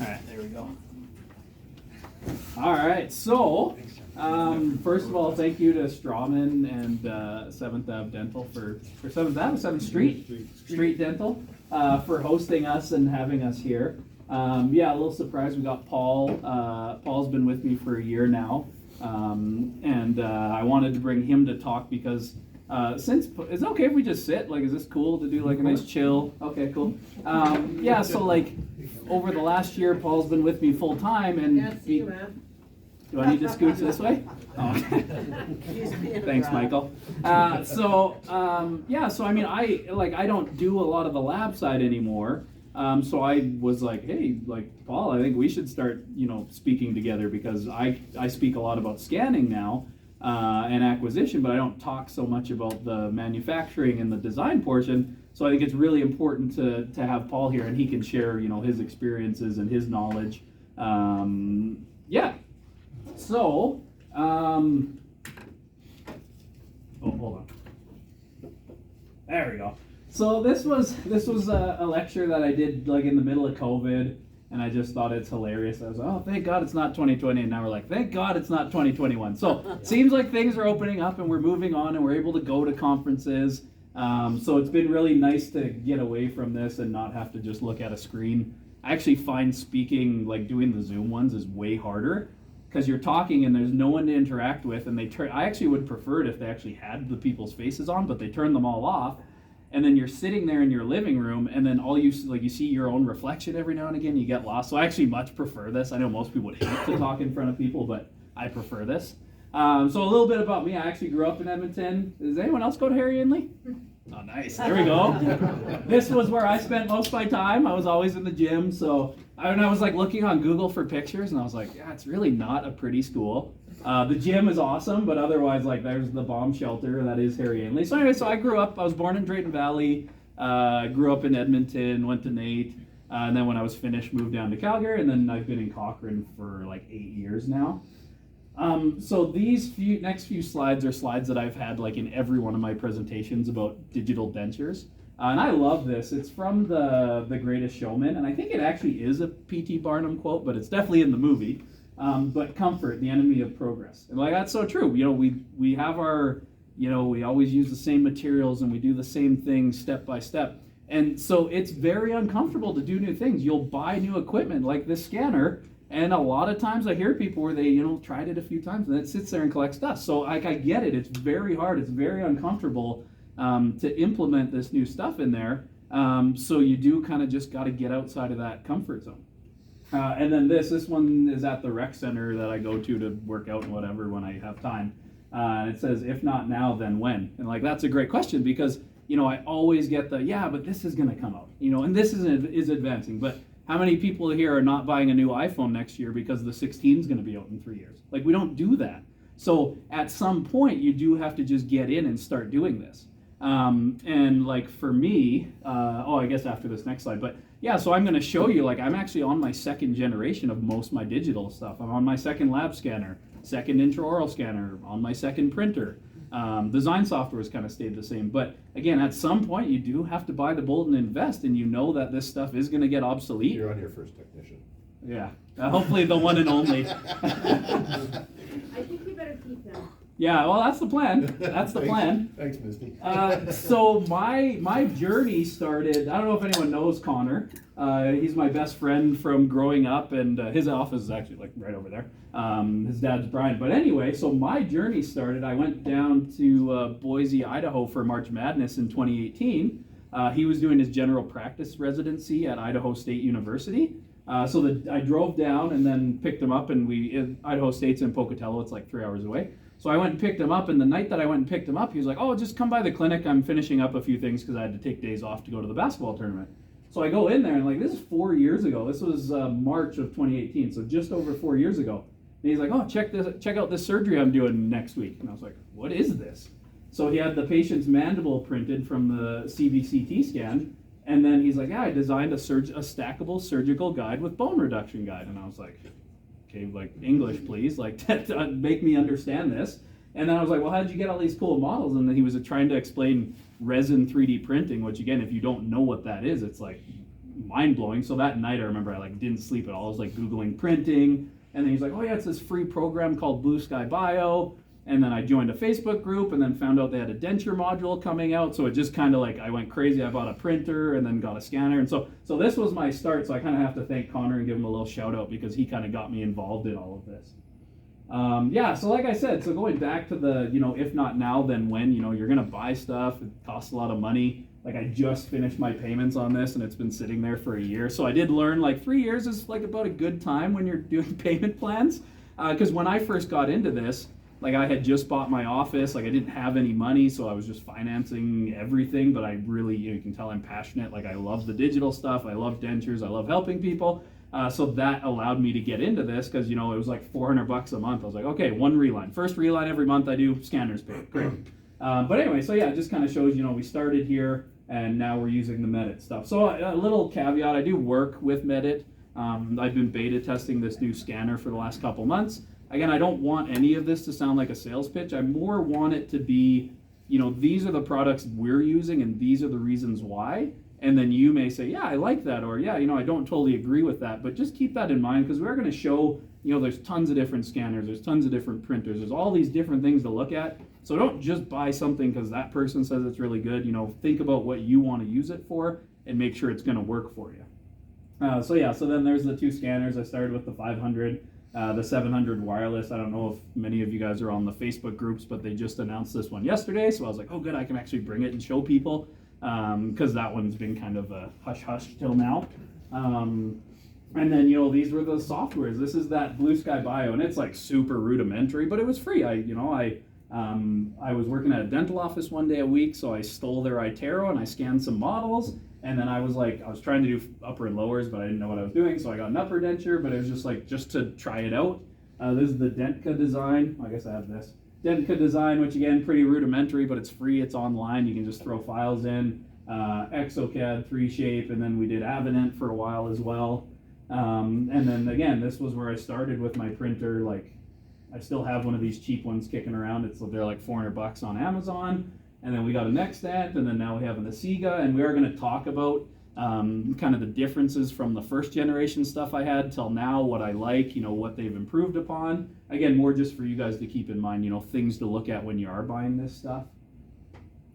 All right, there we go. All right, so first of all, thank you to Straumann and 7th Ave Dental for 7th Ave, 7th Street Dental for hosting us and having us here. Yeah, a little surprise. We got Paul. Paul's been with me for a year now, and I wanted to bring him to talk because since is it okay if we just sit? Like, is this cool to do like a nice chill? Okay, cool. Yeah, so like over the last year, Paul's been with me full time, and do I need to scooch this way? Oh, okay. Thanks, Michael. Yeah, so I mean, I don't do a lot of the lab side anymore. So I was like, hey, like Paul, I think we should start, speaking together because I speak a lot about scanning now and acquisition, but I don't talk so much about the manufacturing and the design portion. So I think it's really important to have Paul here, and he can share, his experiences and his knowledge. Yeah. So, oh, hold on. There we go. So this was a lecture that I did like in the middle of COVID, and I just thought it's hilarious. I was like, oh, thank God it's not 2020, and now we're like, thank God it's not 2021. So seems like things are opening up, and we're moving on, and we're able to go to conferences. So it's been really nice to get away from this and not have to just look at a screen. I actually find speaking, like doing the Zoom ones, is way harder because you're talking and there's no one to interact with, and I actually would prefer it if they actually had the people's faces on, but they turn them all off. And then you're sitting there in your living room, and then you see your own reflection every now and again. You get lost. So I actually much prefer this. I know most people would hate to talk in front of people, but I prefer this. So a little bit about me. I actually grew up in Edmonton. Does anyone else go to Harry Inley? Oh, nice. There we go. This was where I spent most of my time. I was always in the gym. So I was like looking on Google for pictures, and I was like, yeah, it's really not a pretty school. The gym is awesome, but otherwise, like, there's the bomb shelter that is Harry Ainley. So anyway, I grew up. I was born in Drayton Valley. Grew up in Edmonton. Went to Nate, and then when I was finished, moved down to Calgary, and then I've been in Cochrane for like 8 years now. So these next few slides are slides that I've had like in every one of my presentations about digital dentures. And I love this. It's from the Greatest Showman, and I think it actually is a P.T. Barnum quote, but it's definitely in the movie. But comfort, the enemy of progress. And like, that's so true. We have our, we always use the same materials and we do the same things step by step. And so it's very uncomfortable to do new things. You'll buy new equipment like this scanner, and a lot of times I hear people where they, tried it a few times and it sits there and collects dust. So like, I get it. It's very hard. It's very uncomfortable to implement this new stuff in there. So you do kind of just got to get outside of that comfort zone. And then this one is at the rec center that I go to work out and whatever when I have time. And it says, if not now, then when? And like, that's a great question because, I always get but this is going to come out, and this is advancing. But how many people here are not buying a new iPhone next year because the 16 is going to be out in 3 years? Like, we don't do that. So at some point, you do have to just get in and start doing this. And like for me, I guess after this next slide, but yeah, so I'm going to show you, like, I'm actually on my second generation of most of my digital stuff. I'm on my second lab scanner, second intraoral scanner, on my second printer. Design software has kind of stayed the same. But again, at some point, you do have to buy the bullet and invest, and you know that this stuff is going to get obsolete. You're on your first technician. Yeah, hopefully the one and only. I think you better keep them. Yeah, well, that's the plan. That's the plan. Thanks, Misty. So my journey started, I don't know if anyone knows Connor. He's my best friend from growing up, and his office is actually like right over there. His dad's Brian. But anyway, so my journey started, I went down to Boise, Idaho for March Madness in 2018. He was doing his general practice residency at Idaho State University. So I drove down and then picked him up, and Idaho State's in Pocatello, it's like 3 hours away. So I went and picked him up, and the night that I went and picked him up, he was like, oh, just come by the clinic. I'm finishing up a few things because I had to take days off to go to the basketball tournament. So I go in there, and like, this is 4 years ago. This was March of 2018, so just over 4 years ago. And he's like, oh, check out this surgery I'm doing next week. And I was like, what is this? So he had the patient's mandible printed from the CBCT scan, and then he's like, yeah, I designed a stackable surgical guide with bone reduction guide. And I was like, okay, like, English, please, like, make me understand this. And then I was like, well, how did you get all these cool models? And then he was trying to explain resin 3D printing, which again, if you don't know what that is, it's like mind blowing. So that night I remember I like didn't sleep at all. I was like Googling printing, and then he's like, oh yeah, it's this free program called Blue Sky Bio. And then I joined a Facebook group and then found out they had a denture module coming out. So it just kind of like, I went crazy. I bought a printer and then got a scanner. And so this was my start. So I kind of have to thank Connor and give him a little shout out because he kind of got me involved in all of this. Yeah, so like I said, so going back to the, if not now, then when, you're going to buy stuff. It costs a lot of money. Like I just finished my payments on this and it's been sitting there for a year. So I did learn like 3 years is like about a good time when you're doing payment plans. Because when I first got into this, like I had just bought my office, like I didn't have any money, so I was just financing everything, but I really, you can tell I'm passionate, like I love the digital stuff, I love dentures, I love helping people, so that allowed me to get into this, because it was like $400 a month. I was like, okay, one reline, first reline every month I do, scanners paid, great. But anyway, so yeah, it just kind of shows, we started here, and now we're using the medit stuff. So a little caveat, I do work with medit. I've been beta testing this new scanner for the last couple months. Again, I don't want any of this to sound like a sales pitch. I more want it to be, these are the products we're using and these are the reasons why. And then you may say, yeah, I like that, or yeah, I don't totally agree with that. But just keep that in mind because we're going to show, there's tons of different scanners, there's tons of different printers, there's all these different things to look at. So don't just buy something because that person says it's really good. Think about what you want to use it for and make sure it's going to work for you. So then there's the two scanners. I started with the 500. The 700 wireless. I don't know if many of you guys are on the Facebook groups, but they just announced this one yesterday. So I was like, oh good, I can actually bring it and show people because that one's been kind of a hush-hush till now. And then, these were the softwares. This is that Blue Sky Bio, and it's like super rudimentary, but it was free. I was working at a dental office one day a week, so I stole their iTero and I scanned some models. And then I was trying to do upper and lowers, but I didn't know what I was doing. So I got an upper denture, but it was just to try it out. This is the Dentka design. I guess I have this. Dentka design, which again, pretty rudimentary, but it's free. It's online. You can just throw files in. Exocad, 3Shape, and then we did Avenant for a while as well. And then again, this was where I started with my printer. Like, I still have one of these cheap ones kicking around. They're like $400 on Amazon. And then we got a Nextant, and then now we have an Asiga, and we are going to talk about kind of the differences from the first generation stuff I had till now, what I like, what they've improved upon. Again, more just for you guys to keep in mind, things to look at when you are buying this stuff.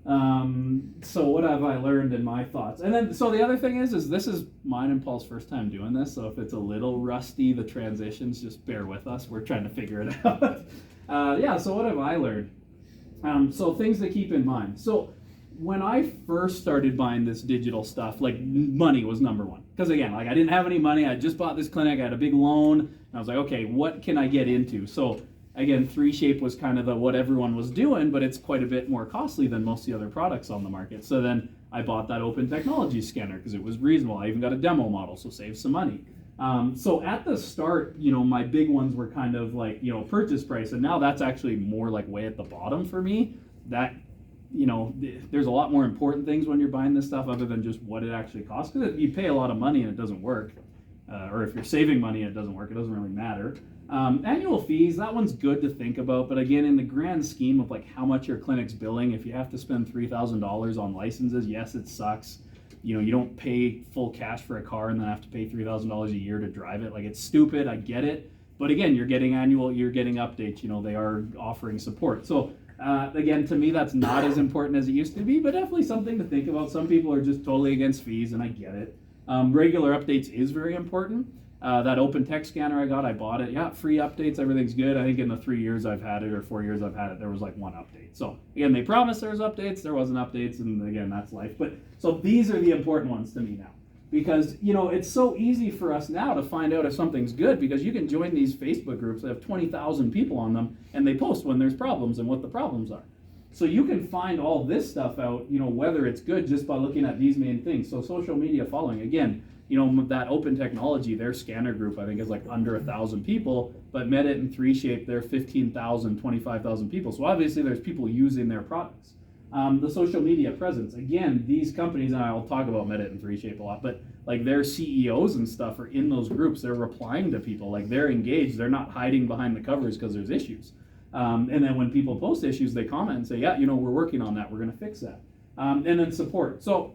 So what have I learned in my thoughts? And then, so the other thing is this is mine and Paul's first time doing this, so if it's a little rusty, the transitions, just bear with us. We're trying to figure it out. So what have I learned? So things to keep in mind. So when I first started buying this digital stuff, like money was number one. Because again, like I didn't have any money. I just bought this clinic. I had a big loan. And I was like, okay, what can I get into? So again, 3Shape was kind of what everyone was doing, but it's quite a bit more costly than most of the other products on the market. So then I bought that open technology scanner because it was reasonable. I even got a demo model, so saved some money. So at the start, my big ones were kind of like, purchase price. And now that's actually more like way at the bottom for me. That, there's a lot more important things when you're buying this stuff other than just what it actually costs. Because you pay a lot of money and it doesn't work. Or if you're saving money and it doesn't work, it doesn't really matter. Annual fees, that one's good to think about. But again, in the grand scheme of like how much your clinic's billing, if you have to spend $3,000 on licenses, yes, it sucks. You don't pay full cash for a car and then have to pay $3,000 a year to drive it. Like, it's stupid, I get it. But again, you're getting updates, they are offering support. So again, to me, that's not as important as it used to be, but definitely something to think about. Some people are just totally against fees, and I get it. Regular updates is very important. That open text scanner I bought it. Yeah, free updates, everything's good. I think in the 3 years I've had it, or 4 years I've had it, there was like one update. So again, they promised there was updates, there wasn't updates, and again, that's life. But so these are the important ones to me now. Because, it's so easy for us now to find out if something's good, because you can join these Facebook groups that have 20,000 people on them, and they post when there's problems and what the problems are. So you can find all this stuff out, whether it's good, just by looking at these main things. So social media following, again, that open technology, their scanner group, I think, is like under 1,000 people, but Medit and 3Shape, they're 15,000, 25,000 people. So obviously there's people using their products. The social media presence, again, these companies, and I'll talk about Medit and 3Shape a lot, but like their CEOs and stuff are in those groups. They're replying to people, like they're engaged. They're not hiding behind the covers because there's issues. And then when people post issues, they comment and say, yeah, we're working on that. We're going to fix that. And then support. So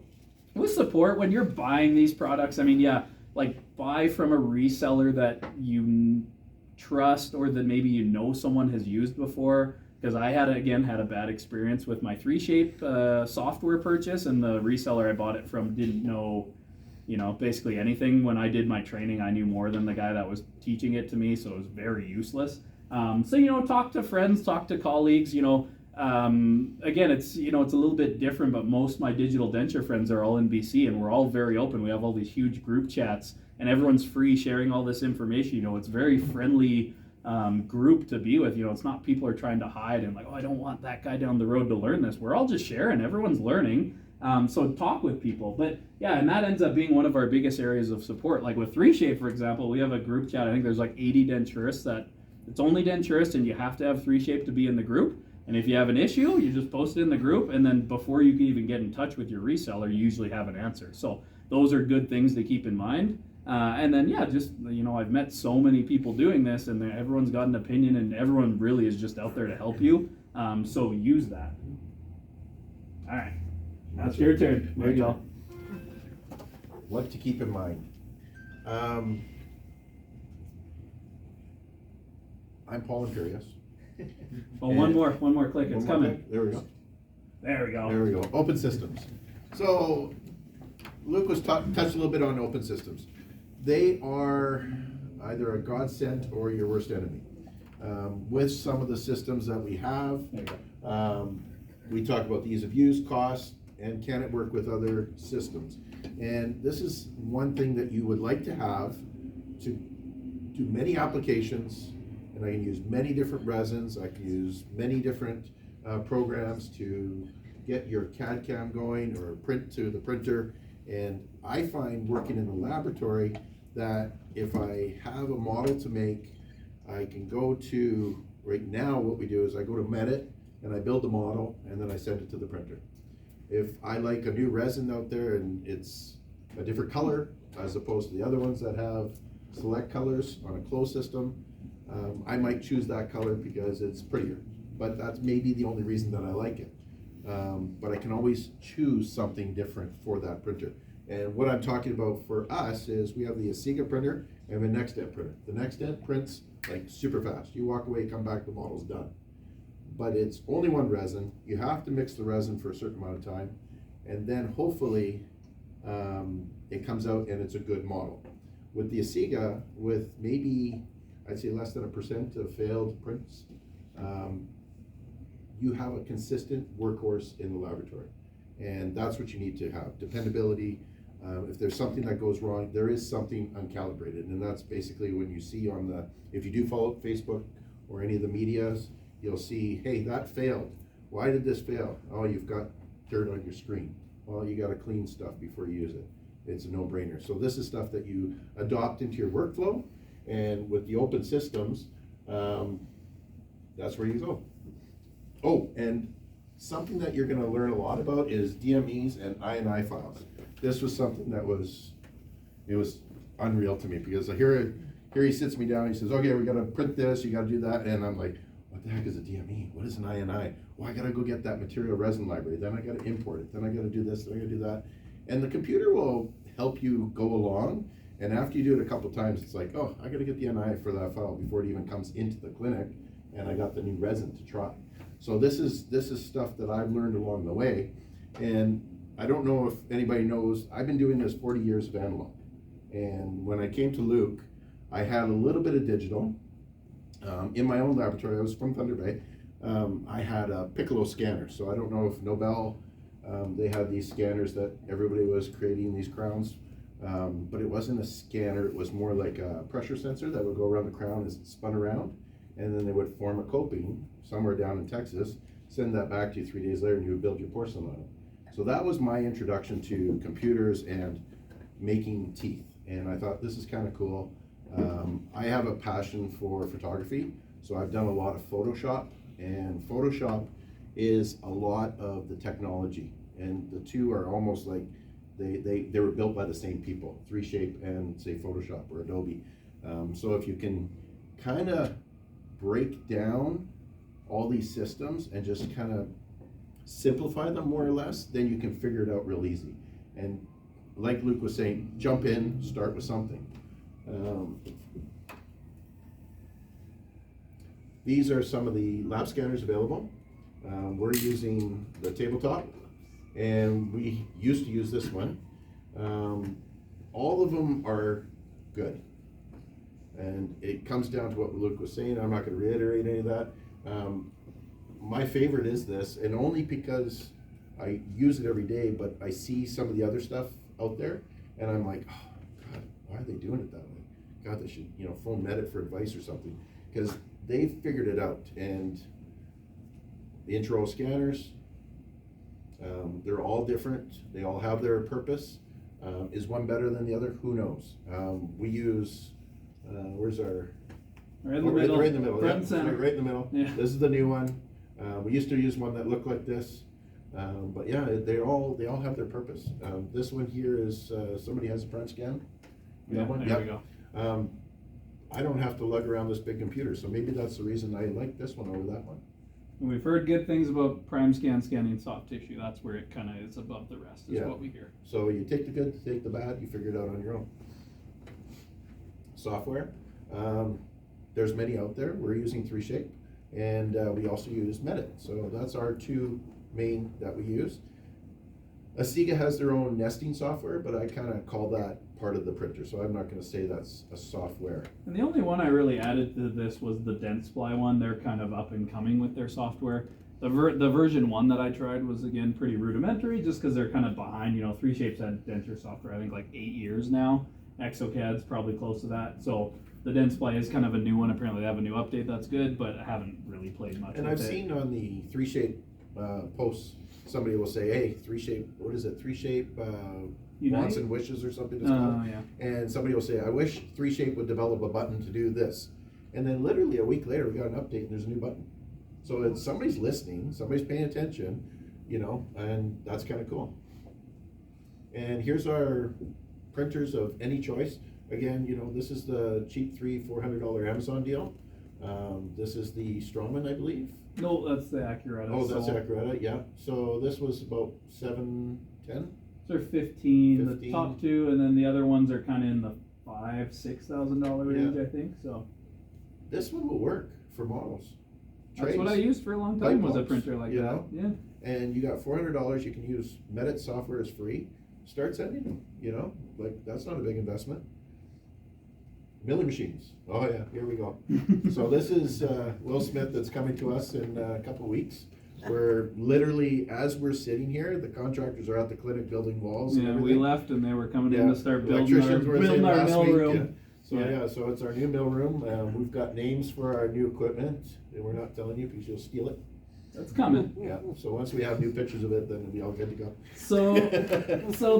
with support, when you're buying these products, I mean, yeah, like buy from a reseller that you trust or that maybe you know someone has used before. Because I had a bad experience with my 3Shape software purchase, and the reseller I bought it from didn't know, basically anything. When I did my training, I knew more than the guy that was teaching it to me, so it was very useless. So talk to friends, talk to colleagues. Again, it's a little bit different, but most of my digital denture friends are all in BC, and we're all very open. We have all these huge group chats, and everyone's free sharing all this information. It's very friendly group to be with. It's not people are trying to hide and like, oh, I don't want that guy down the road to learn this. We're all just sharing. Everyone's learning. So talk with people. But yeah, and that ends up being one of our biggest areas of support. Like with 3Shape, for example, we have a group chat. I think there's like 80 denturists that it's only denturists, and you have to have 3Shape to be in the group. And if you have an issue, you just post it in the group, and then before you can even get in touch with your reseller, you usually have an answer. So those are good things to keep in mind. And then, yeah, just, I've met so many people doing this, and everyone's got an opinion, and everyone really is just out there to help you. So use that. All right. Now it's your turn. There you go. What to keep in mind. I'm Paul Imperius. Oh, one more click. It's coming. Click. There we go. There we go. There we go. Open systems. So Luke was touched a little bit on open systems. They are either a godsend or your worst enemy. With some of the systems that we have, we talk about the ease of use, cost, and can it work with other systems. And this is one thing that you would like to have to do many applications, and I can use many different resins, I can use many different programs to get your CAD/CAM going or print to the printer. And I find working in the laboratory that if I have a model to make, I can go to, right now what we do is I go to Medit and I build the model and then I send it to the printer. If I like a new resin out there and it's a different color as opposed to the other ones that have select colors on a closed system, I might choose that color because it's prettier, but that's maybe the only reason that I like it. But I can always choose something different for that printer. And what I'm talking about for us is we have the Asiga printer and the NextDent printer. The NextDent prints like super fast. You walk away, come back, the model's done. But it's only one resin. You have to mix the resin for a certain amount of time, and then hopefully it comes out and it's a good model. With the Asiga, with maybe I'd say less than 1% of failed prints, you have a consistent workhorse in the laboratory. And that's what you need to have, dependability. If there's something that goes wrong, there is something uncalibrated. And that's basically when you see if you do follow Facebook or any of the medias, you'll see, hey, that failed. Why did this fail? Oh, you've got dirt on your screen. Well, you gotta clean stuff before you use it. It's a no-brainer. So this is stuff that you adopt into your workflow. And with the open systems, that's where you go. Oh, and something that you're gonna learn a lot about is DMEs and INI files. This was something that was unreal to me, because here he sits me down, he says, okay, we gotta print this, you gotta do that, and I'm like, what the heck is a DME? What is an INI? Well, I gotta go get that material resin library, then I gotta import it, then I gotta do this, then I gotta do that. And the computer will help you go along, and after you do it a couple times, it's like, oh, I gotta get the NI for that file before it even comes into the clinic, and I got the new resin to try. So this is stuff that I've learned along the way. And I don't know if anybody knows, I've been doing this 40 years of analog. And when I came to Luke, I had a little bit of digital. In my own laboratory, I was from Thunder Bay, I had a Piccolo scanner. So I don't know if Nobel, they had these scanners that everybody was creating these crowns, but it wasn't a scanner, it was more like a pressure sensor that would go around the crown as it spun around, and then they would form a coping somewhere down in Texas, send that back to you 3 days later, and you would build your porcelain on it. So that was my introduction to computers and making teeth, and I thought this is kind of cool. I have a passion for photography, so I've done a lot of Photoshop, and Photoshop is a lot of the technology, and the two are almost like they were built by the same people, 3Shape and say Photoshop or Adobe. So if you can kind of break down all these systems and just kind of simplify them more or less, then you can figure it out real easy. And like Luke was saying, jump in, start with something. These are some of the lab scanners available. We're using the tabletop, and we used to use this one. All of them are good. And it comes down to what Luke was saying. I'm not going to reiterate any of that. My favorite is this, and only because I use it every day, but I see some of the other stuff out there, and I'm like, oh, God, why are they doing it that way? God, they should, phone Medit for advice or something, because they've figured it out. And the intraoral scanners, they're all different. They all have their purpose. Is one better than the other? Who knows? We use, where's our... Right in the middle. Right in the middle. Front and center. Right in the middle. Yeah. This is the new one. We used to use one that looked like this. But yeah, they all have their purpose. This one here is, somebody has a prime scan. Yeah, one? there Yep. we go. I don't have to lug around this big computer, so maybe that's the reason I like this one over that one. And we've heard good things about prime scan scanning soft tissue. That's where it kind of is above the rest, is Yeah. what we hear. So you take the good, take the bad, you figure it out on your own. Software, there's many out there. We're using 3Shape, and we also use Medit. So that's our two main that we use. Asiga has their own nesting software, but I kind of call that part of the printer, so I'm not going to say that's a software. And the only one I really added to this was the Dentsply one. They're kind of up and coming with their software. The version 1 that I tried was, again, pretty rudimentary, just because they're kind of behind. 3Shape's had Denture software, I think, like 8 years now. Exocad's probably close to that. So the Dentsply is kind of a new one. Apparently they have a new update that's good, but I haven't really played much And with I've it. seen on the 3Shape posts, somebody will say, hey, 3Shape, what is it, 3Shape wants and wishes or something it's called. Yeah. And somebody will say, I wish 3Shape would develop a button to do this. And then literally a week later, we got an update and there's a new button. So it's, somebody's listening, somebody's paying attention, and that's kind of cool. And here's our printers of any choice. Again, this is the cheap $400 Amazon deal. This is the Straumann, I believe. No, that's the Accurata. Oh, that's so Accurata, yeah. So this was about $710. They're 15, the 15. top two, and then the other ones are kind of in the $5,000-$6,000 range, Yeah. I think. So This one will work for models. that's what I Trays. used for a long time, was a Light bulbs, printer like you that. know? Yeah. And you got $400. You can use Medit software is free. Start sending them. Like that's not a big investment. Milling machines. Oh yeah, here we go. So this is Will Smith that's coming to us in a couple of weeks. We're literally, as we're sitting here, the contractors are at the clinic building walls. And Yeah, we everything. left and they were coming in to start building our, Electricians were saying last mill week, room. yeah. So Yeah. so it's our new mill room. We've got names for our new equipment, and we're not telling you because you'll steal it. That's coming. Yeah. So once we have new pictures of it, then it'll be all good to go. So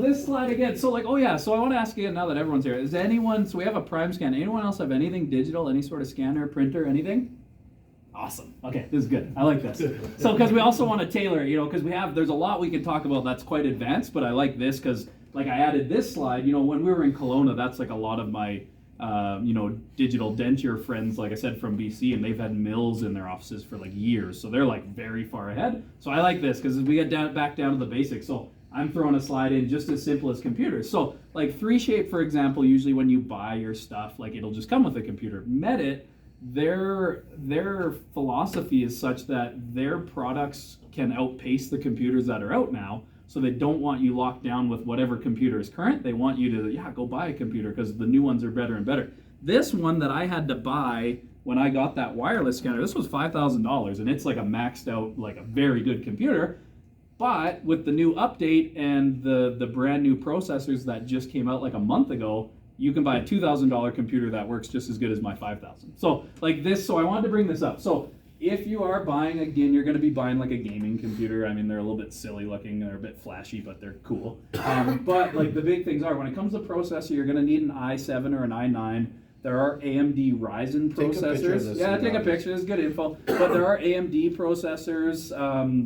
this slide again. So I want to ask you now that everyone's here. Is anyone? So we have a prime scan. Anyone else have anything digital? Any sort of scanner, printer, anything? Awesome. Okay, this is good. I like this. So because we also want to tailor, because there's a lot we can talk about that's quite advanced, but I like this because I added this slide. When we were in Kelowna, that's like a lot of my digital denture friends, like I said, from BC, and they've had mills in their offices for years, so they're very far ahead. So I like this because we get back down to the basics. So I'm throwing a slide in just as simple as computers. So 3Shape, for example, usually when you buy your stuff, it'll just come with a computer. Medit, their philosophy is such that their products can outpace the computers that are out now. So they don't want you locked down with whatever computer is current. They want you to, go buy a computer because the new ones are better and better. This one that I had to buy when I got that wireless scanner, this was $5,000, and it's a maxed out, a very good computer. But with the new update and the brand new processors that just came out a month ago, you can buy a $2,000 computer that works just as good as my $5,000. So so I wanted to bring this up. So if you are buying, again, you're going to be buying a gaming computer. I mean, they're a little bit silly looking, they're a bit flashy, but they're cool. But the big things are, when it comes to processor, you're going to need an i7 or an i9. There are AMD Ryzen Take a picture of processors. this, Yeah, you take a know. picture. It's good info. But there are AMD processors,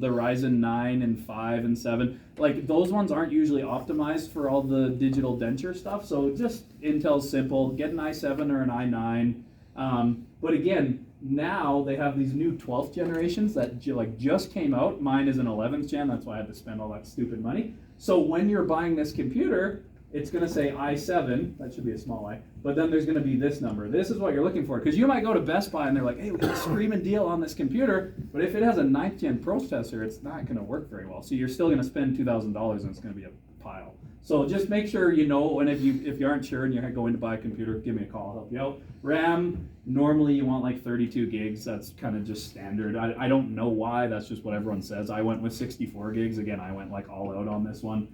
the Ryzen 9 and 5 and 7. Those ones aren't usually optimized for all the digital denture stuff. So just Intel's simple. Get an i7 or an i9. But again, now they have these new 12th generations that just came out. Mine is an 11th gen. That's why I had to spend all that stupid money. So when you're buying this computer, it's going to say i7, that should be a small I, but then there's going to be this number. This is what you're looking for, because you might go to Best Buy and they're like, hey, we got a screaming deal on this computer, but if it has a 9th gen processor, it's not going to work very well. So you're still going to spend $2,000 and it's going to be a pile. So just make sure you know, and if you aren't sure and you're going to buy a computer, give me a call, I'll help you out. RAM, normally you want like 32 gigs, that's kind of just standard. I don't know why, that's just what everyone says. I went with 64 gigs, again, I went like all out on this one.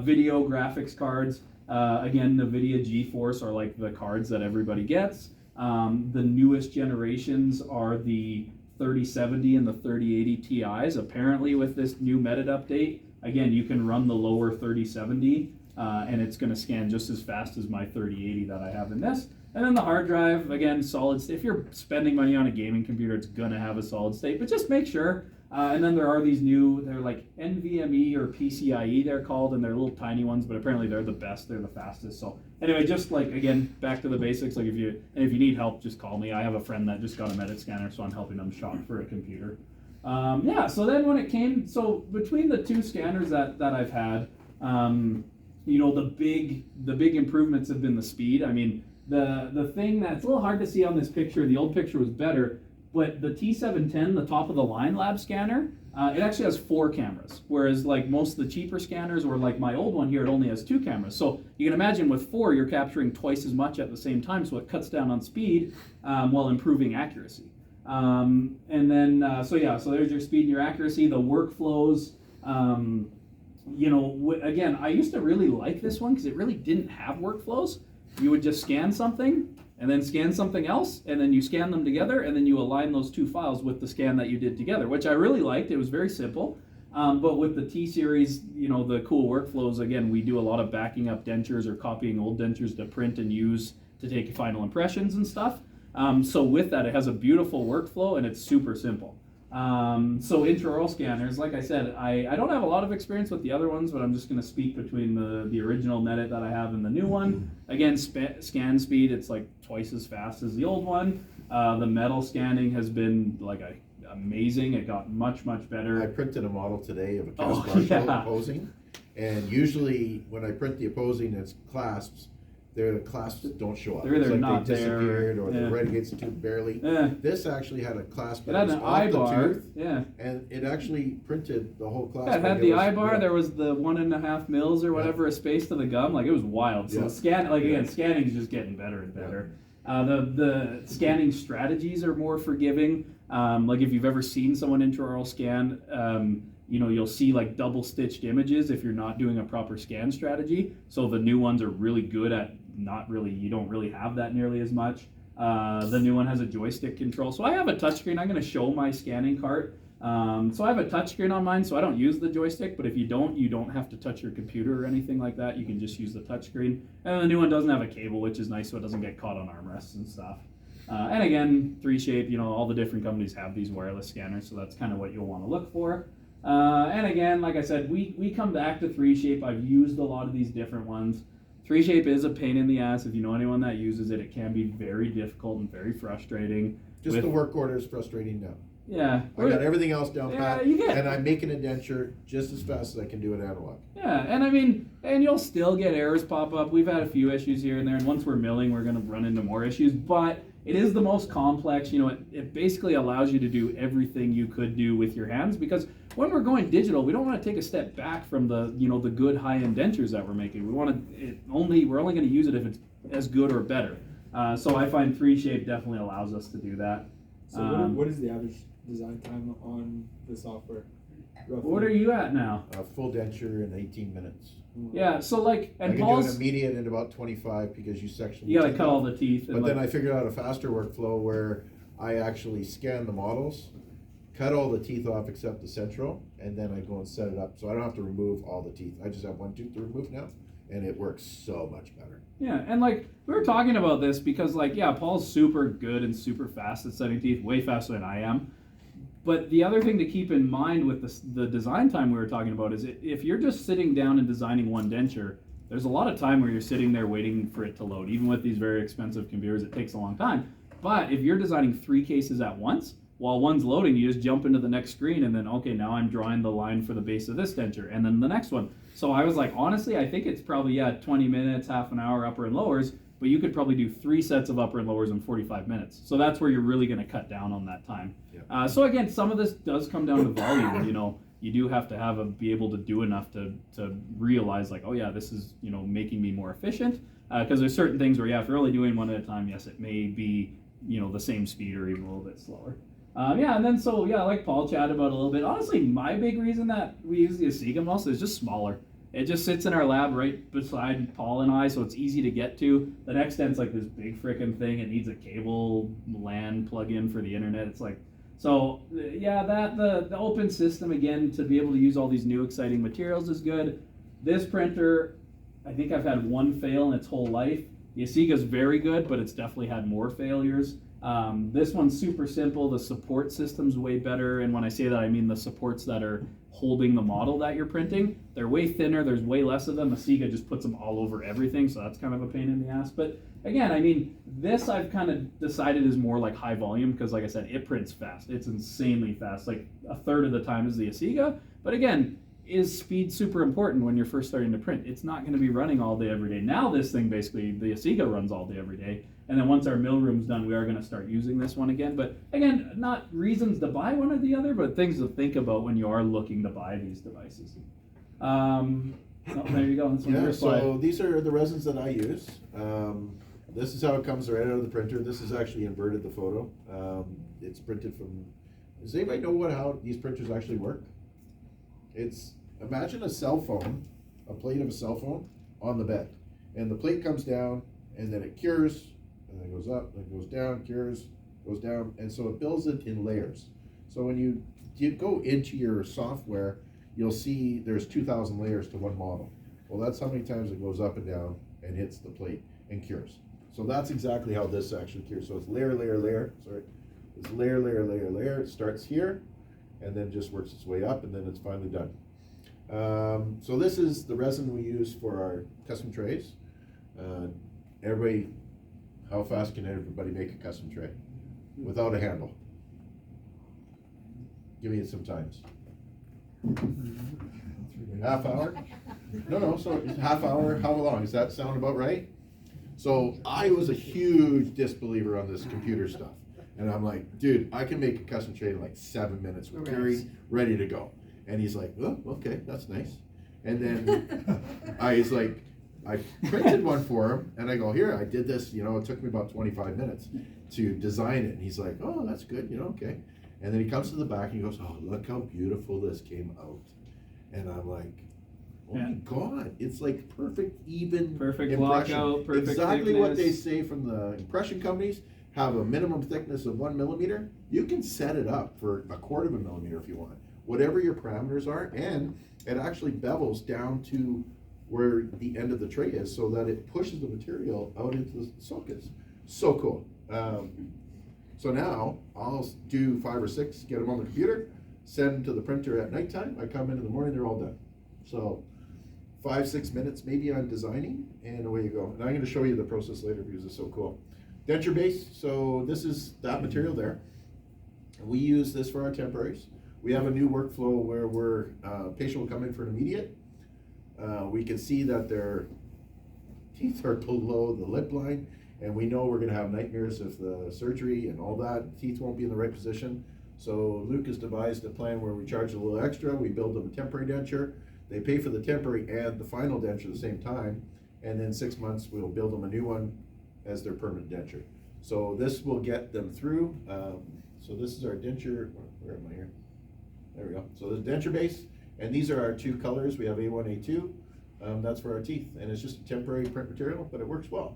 Video graphics cards, again, NVIDIA GeForce are like the cards that everybody gets. The newest generations are the 3070 and the 3080 Ti's. Apparently with this new medit update, again, you can run the lower 3070 and it's going to scan just as fast as my 3080 that I have in this. And then the hard drive, again, solid state. If you're spending money on a gaming computer, it's going to have a solid state, but just make sure. And then there are these new, they're like NVMe or PCIe they're called, and they're little tiny ones, but apparently they're the best, they're the fastest. So anyway, just like, again, back to the basics, like if you need help, just call me. I have a friend that just got a medit scanner, so I'm helping them shop for a computer. Yeah, so then when it came, so between the two scanners that I've had, you know, the big improvements have been the speed. I mean, the thing that's a little hard to see on this picture, the old picture was better, but the T710, the top of the line lab scanner, it actually has 4 cameras, whereas like most of the cheaper scanners, or like my old one here, it only has 2 cameras. So you can imagine with 4, you're capturing twice as much at the same time, so it cuts down on speed while improving accuracy. And then, so there's your speed and your accuracy, the workflows. You know, again, I used to really like this one because it really didn't have workflows. You would just scan something, and then scan something else, and then you scan them together, and then you align those 2 files with the scan that you did together, which I really liked. It was very simple. But with the T-Series, you know, the cool workflows, again, we do a lot of backing up dentures or copying old dentures to print and use to take final impressions and stuff. So with that, it has a beautiful workflow, and it's super simple. So intraoral scanners, like I said, I don't have a lot of experience with the other ones, but I'm just going to speak between the original medit that I have and the new one. Again, scan speed, it's like twice as fast as the old one. The metal scanning has been like amazing. It got much better. I printed a model today of a cast partial opposing, and usually when I print the opposing, it's clasps. They're the clasps that don't show up. They're like not they disappeared, there. or they're right against the tooth barely. This actually had a clasp It that had was an off eye the bar, tooth, yeah. and it actually printed the whole clasp. Yeah, it had the eye bar. Yeah. There was the 1.5 mils or whatever, a space to the gum. Like, it was wild. So again, scanning is just getting better and better. The scanning strategies are more forgiving. Like if you've ever seen someone intraoral scan, you know, you'll see like double stitched images if you're not doing a proper scan strategy. So the new ones are really good at you don't really have that nearly as much. The new one has a joystick control. So I have a touchscreen. I'm going to show my scanning cart. So I have a touchscreen on mine, so I don't use the joystick, but if you don't have to touch your computer or anything like that. You can just use the touchscreen. And the new one doesn't have a cable, which is nice, so it doesn't get caught on armrests and stuff. And again, 3Shape, you know, all the different companies have these wireless scanners, so that's kind of what you'll want to look for. And again, like I said, we come back to 3Shape. I've used a lot of these different ones. 3Shape is a pain in the ass. If you know anyone that uses it, it can be very difficult and very frustrating. Just the work order is frustrating now. Yeah. I got everything else down pat, and I'm making a denture just as fast as I can do it analog. Yeah, and I mean, and you'll still get errors pop up. We've had a few issues here and there, and once we're milling, we're going to run into more issues, but it is the most complex. You know, it basically allows you to do everything you could do with your hands, because when we're going digital, we don't want to take a step back from the good high-end dentures that we're making. We're only going to use it if it's as good or better. So I find 3Shape definitely allows us to do that. So what is the average design time on the software? Roughly? What are you at now? Full denture in 18 minutes. Yeah, so like, and I can Paul's, do an immediate in about 25 because you section. you gotta cut all the teeth. But then I figured out a faster workflow where I actually scan the models, cut all the teeth off except the central, and then I go and set it up. So I don't have to remove all the teeth. I just have one tooth to remove now, and it works so much better. Yeah, and like, we were talking about this because like, yeah, Paul's super good and super fast at setting teeth, way faster than I am. But the other thing to keep in mind with the design time we were talking about is if you're just sitting down and designing one denture, there's a lot of time where you're sitting there waiting for it to load. Even with these very expensive computers, it takes a long time. But if you're designing 3 cases at once, while one's loading, you just jump into the next screen, and then, okay, now I'm drawing the line for the base of this denture, and then the next one. So I was like, honestly, I think it's probably, 20 minutes, half an hour, upper and lowers, but you could probably do 3 sets of upper and lowers in 45 minutes. So that's where you're really going to cut down on that time. Yeah. So again, some of this does come down to volume. You do have to be able to do enough to realize, like, oh yeah, this is, making me more efficient. Because there's certain things where, if you're only doing one at a time, yes, it may be, the same speed or even a little bit slower. And then like Paul chatted about a little bit, honestly, my big reason that we use the Asiga most is just smaller. It just sits in our lab right beside Paul and I, so it's easy to get to. The next end's like this big freaking thing. It needs a cable LAN plug-in for the internet. It's like, so that the open system, again, to be able to use all these new exciting materials is good. This printer, I think I've had one fail in its whole life. The Asiga's very good, but it's definitely had more failures. This one's super simple. The support system's way better, and when I say that, I mean the supports that are holding the model that you're printing. They're way thinner. There's way less of them. Asiga just puts them all over everything, so that's kind of a pain in the ass. But again, I mean, this I've kind of decided is more like high volume because, like I said, it prints fast. It's insanely fast. Like a third of the time is the Asiga. But again, is speed super important when you're first starting to print? It's not going to be running all day every day. Now this thing, basically, the Asiga runs all day every day. And then once our mill room's done, we are going to start using this one again. But again, not reasons to buy one or the other, but things to think about when you are looking to buy these devices. There you go. That's Yeah, so these are the resins that I use. This is how it comes right out of the printer. This is actually inverted, the photo. It's printed from, does anybody know how these printers actually work? Imagine a cell phone, a plate of a cell phone on the bed. And the plate comes down, and then it cures, and then goes up, then goes down, cures, goes down, and so it builds it in layers. So when you go into your software, you'll see there's 2,000 layers to one model. Well, that's how many times it goes up and down and hits the plate and cures. So that's exactly how this actually cures. So it's layer, layer, layer, sorry. It's layer, layer, layer, layer. It starts here, and then just works its way up, and then it's finally done. So this is the resin we use for our custom trays. How fast can everybody make a custom tray without a handle? Give me some times. Half hour? No, so half hour, how long? Does that sound about right? So I was a huge disbeliever on this computer stuff. And I'm like, dude, I can make a custom tray in like 7 minutes with Gary ready to go. And he's like, oh, okay, that's nice. And then I printed one for him, and I go, here, I did this, it took me about 25 minutes to design it. And he's like, oh, that's good, okay. And then he comes to the back and he goes, oh, look how beautiful this came out. And I'm like, oh my God, it's like perfect, even perfect impression. lockout, perfect exactly thickness. What they say from the impression companies, have a minimum thickness of 1 millimeter. You can set it up for 1/4 millimeter if you want. Whatever your parameters are, and it actually bevels down to where the end of the tray is so that it pushes the material out into the sockets. So cool. So now I'll do 5 or 6, get them on the computer, send them to the printer at nighttime. I come in the morning, they're all done. So 5-6 minutes maybe I'm designing, and away you go. And I'm going to show you the process later because it's so cool. Denture base, so this is that material there. We use this for our temporaries. We have a new workflow where patient will come in for an immediate. We can see that their teeth are below the lip line, and we know we're going to have nightmares of the surgery and all that. Teeth won't be in the right position. So Luke has devised a plan where we charge a little extra. We build them a temporary denture. They pay for the temporary and the final denture at the same time, and then 6 months we'll build them a new one as their permanent denture. So this will get them through. So this is our denture. Where am I here? There we go. So the denture base, and these are our 2 colors. We have A1, A2. That's for our teeth, and it's just a temporary print material, but it works well.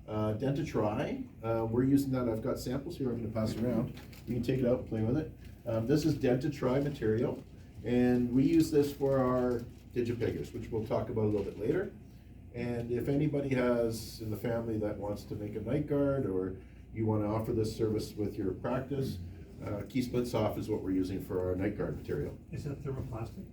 Dentatri, we're using that. I've got samples here. I'm going to pass around. You can take it out and play with it. This is Dentatri material, and we use this for our digipiggers, which we'll talk about a little bit later. And if anybody has in the family that wants to make a night guard, or you want to offer this service with your practice, Key Split Soft is what we're using for our night guard material. Is it thermoplastic?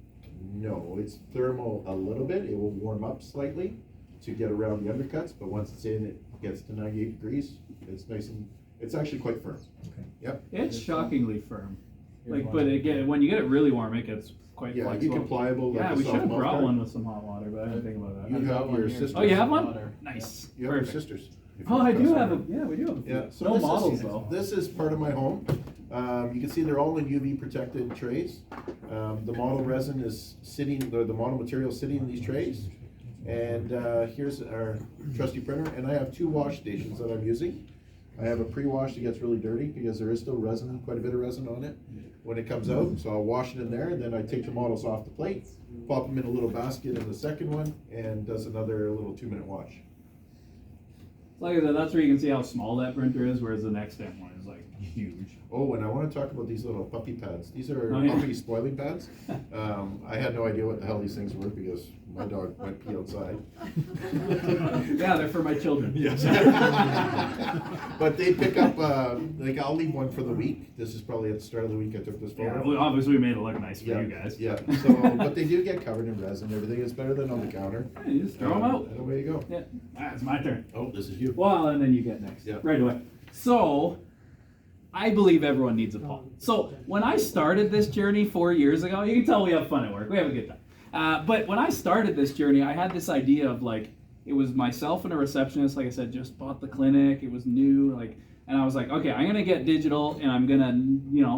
No, it's thermal a little bit. It will warm up slightly to get around the undercuts, but once it's in, it gets to 98 degrees. It's nice and It's actually quite firm. Yep. It's shockingly firm. Like, but again, when you get it really warm, it gets quite Yeah, flexible. you can pliable. Yeah, like a we should have soft mouth brought guard. one with some hot water, but I didn't think about that. You have your sisters. Oh, you have one? Water. Nice. You have your Perfect. sisters. if Oh, you I do press have on a, yeah, we do have a few. Yeah, so No this models is, though. This is part of my home. You can see they're all in UV protected trays. The model resin is sitting, the model material is sitting in these trays. And here's our trusty printer, and I have 2 wash stations that I'm using. I have a pre-wash that gets really dirty because there is still resin, quite a bit of resin on it when it comes out. So I'll wash it in there, and then I take the models off the plate, pop them in a little basket in the second one, and does another little 2-minute wash. Like I said, that's where you can see how small that printer is, whereas the next one is like huge. Oh, and I want to talk about these little puppy pads. These are Oh, yeah. puppy spoiling pads. I had no idea what the hell these things were because my dog went pee outside. Yeah, they're for my children. Yes. But they pick up, like I'll leave one for the week. This is probably at the start of the week I took this Yeah, photo. well, obviously we made it look nice for Yeah, you guys. yeah. So, but they do get covered in resin and everything. It's better than on the counter. Yeah, you just throw them out. And away you go. Yeah, it's my turn. Oh, this is you. Well, and then you get next. Yeah. Right away. So, I believe everyone needs a pump. So, when I started this journey 4 years ago, you can tell we have fun at work. We have a good time. But when I started this journey, I had this idea of like, it was myself and a receptionist, like I said, just bought the clinic. It was new, like, and I was like, okay, I'm going to get digital and I'm going to,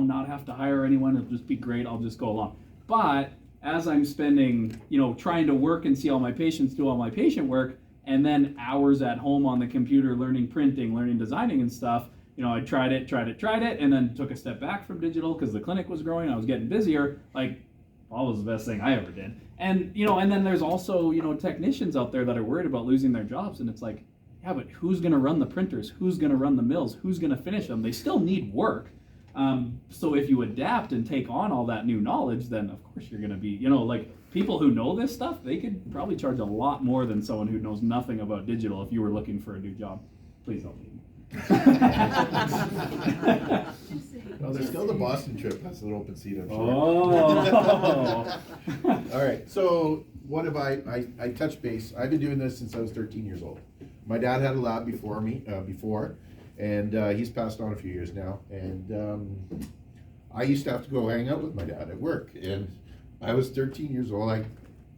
not have to hire anyone. It'll just be great. I'll just go along. But as I'm spending, trying to work and see all my patients do all my patient work, and then hours at home on the computer learning printing, learning designing and stuff, I tried it, and then took a step back from digital because the clinic was growing. I was getting busier. Like, that was the best thing I ever did. And, and then there's also, technicians out there that are worried about losing their jobs. And it's like, yeah, but who's going to run the printers? Who's going to run the mills? Who's going to finish them? They still need work. So if you adapt and take on all that new knowledge, then of course you're going to be, like people who know this stuff, they could probably charge a lot more than someone who knows nothing about digital if you were looking for a new job. Please don't leave me. Well, there's still the Boston trip. That's an open seat, I'm sure. Oh. All right, so what have I touched base. I've been doing this since I was 13 years old. My dad had a lab before me, and he's passed on a few years now. And I used to have to go hang out with my dad at work. And I was 13 years old.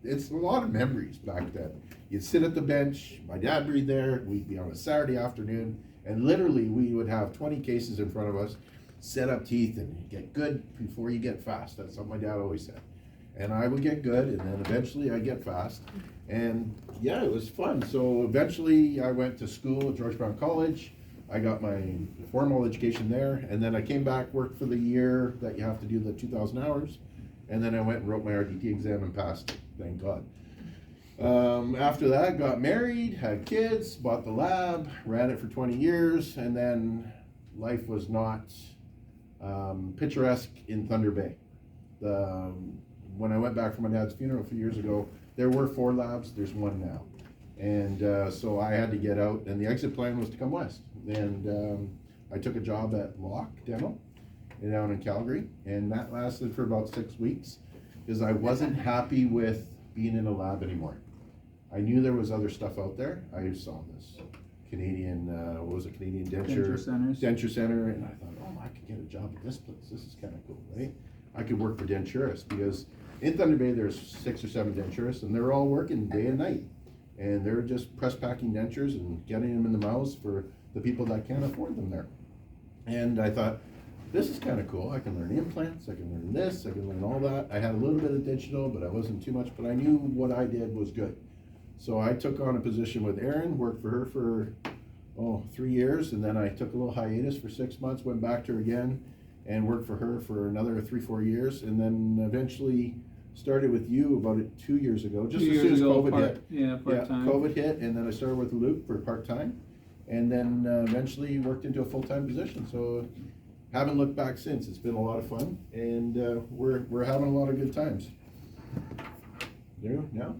It's a lot of memories back then. You'd sit at the bench, my dad would be there, we'd be on a Saturday afternoon, and literally we would have 20 cases in front of us, set up teeth, and get good before you get fast. That's what my dad always said. And I would get good, and then eventually I'd get fast. And yeah, it was fun. So eventually I went to school at George Brown College. I got my formal education there, and then I came back, worked for the year that you have to do the 2,000 hours, and then I went and wrote my RDT exam and passed, thank God. After that, got married, had kids, bought the lab, ran it for 20 years, and then life was not picturesque in Thunder Bay. When I went back for my dad's funeral a few years ago, there were 4 labs, there's 1 now. And so I had to get out, and the exit plan was to come west. And I took a job at Locke Dental down in Calgary, and that lasted for about 6 weeks because I wasn't happy with being in a lab anymore. I knew there was other stuff out there. I saw this Canadian, Canadian Denture Center, and I thought, oh, I could get a job at this place. This is kind of cool, right? I could work for denturists because in Thunder Bay there's 6 or 7 denturists, and they're all working day and night, and they're just press packing dentures and getting them in the mouths for the people that can't afford them there. And I thought, this is kind of cool. I can learn implants, I can learn this, I can learn all that. I had a little bit of digital, but I wasn't too much, but I knew what I did was good. So I took on a position with Erin, worked for her for 3 years, and then I took a little hiatus for 6 months, went back to her again, and worked for her for another 3-4 years, and then eventually started with you about 2 years ago, just as soon as COVID hit. Yeah, part-time. COVID hit, and then I started with Luke for part-time, and then eventually worked into a full-time position. So haven't looked back since. It's been a lot of fun, and we're having a lot of good times. There now.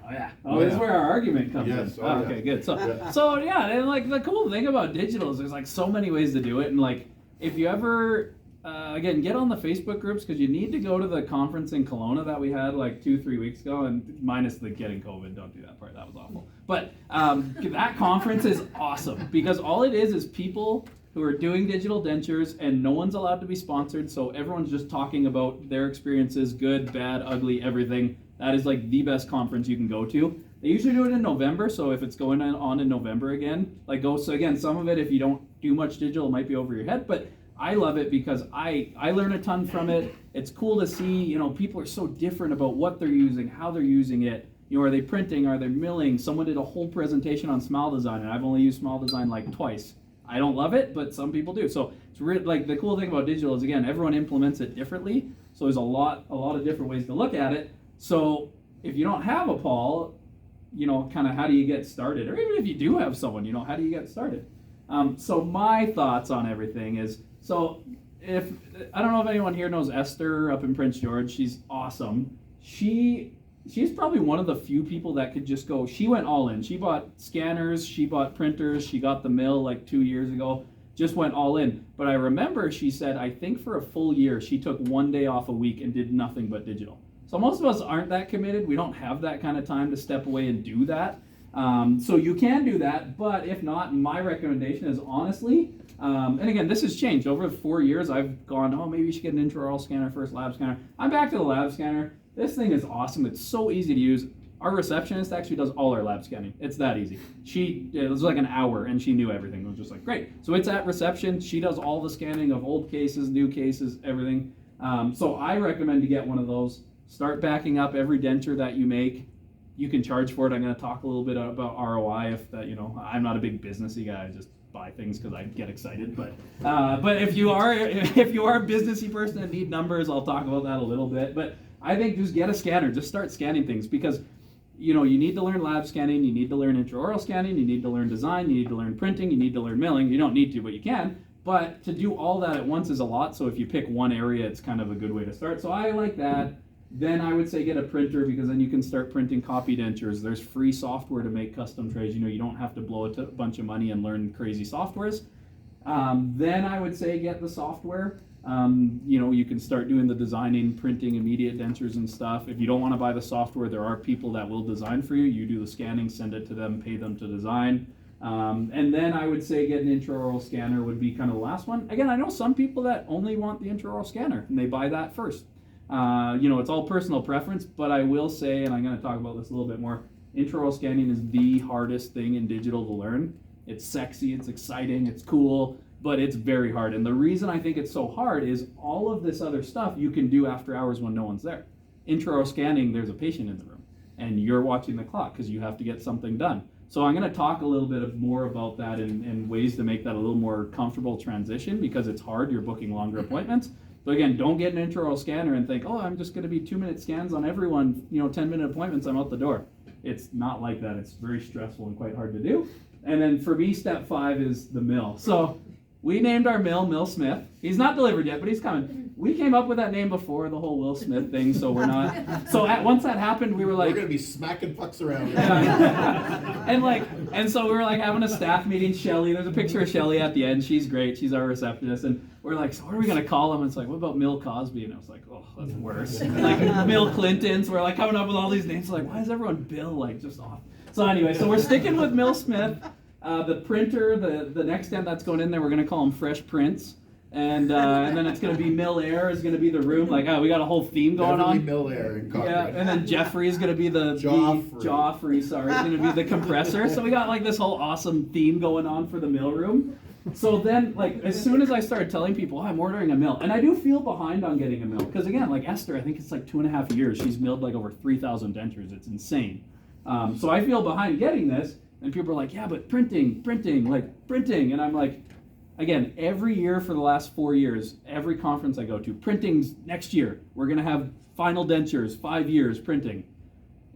Oh yeah. Oh, this is where our argument comes Yes. in. Oh, Okay, yeah. good. So, Yeah. so yeah, and like the cool thing about digital is there's like so many ways to do it, and like if you ever again, get on the Facebook groups because you need to go to the conference in Kelowna that we had like 2-3 weeks ago, and minus the getting COVID, don't do that part, that was awful. But that conference is awesome because all it is people who are doing digital dentures, and no one's allowed to be sponsored, so everyone's just talking about their experiences, good, bad, ugly, everything. That is like the best conference you can go to. They usually do it in November, so if it's going on in November again, like go, so again, some of it, if you don't do much digital, it might be over your head, but I love it because I learn a ton from it. It's cool to see, you know, people are so different about what they're using, how they're using it. You know, are they printing, are they milling? Someone did a whole presentation on smile design, and I've only used smile design like twice. I don't love it, but some people do. So it's like the cool thing about digital is, again, everyone implements it differently. So there's a lot of different ways to look at it. So if you don't have a Paul, you know, kind of how do you get started? Or even if you do have someone, you know, how do you get started? So my thoughts on everything is, so if, I don't know if anyone here knows Esther up in Prince George, she's awesome. She's probably one of the few people that could just go, she went all in. She bought scanners, she bought printers, she got the mill like 2 years ago, just went all in. But I remember she said, I think for a full year, she took 1 day off a week and did nothing but digital. So most of us aren't that committed. We don't have that kind of time to step away and do that. So you can do that, but if not, my recommendation is honestly, and again, this has changed. Over 4 years, I've gone, oh, maybe you should get an intraoral scanner first, lab scanner. I'm back to the lab scanner. This thing is awesome. It's so easy to use. Our receptionist actually does all our lab scanning. It's that easy. It was like an hour, and she knew everything. It was just like, great. So it's at reception. She does all the scanning of old cases, new cases, everything. So I recommend to get one of those. Start backing up every denture that you make. You can charge for it. I'm going to talk a little bit about ROI. If that, you know, I'm not a big businessy guy. I just buy things because I get excited. But if you are a businessy person and need numbers, I'll talk about that a little bit. But I think just get a scanner. Just start scanning things because, you know, you need to learn lab scanning. You need to learn intraoral scanning. You need to learn design. You need to learn printing. You need to learn milling. You don't need to, but you can. But to do all that at once is a lot. So if you pick one area, it's kind of a good way to start. So I like that. Then I would say get a printer because then you can start printing copy dentures. There's free software to make custom trays. You know, you don't have to blow a bunch of money and learn crazy softwares. Then I would say get the software. You know, you can start doing the designing, printing immediate dentures and stuff. If you don't want to buy the software, there are people that will design for you. You do the scanning, send it to them, pay them to design. And then I would say get an intraoral scanner would be kind of the last one. Again, I know some people that only want the intraoral scanner and they buy that first. You know, it's all personal preference, but I will say, and I'm going to talk about this a little bit more, intraoral scanning is the hardest thing in digital to learn. It's sexy, it's exciting, it's cool, but it's very hard. And the reason I think it's so hard is all of this other stuff you can do after hours when no one's there. Intraoral scanning, there's a patient in the room, and you're watching the clock because you have to get something done. So I'm going to talk a little bit more about that and ways to make that a little more comfortable transition because it's hard, you're booking longer appointments. So again, don't get an intraoral scanner and think, oh, I'm just going to be 2-minute scans on everyone, you know, 10-minute appointments, I'm out the door. It's not like that. It's very stressful and quite hard to do. And then for me, step 5 is the mill. So we named our mill Smith. He's not delivered yet, but he's coming. We came up with that name before the whole Will Smith thing, so we're not. So once that happened, we were like, we're gonna be smacking pucks around. and so we were like having a staff meeting. Shelly, there's a picture of Shelly at the end. She's great. She's our receptionist, and we're like, so what are we gonna call him? And it's like, what about Mill Cosby? And I was like, oh, that's worse. Like Mill Clintons. We're like coming up with all these names. Like, why is everyone Bill? Like just off. So anyway, so we're sticking with Mill Smith. The printer, the next step that's going in there, we're gonna call him Fresh Prince. And then it's going to be Mill Air is going to be the room. Like, we got a whole theme going on. Mill Air in Cochrane. Yeah, and then Jeffrey is going to be Joffrey, sorry, is going to be the compressor. So we got like this whole awesome theme going on for the mill room. So then, like, as soon as I started telling people, I'm ordering a mill, and I do feel behind on getting a mill. Because again, like Esther, I think it's like 2.5 years. She's milled like over 3,000 dentures. It's insane. So I feel behind getting this, and people are like, yeah, but printing. And I'm like, again, every year for the last 4 years, every conference I go to, printing's next year. We're going to have final dentures, 5 years printing.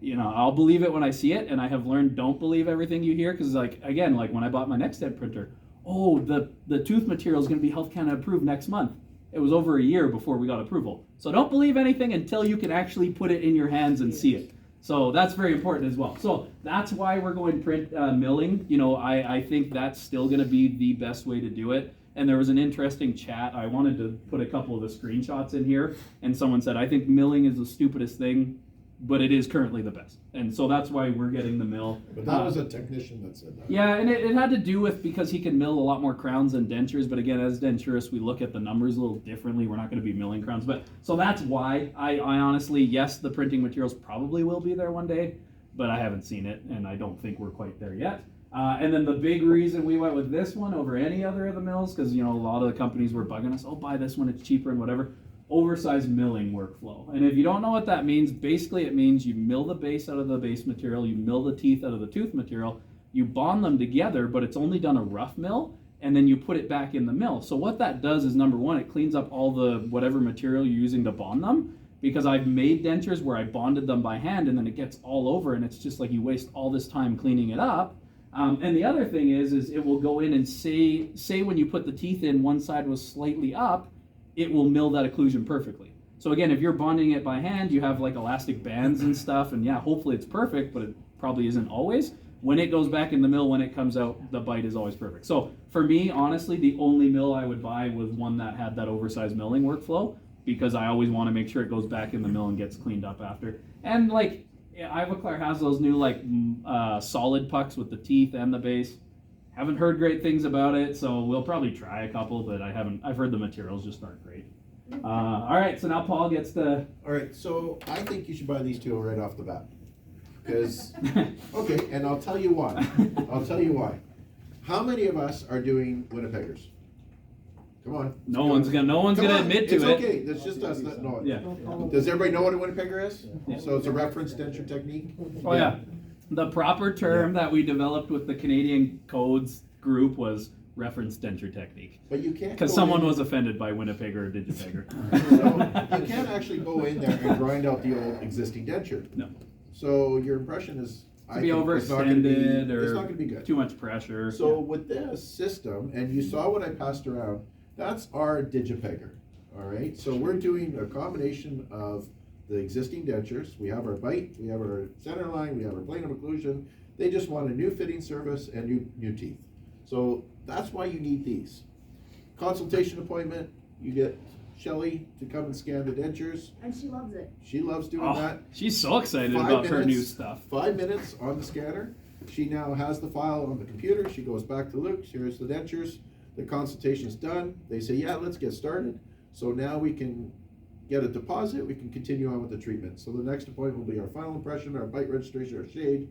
You know, I'll believe it when I see it, and I have learned don't believe everything you hear, because like, again, like when I bought my NextDent printer, oh, the tooth material is going to be Health Canada approved next month. It was over a year before we got approval. So don't believe anything until you can actually put it in your hands and see it. So that's very important as well. So that's why we're going print milling. You know, I think that's still going to be the best way to do it. And there was an interesting chat. I wanted to put a couple of the screenshots in here, and someone said, I think milling is the stupidest thing, but it is currently the best. And so that's why we're getting the mill. But that was a technician that said that. Yeah, and it had to do with because he can mill a lot more crowns than dentures. But again, as denturists, we look at the numbers a little differently. We're not going to be milling crowns. But so that's why I honestly, yes, the printing materials probably will be there one day, but I haven't seen it, and I don't think we're quite there yet. And then the big reason we went with this one over any other of the mills, because a lot of the companies were bugging us, oh, buy this one, it's cheaper and whatever. Oversized milling workflow. And if you don't know what that means, basically it means you mill the base out of the base material, you mill the teeth out of the tooth material, you bond them together, but it's only done a rough mill, and then you put it back in the mill. So what that does is, number one, it cleans up all the whatever material you're using to bond them, because I've made dentures where I bonded them by hand and then it gets all over and it's just like you waste all this time cleaning it up. And the other thing is it will go in and say when you put the teeth in, one side was slightly up, it will mill that occlusion perfectly. So again, if you're bonding it by hand, you have like elastic bands and stuff, and yeah, hopefully it's perfect, but it probably isn't always. When it goes back in the mill, when it comes out, the bite is always perfect. So for me, honestly, the only mill I would buy was one that had that oversized milling workflow, because I always want to make sure it goes back in the mill and gets cleaned up after. And like, ivoclar has those new like solid pucks with the teeth and the base. Haven't heard great things about it, so we'll probably try a couple, but I've heard the materials just aren't great. All right, so now Paul gets to. All right, so I think you should buy these two right off the bat. Because, okay, and I'll tell you why. I'll tell you why. How many of us are doing Winnipeggers? Come on. No one's gonna admit to it's it. Okay, that's just us that know it. Yeah. Does everybody know what a Winnipegger is? Yeah. So it's a reference denture technique? Oh yeah. The proper term that we developed with the Canadian Codes group was reference denture technique. But you can't. Because someone was offended by Winnipegger or Digipegger. So you can't actually go in there and grind out the old existing denture. No. So your impression is To be overextended it's not or gonna be good. too much pressure. So with this system, and you saw what I passed around, that's our Digipegger. All right. So we're doing a combination of the existing dentures. We have our bite, we have our center line, we have our plane of occlusion. They just want a new fitting service and new teeth. So that's why you need these. Consultation appointment, you get Shelly to come and scan the dentures. And she loves it. She loves doing Oh, that. she's so excited 5 about her new minutes, stuff. 5 minutes on the scanner. She now has the file on the computer. She goes back to Luke. Here's the dentures. The consultation's done. They say, yeah, let's get started. So now we can get a deposit. We can continue on with the treatment. So the next appointment will be our final impression, our bite registration, our shade,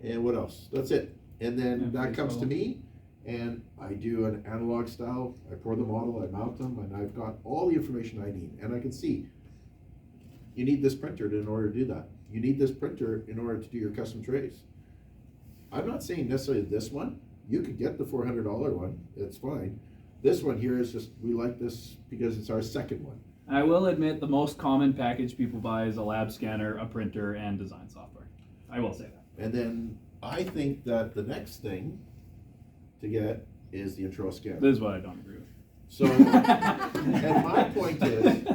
and what else? That's it. And then that comes to me, and I do an analog style. I pour the model, I mount them, and I've got all the information I need. And I can see, you need this printer in order to do that. You need this printer in order to do your custom trays. I'm not saying necessarily this one. You could get the $400 one, it's fine. This one here is just, we like this because it's our second one. I will admit the most common package people buy is a lab scanner, a printer, and design software. I will say that. And then I think that the next thing to get is the intro scanner. This is what I don't agree with. So, and my point is,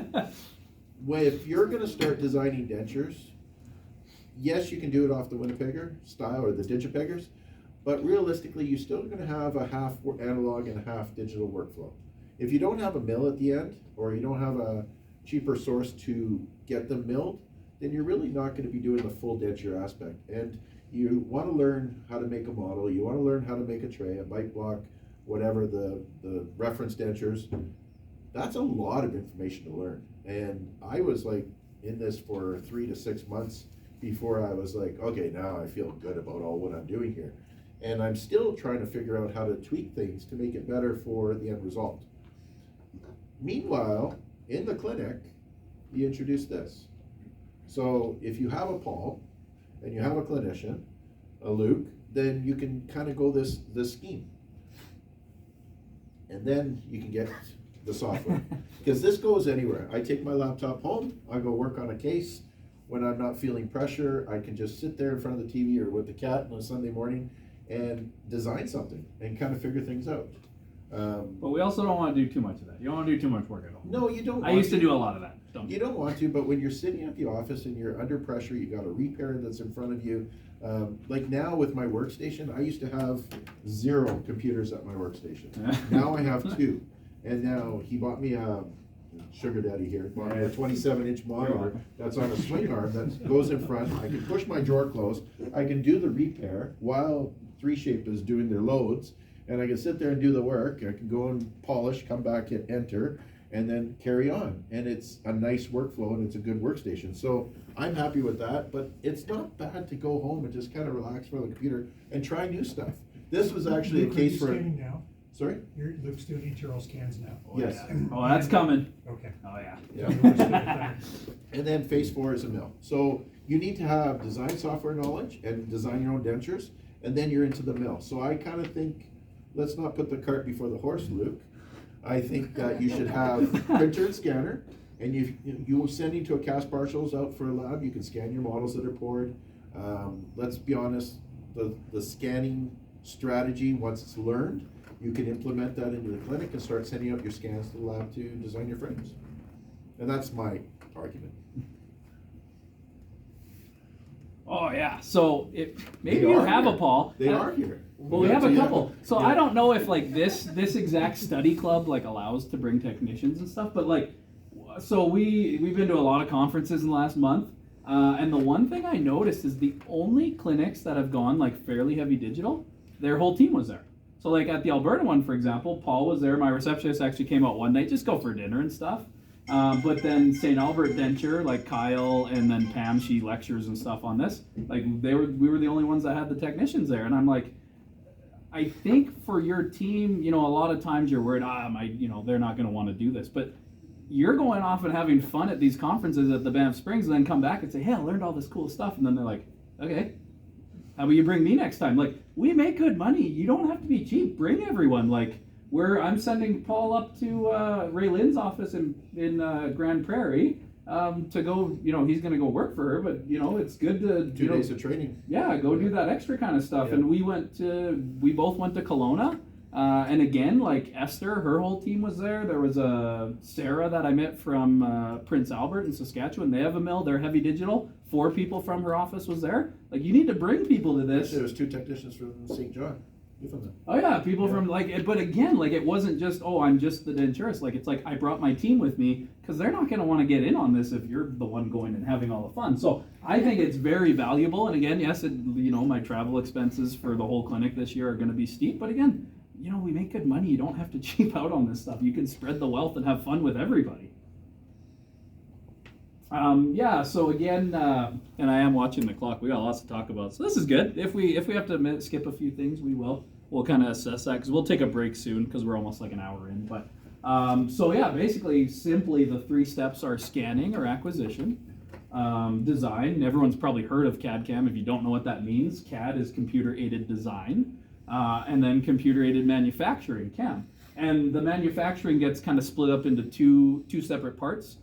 if you're gonna start designing dentures, yes, you can do it off the Winnipegger style or the Digipeggers, but realistically, you're still gonna have a half analog and a half digital workflow. If you don't have a mill at the end, or you don't have a cheaper source to get them milled, then you're really not gonna be doing the full denture aspect. And you wanna learn how to make a model, you wanna learn how to make a tray, a bite block, whatever the reference dentures. That's a lot of information to learn. And I was like in this for 3 to 6 months before I was like, okay, now I feel good about all what I'm doing here. And I'm still trying to figure out how to tweak things to make it better for the end result. Meanwhile, in the clinic, you introduce this. So if you have a Paul and you have a clinician, a Luke, then you can kind of go this scheme. And then you can get the software. Because this goes anywhere. I take my laptop home, I go work on a case. When I'm not feeling pressure, I can just sit there in front of the TV or with the cat on a Sunday morning and design something and kind of figure things out. But we also don't want to do too much of that. You don't want to do too much work at home. No, you don't. I used to do a lot of that. You don't want to, but when you're sitting at the office and you're under pressure, you got a repairer that's in front of you, Like now with my workstation, I used to have 0 computers at my workstation. Now I have 2. And now he bought me a sugar daddy here, bought me a 27-inch monitor that's on a swing arm that goes in front. I can push my drawer closed. I can do the repair while 3Shape is doing their loads. And I can sit there and do the work. I can go and polish, come back, hit enter, and then carry on. And it's a nice workflow and it's a good workstation. So I'm happy with that, but it's not bad to go home and just kind of relax for the computer and try new stuff. This was actually a Luke, are case you for. scanning now? Sorry? Luke's doing internal scans now. Yes. Oh, that's coming. Okay. Oh, yeah. Yeah. So we're still with that. And then phase 4 is a mill. So you need to have design software knowledge and design your own dentures, and then you're into the mill. So I kind of think, let's not put the cart before the horse, Luke. I think that you should have printer and scanner, and you will send into a cast partials out for a lab. You can scan your models that are poured. Let's be honest, the scanning strategy, once it's learned, you can implement that into the clinic and start sending out your scans to the lab to design your frames. And that's my argument. Oh, yeah. So maybe They you are have here. a Paul. They are here. Well, we have a Yeah. couple. So Yeah. I don't know if like this exact study club like allows to bring technicians and stuff, but like, so we've been to a lot of conferences in the last month, and the one thing I noticed is the only clinics that have gone like fairly heavy digital, their whole team was there. So like at the Alberta one, for example, Paul was there. My receptionist actually came out one night, just go for dinner and stuff. But then St. Albert Denture, like Kyle and then Pam, she lectures and stuff on this. Like we were the only ones that had the technicians there, and I'm like, I think for your team, you know, a lot of times you're worried, they're not going to want to do this, but you're going off and having fun at these conferences at the Banff Springs, and then come back and say, hey, I learned all this cool stuff, and then they're like, okay, how about you bring me next time? Like, we make good money. You don't have to be cheap. Bring everyone. Like, I'm sending Paul up to Ray Lynn's office in Grand Prairie to go, he's going to go work for her, but, it's good to... 2 days of training. Yeah, go do that extra kind of stuff. Yeah. And we both went to Kelowna. And again, like Esther, her whole team was there. There was Sarah that I met from Prince Albert in Saskatchewan. They have a mill. They're heavy digital. 4 people from her office was there. Like, you need to bring people to this. Actually, there was 2 technicians from St. John. Newfoundland. Oh yeah, people from but again, like it wasn't just, I'm just the denturist. Like it's like I brought my team with me because they're not going to want to get in on this if you're the one going and having all the fun. So I think it's very valuable. And again, yes, my travel expenses for the whole clinic this year are going to be steep. But again, we make good money. You don't have to cheap out on this stuff. You can spread the wealth and have fun with everybody. So again, and I am watching the clock. We got lots to talk about, so this is good. If we have to skip a few things, we will. We'll kind of assess that because we'll take a break soon because we're almost like an hour in. But basically, simply the 3 steps are scanning or acquisition, design. Everyone's probably heard of CAD/CAM. If you don't know what that means, CAD is computer-aided design, and then computer-aided manufacturing, CAM. And the manufacturing gets kind of split up into two separate parts.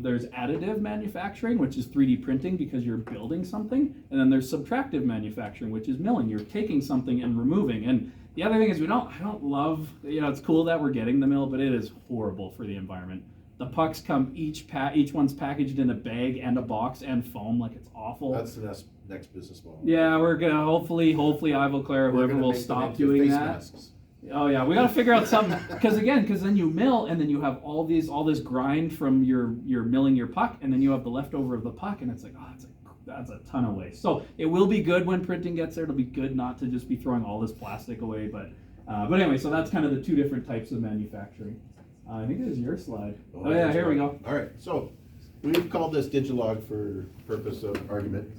There's additive manufacturing, which is 3D printing because you're building something, and then there's subtractive manufacturing, which is milling. You're taking something and removing. And the other thing is I don't love, it's cool that we're getting the mill, but it is horrible for the environment. The pucks come each one's packaged in a bag and a box and foam, like it's awful. That's the next business model. Yeah, we're gonna hopefully ivoclar, whoever will stop doing that. Masks. Oh yeah, we got to figure out something because then you mill and then you have all this grind from your milling your puck, and then you have the leftover of the puck, and it's like, that's a ton of waste. So it will be good when printing gets there. It'll be good not to just be throwing all this plastic away, but anyway, so that's kind of the 2 different types of manufacturing. I think it is your slide. Oh yeah, here we go. All right, so we've called this Digilog for purpose of argument.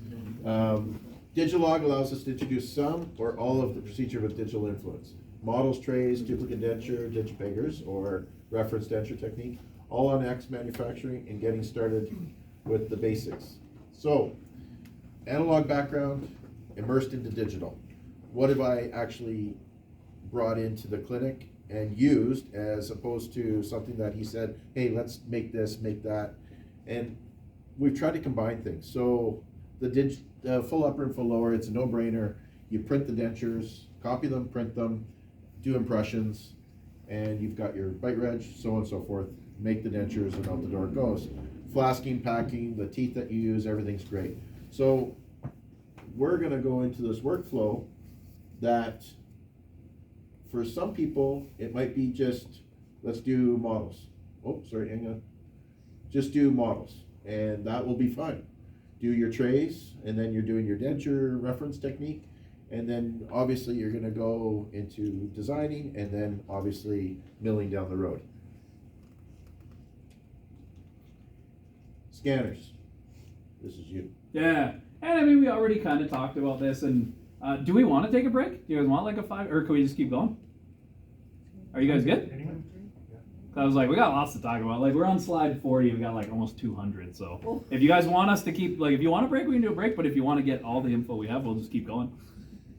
Digilog allows us to introduce some or all of the procedure with digital influence. Models, trays, duplicate denture, digipeggers, or reference denture technique, all on X manufacturing and getting started with the basics. So, analog background, immersed into digital. What have I actually brought into the clinic and used as opposed to something that he said, hey, let's make this, make that. And we've tried to combine things. So the full upper and full lower, it's a no-brainer. You print the dentures, copy them, print them, do impressions, and you've got your bite reg, so on and so forth, make the dentures, and out the door it goes. Flasking, packing, the teeth that you use, everything's great. So we're gonna go into this workflow that for some people, it might be just, let's do models. Oh, sorry, hang on. Just do models, and that will be fine. Do your trays, and then you're doing your denture reference technique, and then obviously you're gonna go into designing, and then obviously milling down the road. Scanners, this is you. Yeah, and I mean, we already kind of talked about this, and do we want to take a break? Do you guys want like a 5, or can we just keep going? Are you guys good? Anyone? I was like, we got lots to talk about. Like, we're on slide 40, we got like almost 200, so if you guys want us to keep, like, if you want a break, we can do a break, but if you want to get all the info we have, we'll just keep going.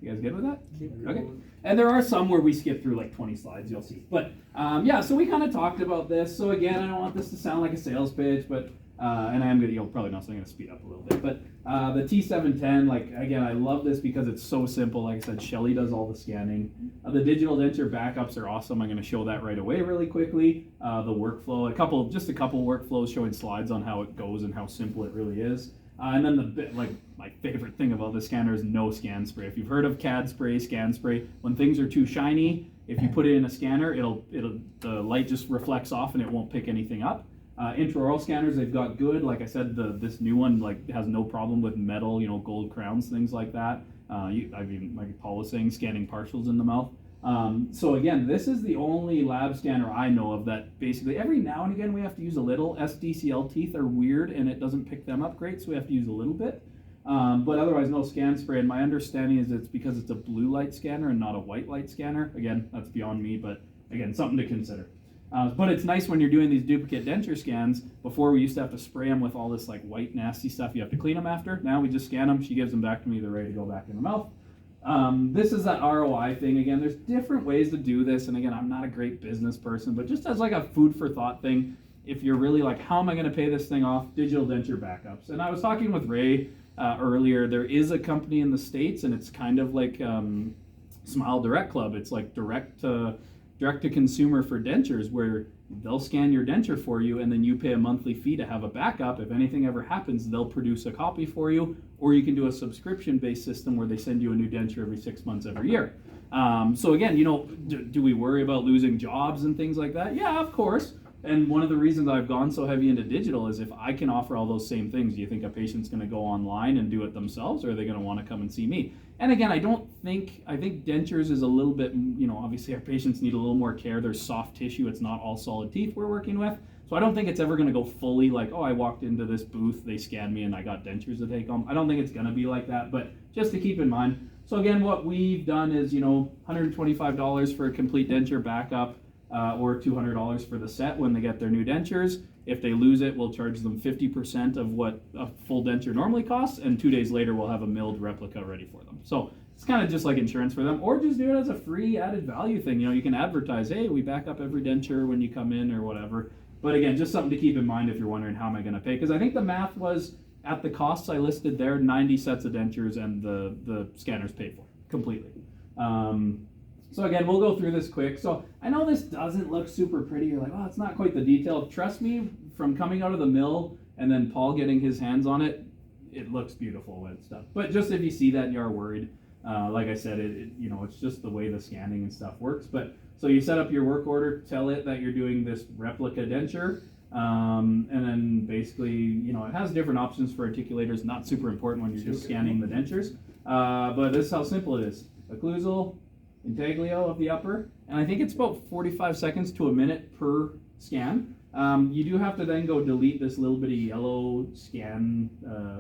You guys good with that? Okay. And there are some where we skip through like 20 slides, you'll see. But yeah, so we kind of talked about this. So again, I don't want this to sound like a sales pitch, but and I am gonna, you'll probably know, so I'm gonna speed up a little bit. But the T710, like, again, I love this because it's so simple. Like I said, Shelly does all the scanning. The digital denture backups are awesome. I'm gonna show that right away really quickly. The workflow, just a couple workflows showing slides on how it goes and how simple it really is. And then my favorite thing about the scanner is no scan spray. If you've heard of CAD spray, scan spray, when things are too shiny, if you put it in a scanner, the light just reflects off and it won't pick anything up. Intraoral scanners, they've got good. Like I said, this new one has no problem with metal, gold crowns, things like that. Like Paul was saying, scanning partials in the mouth. So again, this is the only lab scanner I know of that basically every now and again we have to use a little. SDCL teeth are weird and it doesn't pick them up great, so we have to use a little bit. But otherwise, no scan spray. And my understanding is it's because it's a blue light scanner and not a white light scanner. Again, that's beyond me, but again, something to consider. But it's nice when you're doing these duplicate denture scans. Before we used to have to spray them with all this like white nasty stuff. You have to clean them after. Now we just scan them. She gives them back to me. They're ready to go back in the mouth. This is that ROI thing. Again, there's different ways to do this. And again, I'm not a great business person, but just as like a food for thought thing, if you're really like, how am I going to pay this thing off? Digital denture backups. And I was talking with Ray earlier. There is a company in the States, and it's kind of like Smile Direct Club. It's like direct to consumer for dentures, where they'll scan your denture for you and then you pay a monthly fee to have a backup. If anything ever happens, they'll produce a copy for you, or you can do a subscription based system where they send you a new denture every 6 months, every year. So again, do we worry about losing jobs and things like that? Yeah, of course. And one of the reasons I've gone so heavy into digital is if I can offer all those same things, do you think a patient's going to go online and do it themselves, or are they going to want to come and see me? And again, I think dentures is a little bit, obviously our patients need a little more care. There's soft tissue. It's not all solid teeth we're working with. So I don't think it's ever going to go fully like, oh, I walked into this booth, they scanned me and I got dentures to take home. I don't think it's going to be like that, but just to keep in mind. So again, what we've done is, $125 for a complete denture backup. Or $200 for the set when they get their new dentures. If they lose it, we'll charge them 50% of what a full denture normally costs, and 2 days later we'll have a milled replica ready for them. So it's kind of just like insurance for them, or just do it as a free added value thing. You can advertise, hey, we back up every denture when you come in or whatever. But again, just something to keep in mind if you're wondering how am I going to pay, because I think the math was at the costs I listed there, 90 sets of dentures and the scanners paid for completely. So again, we'll go through this quick. So I know this doesn't look super pretty. You're like, oh, it's not quite the detail. Trust me, from coming out of the mill and then Paul getting his hands on it, it looks beautiful and stuff. But just if you see that and you are worried, like I said, it's just the way the scanning and stuff works. But so you set up your work order, tell it that you're doing this replica denture, and then basically, it has different options for articulators. Not super important when you're just scanning the dentures. But this is how simple it is. Occlusal, intaglio of the upper, and I think it's about 45 seconds to a minute per scan. You do have to then go delete this little bitty yellow scan,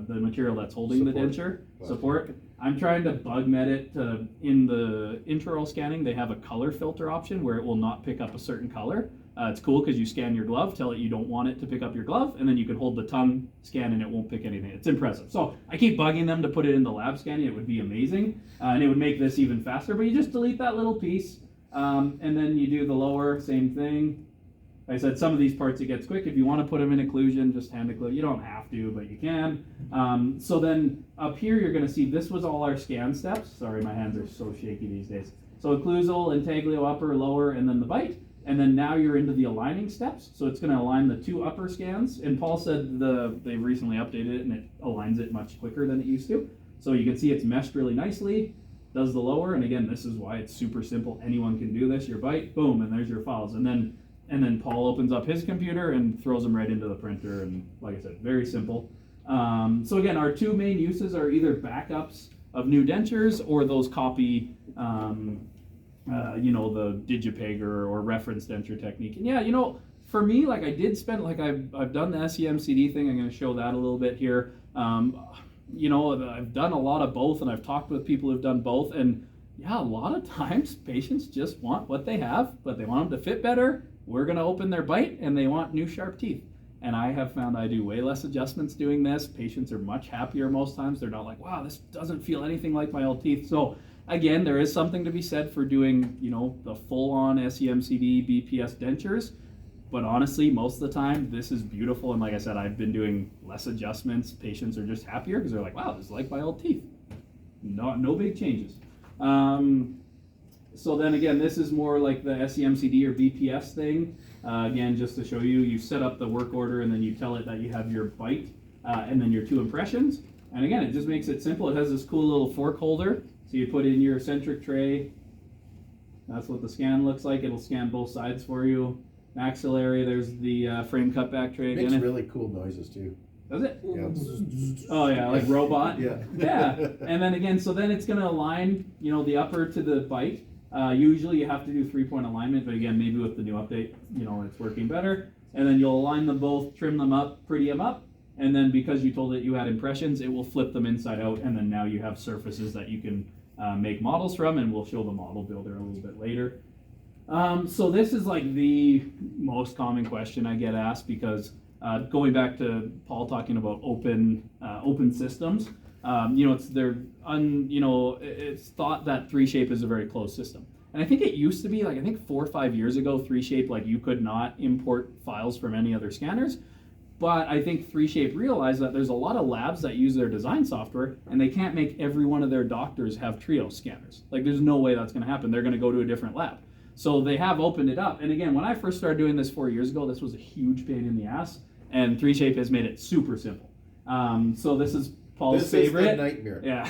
the material that's holding the denture support. I'm trying to bug medit in the intraoral scanning. They have a color filter option where it will not pick up a certain color. It's cool because you scan your glove, tell it you don't want it to pick up your glove, and then you can hold the tongue, scan, and it won't pick anything. It's impressive. So I keep bugging them to put it in the lab scanning. It would be amazing, and it would make this even faster. But you just delete that little piece, and then you do the lower, same thing. Like I said, some of these parts it gets quick. If you want to put them in occlusion, just hand occlusion. You don't have to, but you can. So then up here, you're going to see this was all our scan steps. Sorry, my hands are so shaky these days. So occlusal, intaglio, upper, lower, and then the bite. And then now you're into the aligning steps. So it's going to align the two upper scans. And Paul said they've recently updated it and it aligns it much quicker than it used to. So you can see it's meshed really nicely, does the lower, and again, this is why it's super simple. Anyone can do this. Your bite, boom, and there's your files. And then Paul opens up his computer and throws them right into the printer. And like I said, very simple. So again, our two main uses are either backups of new dentures or those copy, the digipeg or reference denture technique. And yeah, for me, like I did spend, like I've done the SEMCD thing. I'm going to show that a little bit here. I've done a lot of both, and I've talked with people who've done both. And yeah, a lot of times patients just want what they have, but they want them to fit better. We're going to open their bite, and they want new sharp teeth. And I have found I do way less adjustments doing this. Patients are much happier most times. They're not like, wow, this doesn't feel anything like my old teeth. So again, there is something to be said for doing, the full-on SEMCD BPS dentures. But honestly, most of the time, this is beautiful. And like I said, I've been doing less adjustments. Patients are just happier because they're like, wow, this is like my old teeth. No big changes. So then again, this is more like the SEMCD or BPS thing. Again, just to show you, you set up the work order and then you tell it that you have your bite and then your two impressions. And again, it just makes it simple. It has this cool little fork holder. So you put in your centric tray. That's what the scan looks like. It'll scan both sides for you. Maxillary, there's the frame cutback tray. It makes really cool noises too. Does it? Yeah. Oh yeah, like robot? Yeah. Yeah. And then again, so then it's going to align, the upper to the bite. Usually you have to do 3-point alignment, but again, maybe with the new update, it's working better. And then you'll align them both, trim them up, pretty them up. And then because you told it you had impressions, it will flip them inside out. And then now you have surfaces that you can make models from, and we'll show the model builder a little bit later. So this is like the most common question I get asked because going back to Paul talking about open systems, it's thought that 3Shape is a very closed system. And I think it used to be, like I think 4 or 5 years ago, 3Shape, like you could not import files from any other scanners. But I think 3Shape realized that there's a lot of labs that use their design software and they can't make every one of their doctors have Trio scanners. Like there's no way that's going to happen. They're going to go to a different lab. So they have opened it up. And again, when I first started doing this 4 years ago, this was a huge pain in the ass. And 3Shape has made it super simple. So this is Paul's favorite. This is the nightmare. Yeah.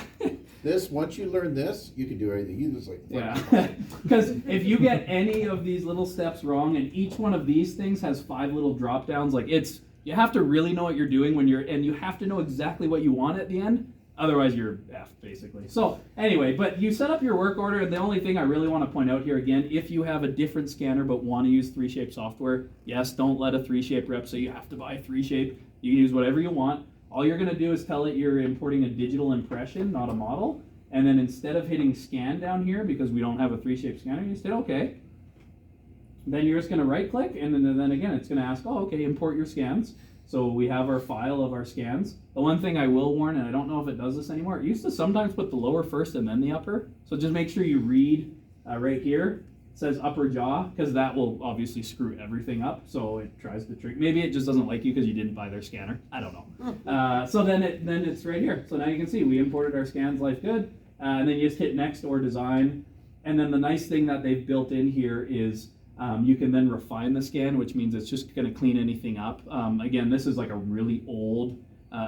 Once you learn this, you can do everything. You just yeah. Because if you get any of these little steps wrong, and each one of these things has 5 little drop downs, like you have to really know what you're doing and you have to know exactly what you want at the end. Otherwise, you're effed, basically. So anyway, but you set up your work order, and the only thing I really want to point out here again, if you have a different scanner but want to use 3Shape software, yes, don't let a 3Shape rep say you have to buy a 3Shape. You can use whatever you want. All you're going to do is tell it you're importing a digital impression, not a model. And then instead of hitting scan down here, because we don't have a 3Shape scanner, you say OK. Then you're just going to right-click, and then again, it's going to ask, oh, OK, import your scans. So we have our file of our scans. The one thing I will warn, and I don't know if it does this anymore, it used to sometimes put the lower first and then the upper. So just make sure you read right here. It says upper jaw, because that will obviously screw everything up. So it tries to trick. Maybe it just doesn't like you because you didn't buy their scanner. I don't know. So then it's right here. So now you can see we imported our scans, life good. And then you just hit next or design. And then the nice thing that they've built in here is you can then refine the scan, which means it's just going to clean anything up. Again, this is like a really old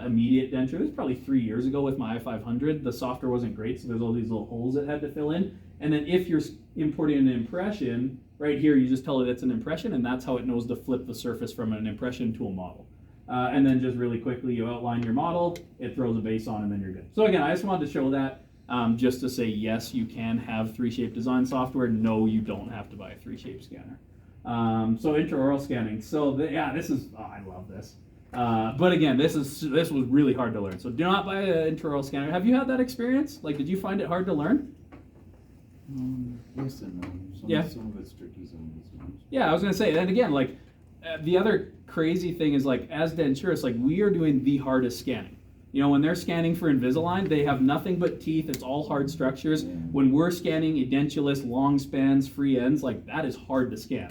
immediate denture. It was probably 3 years ago with my i500. The software wasn't great, so there's all these little holes it had to fill in. And then if you're importing an impression, right here you just tell it it's an impression, and that's how it knows to flip the surface from an impression to a model. And then just really quickly you outline your model, it throws a base on, and then you're good. So again, I just wanted to show that. Just to say, yes, you can have 3Shape design software. No, you don't have to buy a 3Shape scanner. So intraoral scanning. So this is, I love this. But again, this was really hard to learn. So do not buy an intraoral scanner. Have you had that experience? Like, did you find it hard to learn? Yes and no. Some of it's tricky, some of it's not. Yeah, I was gonna say, and again, like, the other crazy thing is, like, as denturists, like, we are doing the hardest scanning. When they're scanning for Invisalign, they have nothing but teeth. It's all hard structures. Yeah. When we're scanning edentulous, long spans, free ends, like that is hard to scan.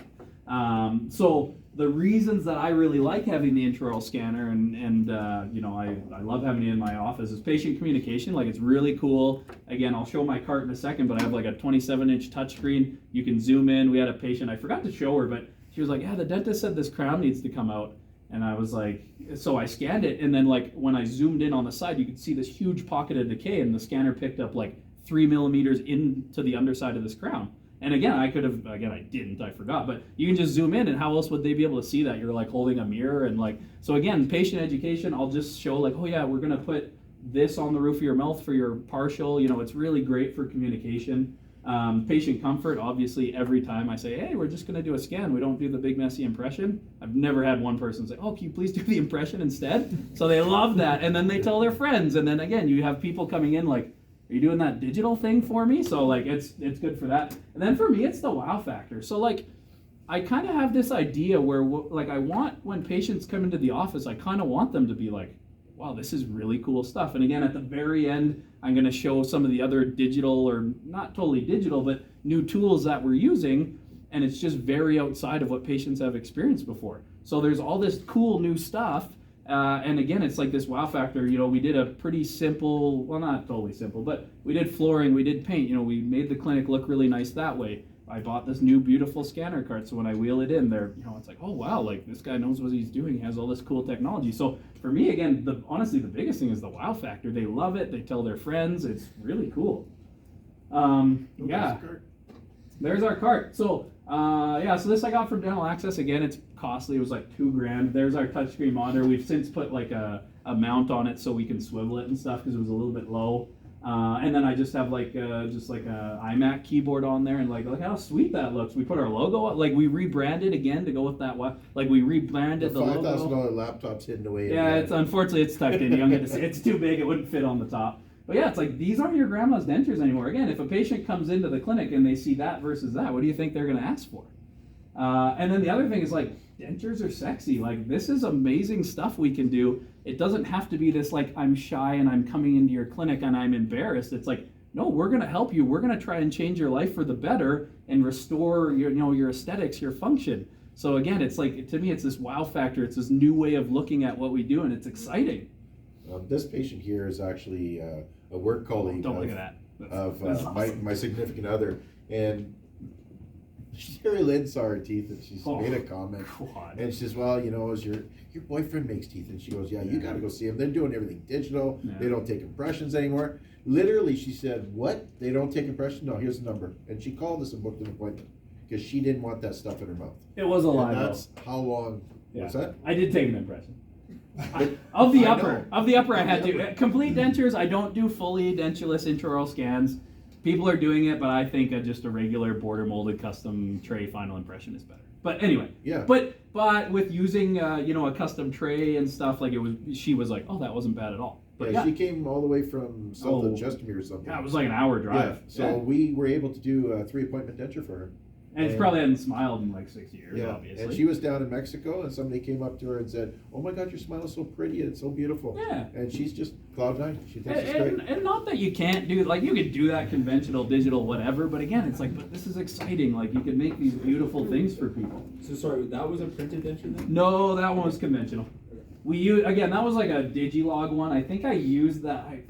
So the reasons that I really like having the intraoral scanner and I love having it in my office is patient communication. Like it's really cool. Again, I'll show my cart in a second, but I have like a 27-inch touchscreen. You can zoom in. We had a patient, I forgot to show her, but she was like, yeah, the dentist said this crown needs to come out. And I was like, so I scanned it, and then like when I zoomed in on the side, you could see this huge pocket of decay, and the scanner picked up like 3 millimeters into the underside of this crown. And again, I didn't, I forgot, but you can just zoom in, and how else would they be able to see that? You're like holding a mirror, and like, so again, patient education, I'll just show like, oh yeah, we're gonna put this on the roof of your mouth for your partial, it's really great for communication. Patient comfort, obviously, every time I say, hey, we're just gonna do a scan, we don't do the big messy impression. I've never had one person say, oh, can you please do the impression instead? So they love that, and then they tell their friends, and then again, you have people coming in like, are you doing that digital thing for me? So like it's good for that. And then for me, it's the wow factor. So like I kind of have this idea where like I want, when patients come into the office, I kind of want them to be like, wow, this is really cool stuff. And again, at the very end, I'm going to show some of the other digital, or not totally digital, but new tools that we're using. And it's just very outside of what patients have experienced before. So there's all this cool new stuff. And again, it's like this wow factor. We did a pretty simple, well, not totally simple, but we did flooring, we did paint. We made the clinic look really nice that way. I bought this new beautiful scanner cart, so when I wheel it in there, it's like, oh wow, like this guy knows what he's doing. He has all this cool technology. So for me, again, honestly, the biggest thing is the wow factor. They love it. They tell their friends. It's really cool. Yeah. There's our cart. So so this I got from Dental Access. Again, it's costly. It was like $2,000. There's our touchscreen monitor. We've since put like a mount on it so we can swivel it and stuff because it was a little bit low. And then I just have like a iMac keyboard on there, and like look how sweet that looks. We put our logo up, like we rebranded again to go with that one. Like we rebranded the logo. $5,000 laptop's hidden away. Yeah, unfortunately it's tucked in. You don't get to see. It's too big. It wouldn't fit on the top. But yeah, it's like these aren't your grandma's dentures anymore. Again, if a patient comes into the clinic and they see that versus that, what do you think they're going to ask for? And then the other thing is like dentures are sexy. Like this is amazing stuff we can do. It doesn't have to be this like I'm shy and I'm coming into your clinic and I'm embarrassed. It's like, no, we're going to help you. We're going to try and change your life for the better and restore your aesthetics, your function. So again, it's like, to me, it's this wow factor. It's this new way of looking at what we do, and it's exciting. This patient here is actually a work colleague. Don't look at that. Of awesome. my significant other, and Sherry Lynn saw her teeth, and she's made a comment, God. and she says, well, as your boyfriend makes teeth, and she goes, yeah, you got to go see him. They're doing everything digital. Yeah. They don't take impressions anymore. Literally, she said, what? They don't take impressions? No, here's the number. And she called us and booked an appointment because she didn't want that stuff in her mouth. It was a lie. And that's how long. Yeah. What's that? I did take an impression. Of the upper, I had the to. upper. Complete dentures, I don't do fully dentureless intraoral scans. People are doing it, but I think just a regular border molded custom tray final impression is better. But anyway, Yeah. But with using a custom tray and stuff, like she was like, oh, that wasn't bad at all. But Yeah, she came all the way from south of Chestermere or something. yeah, it was like an hour drive. So we were able to do a 3-appointment denture for her. And she probably hadn't smiled in like 6 years, Yeah, obviously. and she was down in Mexico, and somebody came up to her and said, "Oh my God, your smile is so pretty and it's so beautiful." Yeah. And she's just cloud nine. She thinks it's great. And not that you can't do, like, you could do that conventional, digital, whatever, but again, it's like, but this is exciting. Like, you could make these beautiful things for people. So sorry, that was a printed denture then? No, that one was conventional. We use, again, that was like a Digilog one. I think I used that. I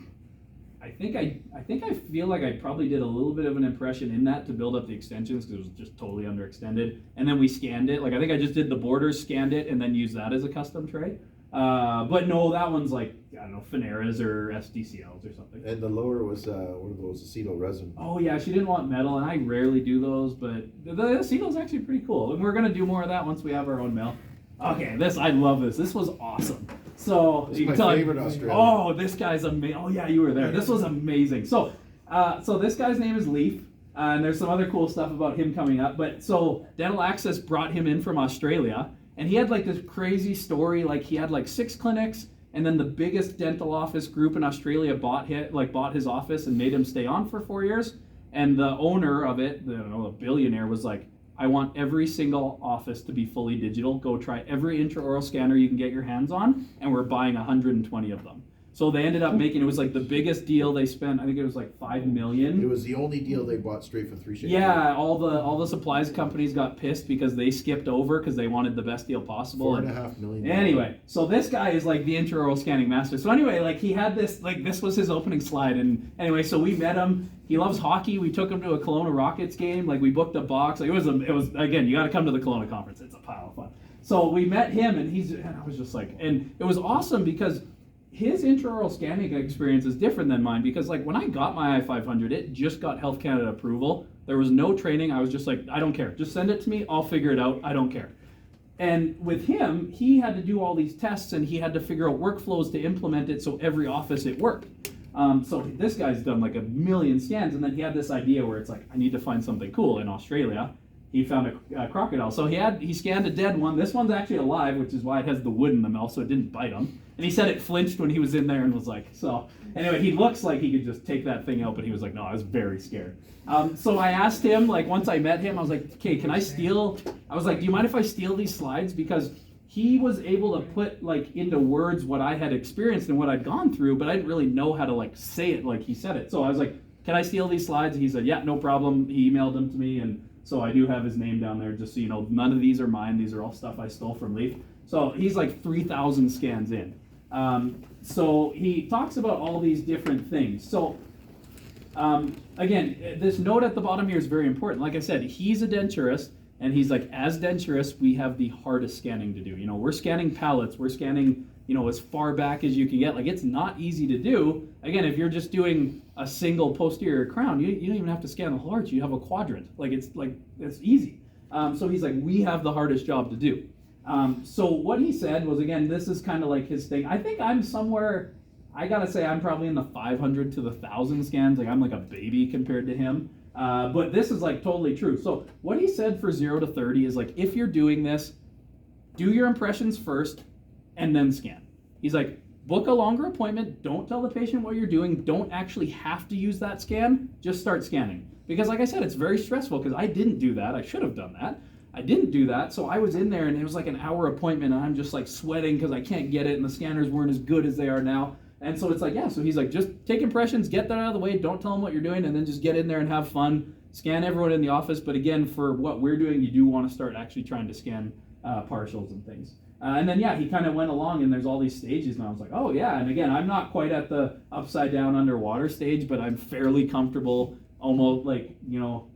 feel like I probably did a little bit of an impression in that to build up the extensions because it was just totally underextended. And then we scanned it. Like, I think I just did the borders, scanned it, and then used that as a custom tray. But no, that one's like, I don't know, Fineras or SDCLs or something. And the lower was one of those acetyl resin. Oh yeah, she didn't want metal, and I rarely do those, but the acetyl's actually pretty cool. And we're gonna do more of that once we have our own mill. Okay, I love this. This was awesome. So This you is can my tell. favorite Australian. Oh, this guy's amazing. Oh yeah, you were there. This was amazing. So this guy's name is Leaf, and there's some other cool stuff about him coming up. But so Dental Access brought him in from Australia, and he had like this crazy story. Like he had like 6 clinics, and then the biggest dental office group in Australia bought his office and made him stay on for 4 years. And the owner of it, a billionaire, was like, I want every single office to be fully digital. Go try every intraoral scanner you can get your hands on, and we're buying 120 of them. So they ended up making, it was like the biggest deal they spent. I think it was like $5 million. It was the only deal they bought straight from 3 Shades. Yeah, all the supplies companies got pissed because they skipped over because they wanted the best deal possible. $4.5 million. Anyway, so this guy is like the intraoral scanning master. So anyway, like he had this, like this was his opening slide. And anyway, so we met him. He loves hockey. We took him to a Kelowna Rockets game. Like we booked a box. Like it was again, you got to come to the Kelowna conference. It's a pile of fun. So we met him, and I was just like, and it was awesome because his intraoral scanning experience is different than mine, because like when I got my i500, it just got Health Canada approval. There was no training. I was just like, I don't care. Just send it to me. I'll figure it out. I don't care. And with him, he had to do all these tests, and he had to figure out workflows to implement it so every office it worked. So this guy's done like 1 million scans, and then he had this idea where it's like, I need to find something cool. In Australia, he found a crocodile. So he scanned a dead one. This one's actually alive, which is why it has the wood in the mouth, so it didn't bite him. And he said it flinched when he was in there and was like, so. Anyway, he looks like he could just take that thing out, but he was like, no, I was very scared. So I asked him, like once I met him, I was like, okay, can I steal? I was like, do you mind if I steal these slides? Because he was able to put like into words what I had experienced and what I'd gone through, but I didn't really know how to like say it like he said it. So I was like, can I steal these slides? And he said, yeah, no problem. He emailed them to me, and so I do have his name down there, just so you know. None of these are mine. These are all stuff I stole from Leaf. So he's like 3,000 scans in. So he talks about all these different things. So again, this note at the bottom here is very important. Like I said, he's a denturist, and he's like, as denturists, we have the hardest scanning to do. You know, we're scanning palates, we're scanning, you know, as far back as you can get. Like, it's not easy to do. Again, if you're just doing a single posterior crown, you don't even have to scan the whole arch. You have a quadrant. It's easy. So he's like, we have the hardest job to do. So what he said was, again, this is kind of like his thing. I think I'm somewhere, I gotta say, I'm probably in the 500 to the 1,000 scans. Like, I'm like a baby compared to him. But this is like totally true. So what he said for 0 to 30 is like, if you're doing this, do your impressions first and then scan. He's like, book a longer appointment. Don't tell the patient what you're doing. Don't actually have to use that scan. Just start scanning. Because like I said, it's very stressful, because I didn't do that. I should have done that. I didn't do that. So I was in there, and it was like an hour appointment, and I'm just like sweating because I can't get it, and the scanners weren't as good as they are now. And so it's like, yeah, so he's like, just take impressions, get that out of the way, don't tell them what you're doing, and then just get in there and have fun. Scan everyone in the office. But again, for what we're doing, you do want to start actually trying to scan partials and things. And then, yeah, he kind of went along, and there's all these stages, and I was like, oh, yeah. And again, I'm not quite at the upside down underwater stage, but I'm fairly comfortable, almost like, you know,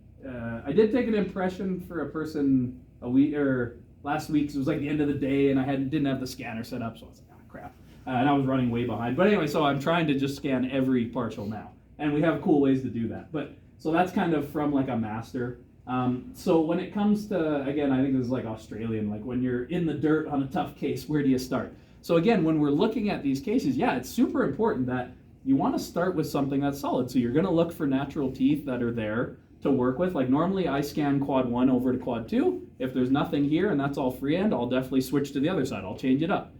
I did take an impression for a person a week, or last week, so it was like the end of the day, and I didn't have the scanner set up, so I was like, oh, crap. And I was running way behind. But anyway, so I'm trying to just scan every partial now. And we have cool ways to do that. But so that's kind of from like a master. So when it comes to, again, I think this is like Australian, like when you're in the dirt on a tough case, where do you start? So again, when we're looking at these cases, yeah, it's super important that you want to start with something that's solid. So you're going to look for natural teeth that are there to work with. Like normally I scan quad 1 over to quad 2. If there's nothing here and that's all freehand, I'll definitely switch to the other side. I'll change it up.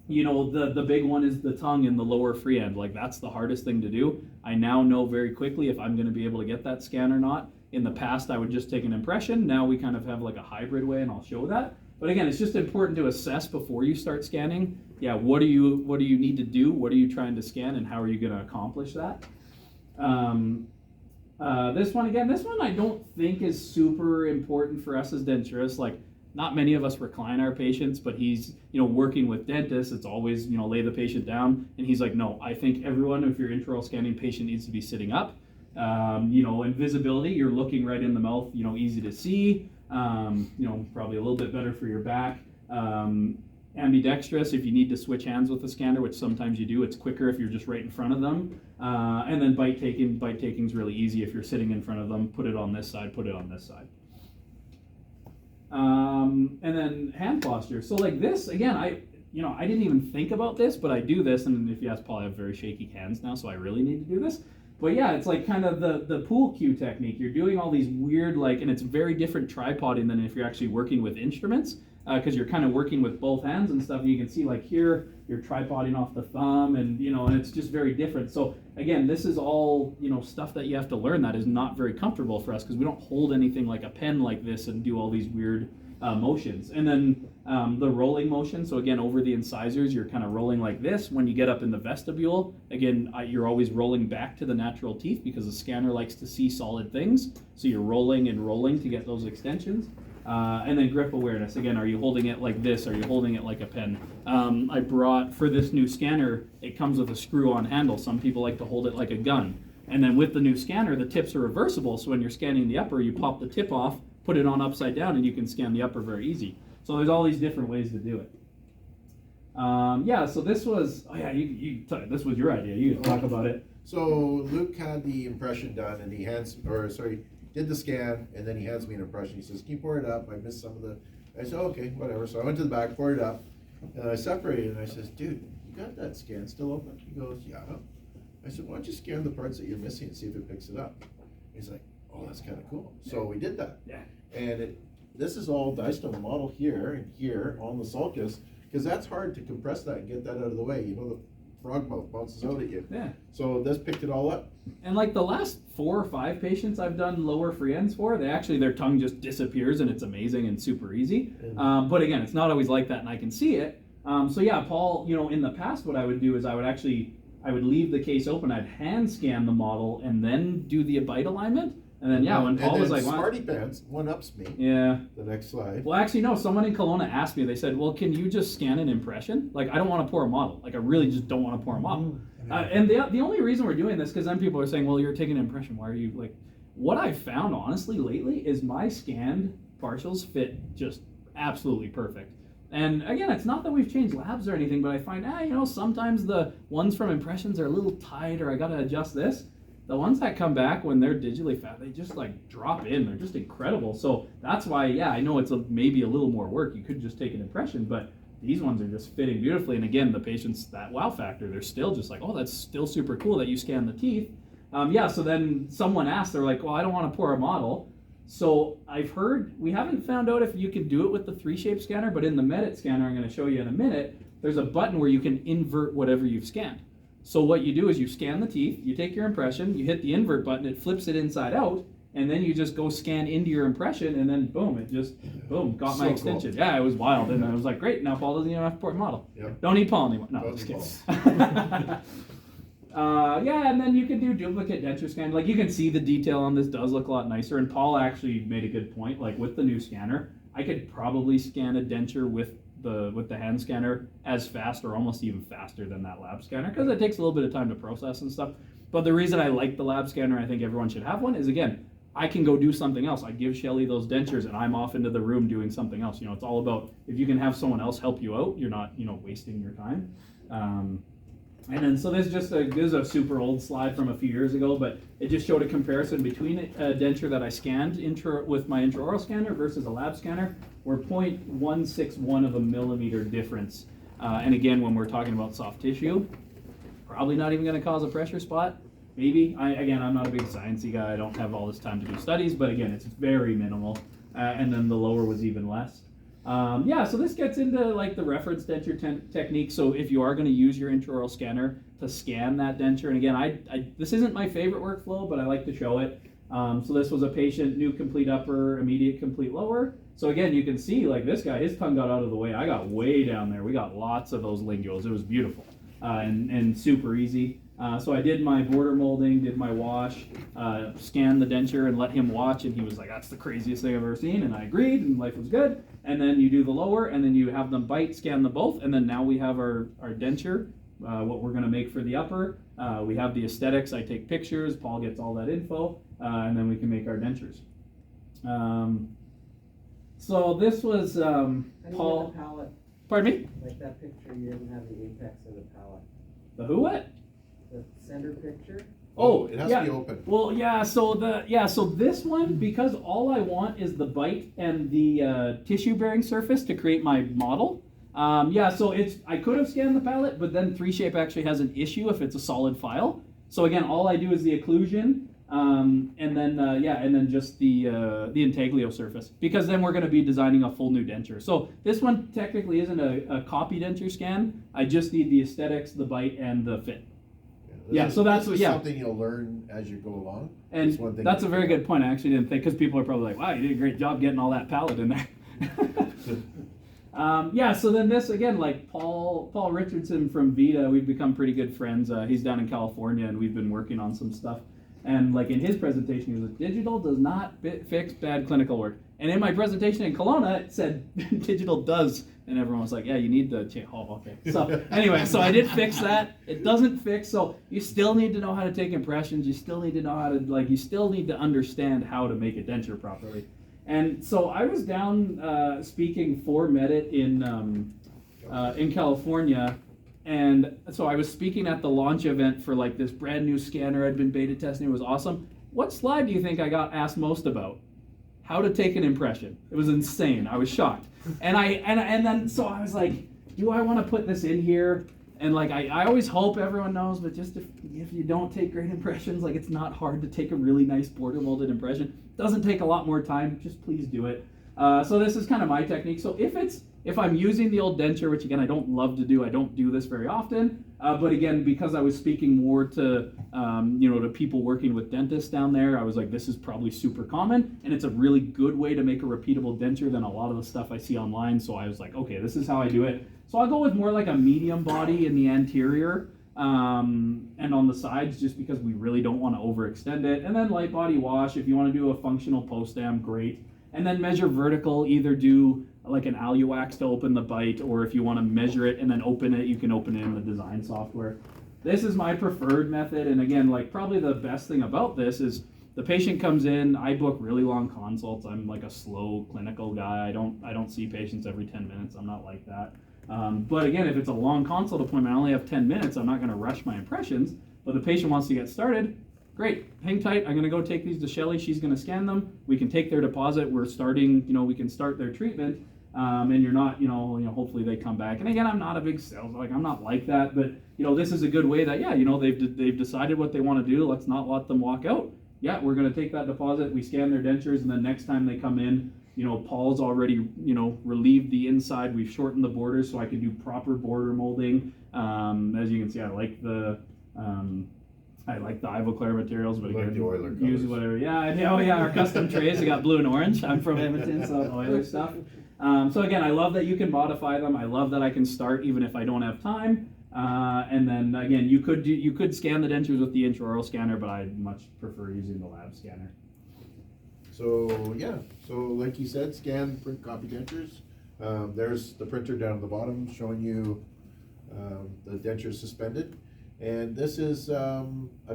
You know, the big one is the tongue in the lower freehand. Like that's the hardest thing to do. I now know very quickly if I'm going to be able to get that scan or not. In the past, I would just take an impression. Now we kind of have like a hybrid way, and I'll show that. But again, it's just important to assess before you start scanning. Yeah, what do you need to do? What are you trying to scan, and how are you going to accomplish that? This one I don't think is super important for us as denturists. Like, not many of us recline our patients, but he's, you know, working with dentists, it's always, you know, lay the patient down. And he's like, no, I think everyone, if you're intraoral scanning, patient needs to be sitting up. You know, and visibility, you're looking right in the mouth, you know, easy to see, you know, probably a little bit better for your back. Ambidextrous, if you need to switch hands with the scanner, which sometimes you do, it's quicker if you're just right in front of them. And then bite taking is really easy. If you're sitting in front of them, put it on this side, put it on this side. And then hand posture. So like this, again, I didn't even think about this, but I do this, and if you ask Paul, I have very shaky hands now, so I really need to do this. But yeah, it's like kind of the pool cue technique. You're doing all these weird, like, and it's very different tripoding than if you're actually working with instruments, because you're kind of working with both hands and stuff. And you can see like here, you're tripoding off the thumb, and you know, and it's just very different. So again, this is all, you know, stuff that you have to learn that is not very comfortable for us, because we don't hold anything like a pen like this and do all these weird motions. And then the rolling motion, so again, over the incisors, you're kind of rolling like this. When you get up in the vestibule, again, you're always rolling back to the natural teeth, because the scanner likes to see solid things. So you're rolling and rolling to get those extensions. And then grip awareness, again, are you holding it like this? Are you holding it like a pen? I brought, for this new scanner, it comes with a screw-on handle. Some people like to hold it like a gun. And then with the new scanner, the tips are reversible, so when you're scanning the upper, you pop the tip off, put it on upside down, and you can scan the upper very easy. So there's all these different ways to do it. Yeah, so this was, this was your idea. You talk about it. So Luke had the impression done, and he did the scan, and then he hands me an impression. He says, "Can you pour it up? I missed some of the." I said, "Okay, whatever." So I went to the back, poured it up, and I separated. And I says, "Dude, you got that scan still open?" He goes, "Yeah." I said, "Why don't you scan the parts that you're missing and see if it picks it up?" He's like, "Oh, that's kind of cool." So we did that. Yeah. And this is all diced on the model here and here on the sulcus, because that's hard to compress that and get that out of the way. You know, the frog mouth bounces out at you. Yeah. So this picked it all up. And like the last 4 or 5 patients I've done lower free ends for, their tongue just disappears and it's amazing and super easy. But again, it's not always like that, and I can see it. So yeah, Paul, in the past, what I would do is I would leave the case open. I'd hand scan the model and then do the bite alignment. And then when Paul was like, Smarty Pants one-ups me. Yeah. The next slide. Well, actually, no. Someone in Kelowna asked me. They said, "Well, can you just scan an impression? Like, I don't want to pour a model. Like, I really just don't want to pour a model." And the only reason we're doing this, because then people are saying, "Well, you're taking an impression. Why are you like?" What I've found, honestly, lately is my scanned partials fit just absolutely perfect. And again, it's not that we've changed labs or anything, but I find, sometimes the ones from impressions are a little tight, or I got to adjust this. The ones that come back when they're digitally fat, they just like drop in. They're just incredible. So that's why, I know it's maybe a little more work. You could just take an impression, but these ones are just fitting beautifully. And again, the patients, that wow factor, they're still just like, oh, that's still super cool that you scan the teeth. So then someone asked, they're like, well, I don't want to pour a model. So I've heard, we haven't found out if you can do it with the 3Shape scanner, but in the medit scanner, I'm going to show you in a minute, there's a button where you can invert whatever you've scanned. So what you do is you scan the teeth, you take your impression, you hit the invert button, it flips it inside out, and then you just go scan into your impression, and then boom, it just, got my extension. Cool. Yeah, it was wild. And I was like, great, now Paul doesn't even have to port model. Yep. Don't need Paul anymore. No, Don't just need kidding. And then you can do duplicate denture scan. Like, you can see the detail on this does look a lot nicer, and Paul actually made a good point. Like, with the new scanner, I could probably scan a denture with the hand scanner as fast or almost even faster than that lab scanner, because it takes a little bit of time to process and stuff. But the reason I like the lab scanner, I think everyone should have one, is again, I can go do something else. I give Shelly those dentures and I'm off into the room doing something else. It's all about, if you can have someone else help you out, you're not, wasting your time. And then, so this is a super old slide from a few years ago, but it just showed a comparison between a denture that I scanned with my intraoral scanner versus a lab scanner. We're 0.161 of a millimeter difference. And again, when we're talking about soft tissue, probably not even going to cause a pressure spot. Maybe. I'm not a big sciencey guy. I don't have all this time to do studies, but again, it's very minimal. And then the lower was even less. So this gets into like the reference denture technique. So if you are going to use your intraoral scanner to scan that denture, and again, this isn't my favorite workflow, but I like to show it. So this was a patient, new complete upper, immediate complete lower. So again, you can see like this guy, his tongue got out of the way. I got way down there. We got lots of those linguals. It was beautiful and super easy. So I did my border molding, did my wash, scanned the denture and let him watch, and he was like, that's the craziest thing I've ever seen, and I agreed, and life was good. And then you do the lower, and then you have them bite, scan them both, and then now we have our denture, what we're going to make for the upper. We have the aesthetics. I take pictures, Paul gets all that info, and then we can make our dentures. So this was Paul. The palette, Pardon me? like that picture, you didn't have the apex of the palette. The who what? The center picture. Oh, it has yeah. to be open. Well, so this one, because all I want is the bite and the tissue bearing surface to create my model. So I could have scanned the palette, but then 3Shape actually has an issue if it's a solid file. So again, all I do is the occlusion, and then just the intaglio surface, because then we're going to be designing a full new denture. So this one technically isn't a copy denture scan. I just need the aesthetics, the bite, and the fit. This is something you'll learn as you go along. And that's a very good point. I actually didn't think, because people are probably like, wow, you did a great job getting all that palette in there. So then this, again, like Paul Richardson from Vita, we've become pretty good friends. He's down in California, and we've been working on some stuff. And like in his presentation, he was like, digital does not fix bad clinical work. And in my presentation in Kelowna, it said digital does. And everyone was like, yeah, you need the change. Oh, okay. So anyway, so I did fix that. It doesn't fix. So you still need to know how to take impressions. You still need to know how to, you still need to understand how to make a denture properly. And so I was down speaking for Medit in California, and so I was speaking at the launch event for like this brand new scanner I'd been beta testing. It was awesome. What slide do you think I got asked most about? How to take an impression. It was insane. I was shocked. And then so I was like, do I want to put this in here? And like I always hope everyone knows, but just if you don't take great impressions, like it's not hard to take a really nice border molded impression. It doesn't take a lot more time. Just please do it. So this is kind of my technique. So if I'm using the old denture, which again I don't love to do, I don't do this very often. But again, because I was speaking more to to people working with dentists down there, I was like, this is probably super common, and it's a really good way to make a repeatable denture than a lot of the stuff I see online. So I was like, okay, this is how I do it. So I'll go with more like a medium body in the anterior and on the sides, just because we really don't want to overextend it. And then light body wash, if you want to do a functional post-am, great. And then measure vertical, either do like an aluwax to open the bite, or if you want to measure it and then open it, you can open it in the design software. This is my preferred method, and again, like probably the best thing about this is the patient comes in, I book really long consults. I'm like a slow clinical guy. I don't see patients every 10 minutes. I'm not like that. But again, if it's a long consult appointment, I only have 10 minutes, I'm not going to rush my impressions, but the patient wants to get started. Great, hang tight. I'm going to go take these to Shelly. She's going to scan them. We can take their deposit. We're starting, we can start their treatment. And you're not, hopefully they come back. And again, I'm not a big sales, I'm not like that, but this is a good way that, they've decided what they want to do. Let's not let them walk out. Yeah, we're going to take that deposit. We scan their dentures, and then next time they come in, Paul's already, relieved the inside. We've shortened the borders so I can do proper border molding. As you can see, I like the ivoclar materials, but Like again, the Oiler use colors. whatever. Yeah, our custom trays. We got blue and orange. I'm from Edmonton, so Oiler stuff. So again, I love that you can modify them. I love that I can start even if I don't have time. And then again, you could scan the dentures with the intraoral scanner, but I much prefer using the lab scanner. So yeah, so like you said, scan, print, copy dentures. There's the printer down at the bottom showing you the dentures suspended. And this is a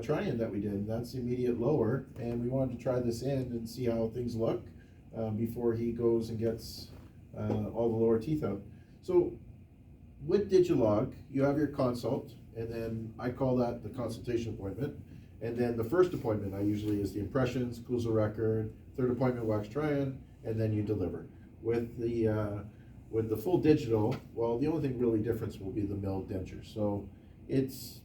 try-in that we did. That's the immediate lower, and we wanted to try this in and see how things look before he goes and gets all the lower teeth out. So with Digilog, you have your consult, and then I call that the consultation appointment. And then the first appointment I usually is the impressions, occlusal record, third appointment wax try-in, and then you deliver. With the full digital, well, the only thing really difference will be the milled denture. So it's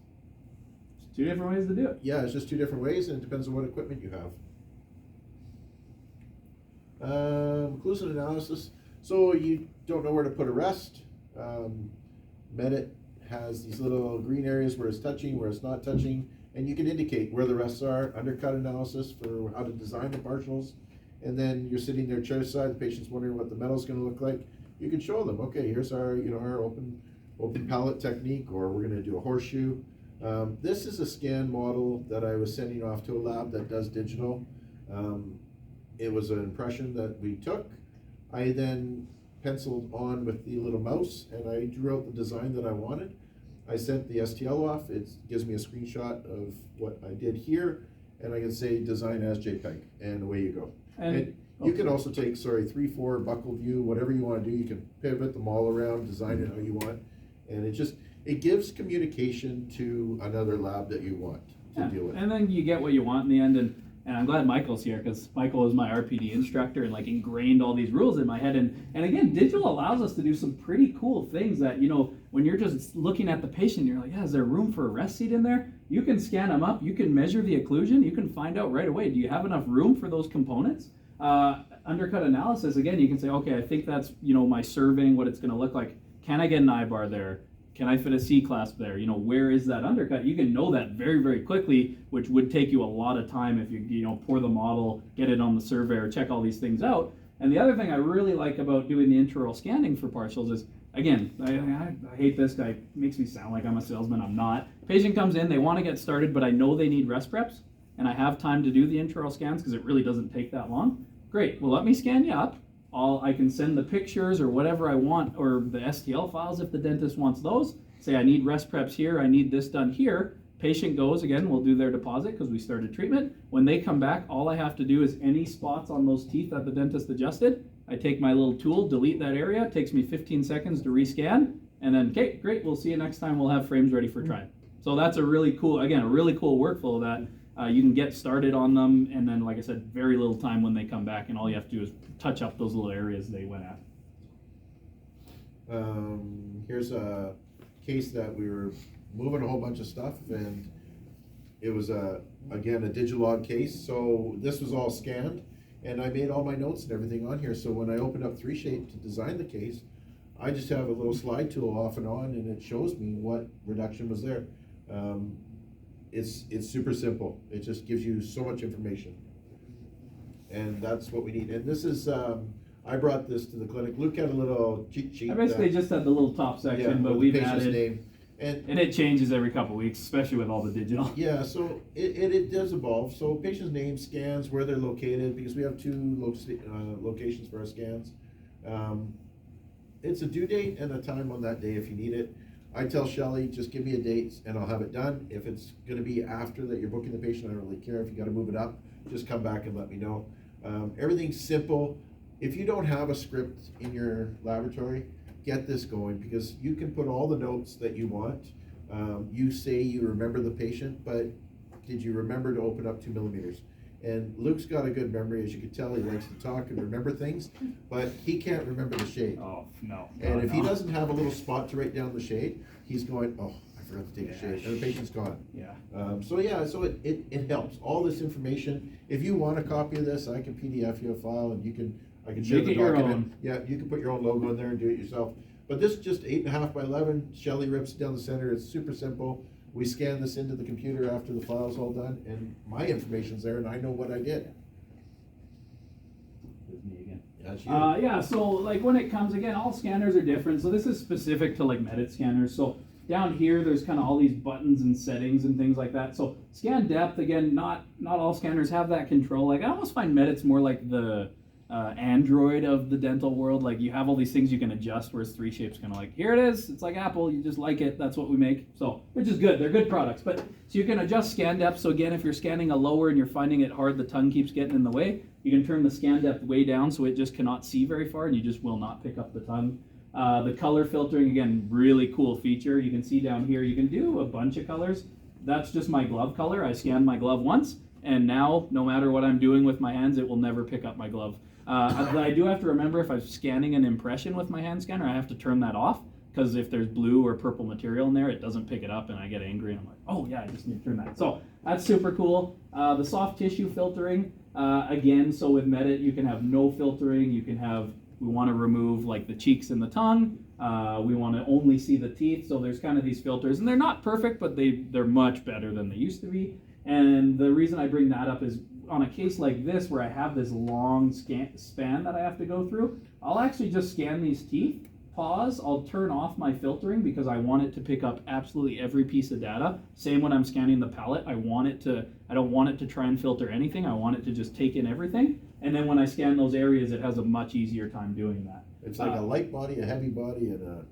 Two different ways to do it. yeah, it's just two different ways, and it depends on what equipment you have. Occlusive analysis. So you don't know where to put a rest. Medit has these little green areas where it's touching, where it's not touching, and you can indicate where the rests are. Undercut analysis for how to design the partials, and then you're sitting there chair side. The patient's wondering what the metal's going to look like. You can show them, okay, here's our our open palette technique, or we're going to do a horseshoe. This is a scan model that I was sending off to a lab that does digital. It was an impression that we took. I then penciled on with the little mouse, and I drew out the design that I wanted. I sent the STL off. It gives me a screenshot of what I did here, and I can say design as JPEG, and away you go. And you can also take, 3/4 buckle view, whatever you want to do. You can pivot them all around, design it how you want, and it gives communication to another lab that you want to deal with. And then you get what you want in the end. And I'm glad Michael's here, because Michael is my RPD instructor and ingrained all these rules in my head. And again, digital allows us to do some pretty cool things that, when you're just looking at the patient, you're like, yeah, is there room for a rest seat in there? You can scan them up, you can measure the occlusion, you can find out right away, do you have enough room for those components? Undercut analysis, again, you can say, okay, I think that's, my serving, what it's gonna look like. Can I get an I-bar there? Can I fit a C-clasp there? Where is that undercut? You can know that very, very quickly, which would take you a lot of time if you pour the model, get it on the surveyor, check all these things out. And the other thing I really like about doing the intraoral scanning for partials is, again, I hate this guy, makes me sound like I'm a salesman, I'm not. Patient comes in, they want to get started, but I know they need rest preps, and I have time to do the intraoral scans because it really doesn't take that long. Great, well, let me scan you up. I can send the pictures or whatever I want, or the STL files if the dentist wants those. Say I need rest preps here, I need this done here. patient goes, again, we'll do their deposit because we started treatment. When they come back, all I have to do is any spots on those teeth that the dentist adjusted, I take my little tool, delete that area, it takes me 15 seconds to rescan, and then, okay, great, we'll see you next time, we'll have frames ready for trial. So that's a really cool workflow that you can get started on them, and then, like I said, very little time when they come back, and all you have to do is touch up those little areas they went at. Here's a case that we were moving a whole bunch of stuff, and it was again a digitalog case. So this was all scanned, and I made all my notes and everything on here. So when I opened up 3Shape to design the case, I just have a little slide tool off and on, and it shows me what reduction was there. It's super simple. It just gives you so much information, and that's what we need. And this is I brought this to the clinic. Luke had a little cheat sheet. I basically just had the little top section, yeah, but with we've the patient's added, name. And it changes every couple weeks, especially with all the digital. yeah, so it does evolve. So patient's name, scans, where they're located, because we have two locations for our scans. It's a due date and a time on that day if you need it. I tell Shelly, just give me a date and I'll have it done. If it's gonna be after that you're booking the patient, I don't really care. If you gotta move it up, just come back and let me know. Everything's simple. If you don't have a script in your laboratory, get this going, because you can put all the notes that you want. You say you remember the patient, but did you remember to open up 2 millimeters? And Luke's got a good memory, as you can tell. He likes to talk and remember things, but he can't remember the shade. Oh, no. And if he doesn't have a little spot to write down the shade, he's going, oh, I forgot to take a Yeah. shade, and the patient's gone. Yeah. So it helps. All this information, if you want a copy of this, I can PDF you a file, and I can share Make the it your document. own. Yeah, you can put your own logo in there and do it yourself. But this is just 8.5 by 11. Shelly rips it down the center. It's super simple. We scan this into the computer after the file's all done, and my information's there, and I know what I did. It's me again. That's you. Yeah, so like when it comes, again, all scanners are different. So this is specific to like medit scanners. So down here, there's kind of all these buttons and settings and things like that. So scan depth, again, not all scanners have that control. Like I almost find medit's more like the Android of the dental world. Like you have all these things you can adjust, whereas 3Shape's kind of like, here it is, it's like Apple, you just like it, that's what we make. So, which is good, they're good products. But so you can adjust scan depth. So again, if you're scanning a lower and you're finding it hard, the tongue keeps getting in the way, you can turn the scan depth way down so it just cannot see very far and you just will not pick up the tongue. The color filtering, again, really cool feature. You can see down here, you can do a bunch of colors. That's just my glove color. I scanned my glove once, and now no matter what I'm doing with my hands, it will never pick up my glove. I do have to remember, if I'm scanning an impression with my hand scanner, I have to turn that off, because if there's blue or purple material in there, it doesn't pick it up and I get angry and I'm like, oh yeah, I just need to turn that. So that's super cool. The soft tissue filtering, again, so with medit, you can have no filtering. You can have, we want to remove like the cheeks and the tongue. We want to only see the teeth. So there's kind of these filters, and they're not perfect, but they're much better than they used to be. And the reason I bring that up is, on a case like this where I have this long span that I have to go through, I'll actually just scan these teeth, pause, I'll turn off my filtering because I want it to pick up absolutely every piece of data. Same when I'm scanning the palate, I don't want it to try and filter anything, I want it to just take in everything. And then when I scan those areas, it has a much easier time doing that. It's like a light body, a heavy body, and a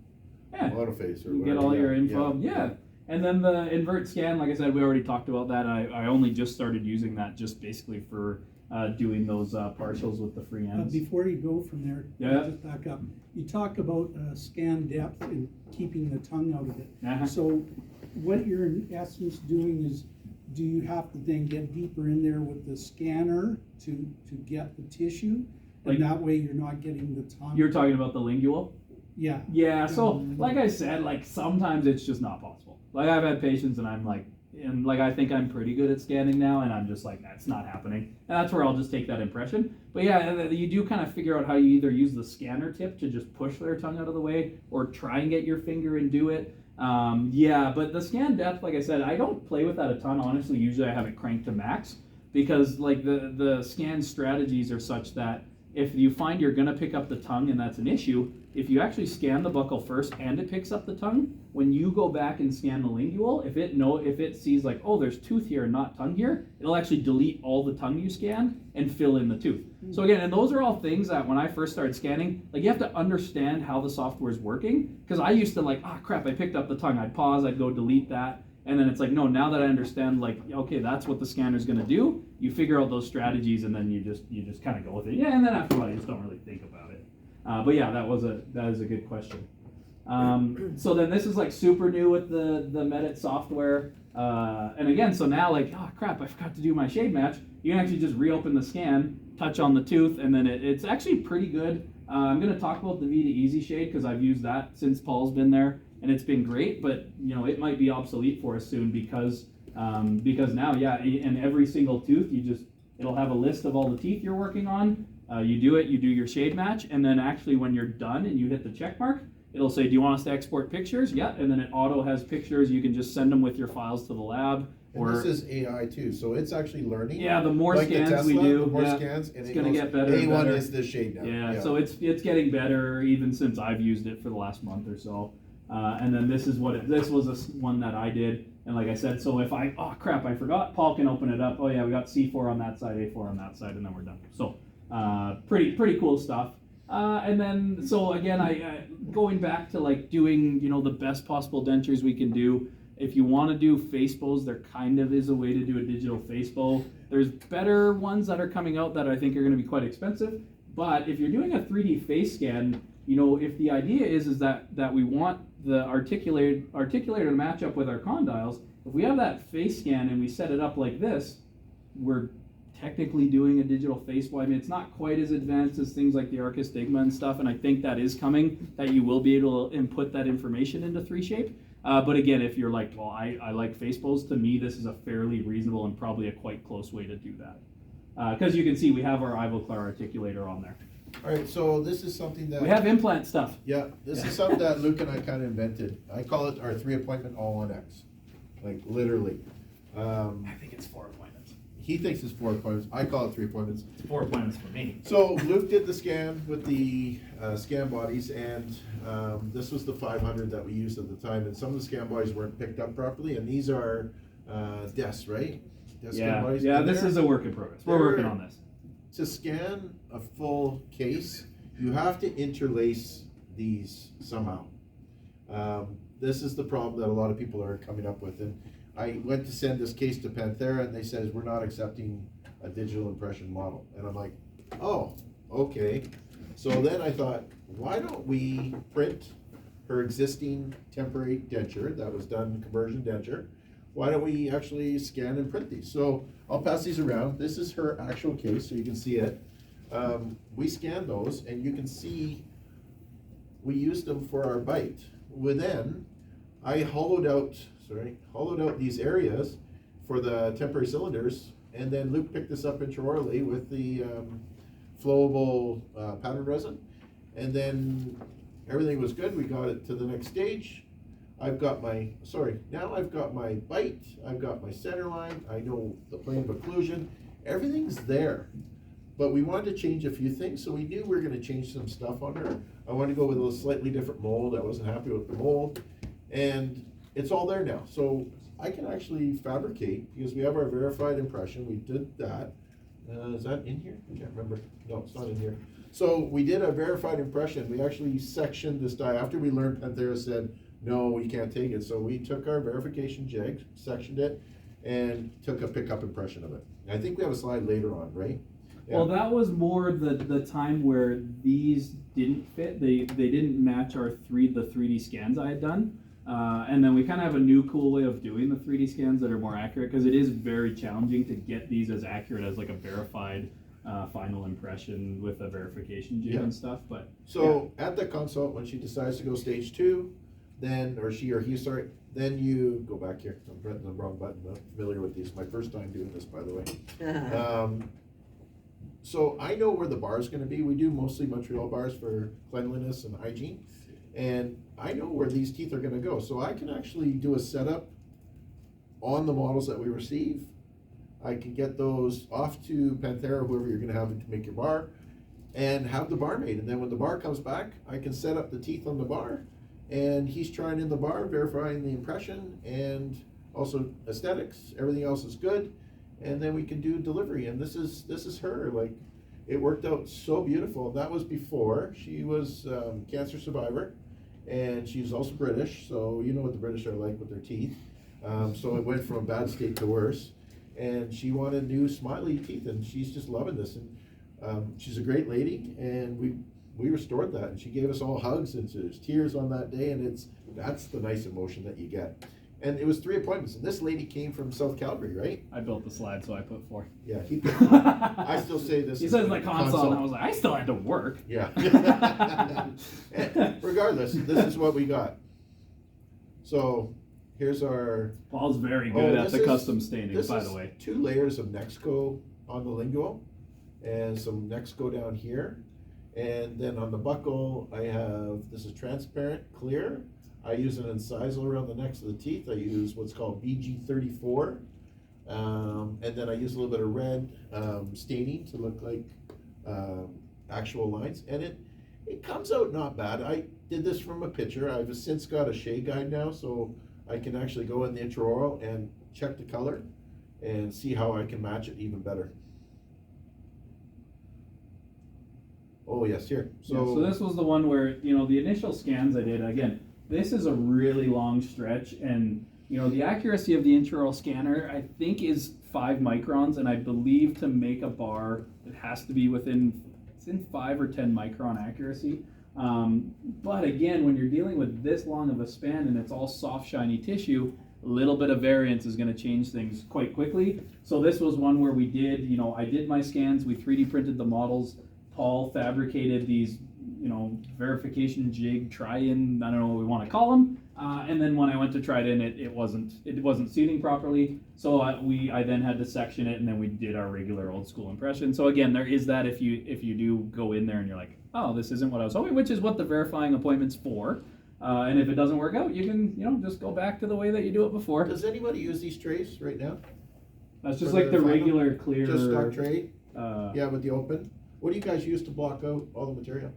monoface. Or you get all your info. Yeah. And then the invert scan, like I said, we already talked about that. I only just started using that just basically for doing those partials with the free ends. Before you go from there, Yeah. just back up. You talk about scan depth and keeping the tongue out of it. Uh-huh. So what you're in essence doing is, do you have to then get deeper in there with the scanner to get the tissue? Like- And that way you're not getting the tongue? You're talking about the lingual? Yeah. Yeah, so like I said, like sometimes it's just not possible. Like I've had patients and I think I'm pretty good at scanning now, and I'm just like, that's not happening. And that's where I'll just take that impression. But yeah, you do kind of figure out how you either use the scanner tip to just push their tongue out of the way, or try and get your finger and do it. Yeah, but the scan depth, like I said, I don't play with that a ton. Honestly, usually I have it cranked to max, because like the scan strategies are such that if you find you're gonna pick up the tongue and that's an issue, if you actually scan the buccal first and it picks up the tongue, when you go back and scan the lingual, if it sees like, oh, there's tooth here and not tongue here, it'll actually delete all the tongue you scanned and fill in the tooth. So again, and those are all things that when I first started scanning, like you have to understand how the software is working, because I used to like, crap, I picked up the tongue, I'd pause, I'd go delete that, And then it's like, no, now that I understand, like, okay, that's what the scanner's gonna do, you figure out those strategies and then you just kind of go with it. Yeah, and then after a while, you just don't really think about it. But yeah, that is a good question. So then this is like super new with the medit software. And again, so now like, oh crap, I forgot to do my shade match. You can actually just reopen the scan, touch on the tooth, and then it's actually pretty good. I'm going to talk about the Vita Easy Shade because I've used that since Paul's been there, and it's been great. But you know, it might be obsolete for us soon because now, yeah, in every single tooth, it'll have a list of all the teeth you're working on. You do your shade match, and then actually when you're done and you hit the check mark, it'll say, do you want us to export pictures? Yeah, and then it auto has pictures. You can just send them with your files to the lab. And this is AI too, so it's actually learning. Yeah, the more like scans the Tesla, we do, the more yeah, scans, and it's it gonna goes, get better and A1 better. is the shade now. Yeah, so it's getting better even since I've used it for the last month or so. And then this was one that I did, and like I said, so if oh crap, I forgot, Paul can open it up. Oh yeah, we got C4 on that side, A4 on that side, and then we're done. So pretty cool stuff. And then so again, I going back to like doing the best possible dentures we can do. If you want to do face bows, there kind of is a way to do a digital face bow. There's better ones that are coming out that I think are going to be quite expensive. But if you're doing a 3D face scan, if the idea is that we want the articulator to match up with our condyles, if we have that face scan and we set it up like this, we're technically doing a digital face bow. I mean, it's not quite as advanced as things like the archistigma and stuff, and I think that is coming, that you will be able to input that information into 3Shape. But again, if you're like, well, I like face bows, to me, this is a fairly reasonable and probably a quite close way to do that. Because you can see we have our ivoclar articulator on there. All right, so this is something that We have implant stuff. Yeah, this is something that Luke and I kind of invented. I call it our 3-appointment all-on-X, like literally. I think it's 4 appointments. He thinks it's 4 appointments. I call it 3 appointments. It's 4 appointments for me. So Luke did the scan with the scan bodies, and this was the 500 that we used at the time. And some of the scan bodies weren't picked up properly, and these are DES, right? DES scan bodies. Yeah, And this is a work in progress. We're working on this. To scan a full case, you have to interlace these somehow. This is the problem that a lot of people are coming up with. And I went to send this case to Panthera, and they said, we're not accepting a digital impression model. And I'm like, oh, okay. So then I thought, why don't we print her existing temporary denture that was done conversion denture? Why don't we actually scan and print these? So I'll pass these around. This is her actual case, so you can see it. We scanned those, and you can see we used them for our bite. Then I hollowed out these areas for the temporary cylinders, and then Luke picked this up intraorally with the flowable pattern resin, and then everything was good. We got it to the next stage. Now I've got my bite, I've got my center line, I know the plane of occlusion, everything's there. But we wanted to change a few things, so we knew we were going to change some stuff on her. I wanted to go with a slightly different mold. I wasn't happy with the mold, and it's all there now. So I can actually fabricate, because we have our verified impression. We did that. Is that in here? I can't remember. No, it's not in here. So we did a verified impression. We actually sectioned this die. After we learned Panthera said, no, we can't take it. So we took our verification jig, sectioned it, and took a pickup impression of it. And I think we have a slide later on, right? Yeah. Well, that was more the time where these didn't fit. They didn't match the 3D scans I had done. And then we kind of have a new cool way of doing the 3D scans that are more accurate, because it is very challenging to get these as accurate as like a verified final impression with a verification jig and stuff. But so at the consult, when she decides to go stage 2, then then you go back here. I'm pressing the wrong button. I'm familiar with these. My first time doing this, by the way. So I know where the bar is going to be. We do mostly Montreal bars for cleanliness and hygiene. And I know where these teeth are going to go. So I can actually do a setup on the models that we receive. I can get those off to Panthera, whoever you're going to have to make your bar, and have the bar made. And then when the bar comes back, I can set up the teeth on the bar, and he's trying in the bar, verifying the impression and also aesthetics. Everything else is good. And then we can do delivery. And this is her. Like, it worked out so beautiful. That was before. She was cancer survivor, and she's also British, so you know what the British are like with their teeth. So it went from a bad state to worse. And she wanted new smiley teeth, and she's just loving this. And she's a great lady, and we restored that. And she gave us all hugs, and there's tears on that day, and that's the nice emotion that you get. And it was 3 appointments, and this lady came from South Calgary, right? I built the slide, so I put 4. Yeah, keep it. I still say this. He is says like console, and I was like, I still had to work. Yeah. And regardless, this is what we got. So here's our. Paul's very good at this the is- custom staining, this by is the way. 2 layers of Nexco on the lingual, and some Nexco down here. And then on the buckle, I have, this is transparent, clear. I use an incisal around the necks of the teeth. I use what's called BG34. And then I use a little bit of red staining to look like actual lines. And it comes out not bad. I did this from a picture. I've since got a shade guide now, so I can actually go in the intraoral and check the color and see how I can match it even better. Oh yes, here. So this was the one where, the initial scans I did, again, this is a really long stretch, and, the accuracy of the intraoral scanner, I think, is 5 microns, and I believe to make a bar, it has to be it's in 5 or 10 micron accuracy. But again, when you're dealing with this long of a span and it's all soft, shiny tissue, a little bit of variance is going to change things quite quickly. So this was one where we did, I did my scans, we 3D printed the models. Paul fabricated these, verification jig, try-in, I don't know what we want to call them. And then when I went to try it in, it wasn't seating properly. So I then had to section it, and then we did our regular old school impression. So again, there is that if you do go in there and you're like, oh, this isn't what I was hoping, which is what the verifying appointment's for. And if it doesn't work out, you can, just go back to the way that you do it before. Does anybody use these trays right now? That's just For like the final? regular clear. Just stock tray? Uh, Yeah, with the open? What do you guys use to block out all the material?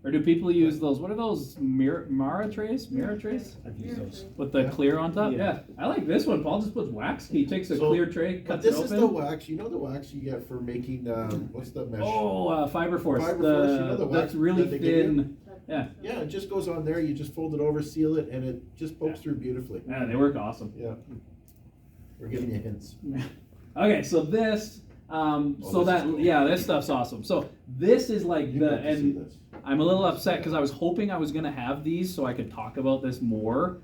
Or do people use those? What are those Mara trays? Mirror trays I've used those. with the Yeah. clear on top. Yeah. Yeah, I like this one. Paul just puts wax. He takes a So- clear tray, But cuts this it is open. the wax, you know the wax you get for making, what's the mesh? Oh, Fiber Force. Fiber Force, you know the wax that's really that they give you? thin. Yeah, Yeah, it just goes on there, you just fold it over, seal it, and it just pokes through beautifully. yeah, they work awesome. Yeah. We're giving you hints. Okay, so this, this is cool. this stuff's awesome. So this is like You the got to see and. this. I'm a little upset because I was hoping I was going to have these so I could talk about this more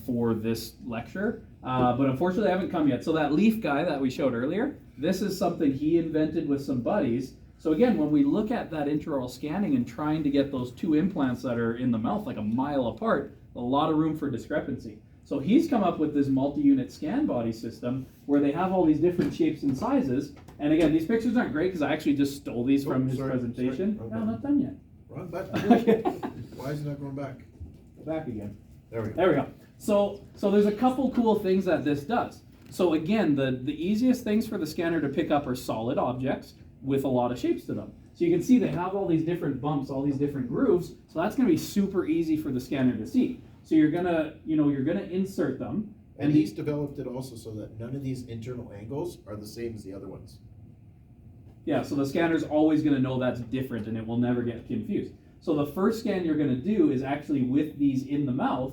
for this lecture, but unfortunately they haven't come yet. So that leaf guy that we showed earlier, this is something he invented with some buddies. So again, when we look at that intraoral scanning and trying to get those 2 implants that are in the mouth like a mile apart, a lot of room for discrepancy. So he's come up with this multi-unit scan body system where they have all these different shapes and sizes. And again, these pictures aren't great because I actually just stole these from his sorry, presentation. sorry. No, I'm not done yet. Wrong button. Okay. Why is it not going back? Back again. There we go. There we go. So there's a couple cool things that this does. So again, the easiest things for the scanner to pick up are solid objects with a lot of shapes to them. So you can see they have all these different bumps, all these different grooves. So that's going to be super easy for the scanner to see. So you're gonna insert them. And he's developed it also so that none of these internal angles are the same as the other ones. Yeah, so the scanner's always going to know that's different and it will never get confused. So the first scan you're going to do is actually with these in the mouth,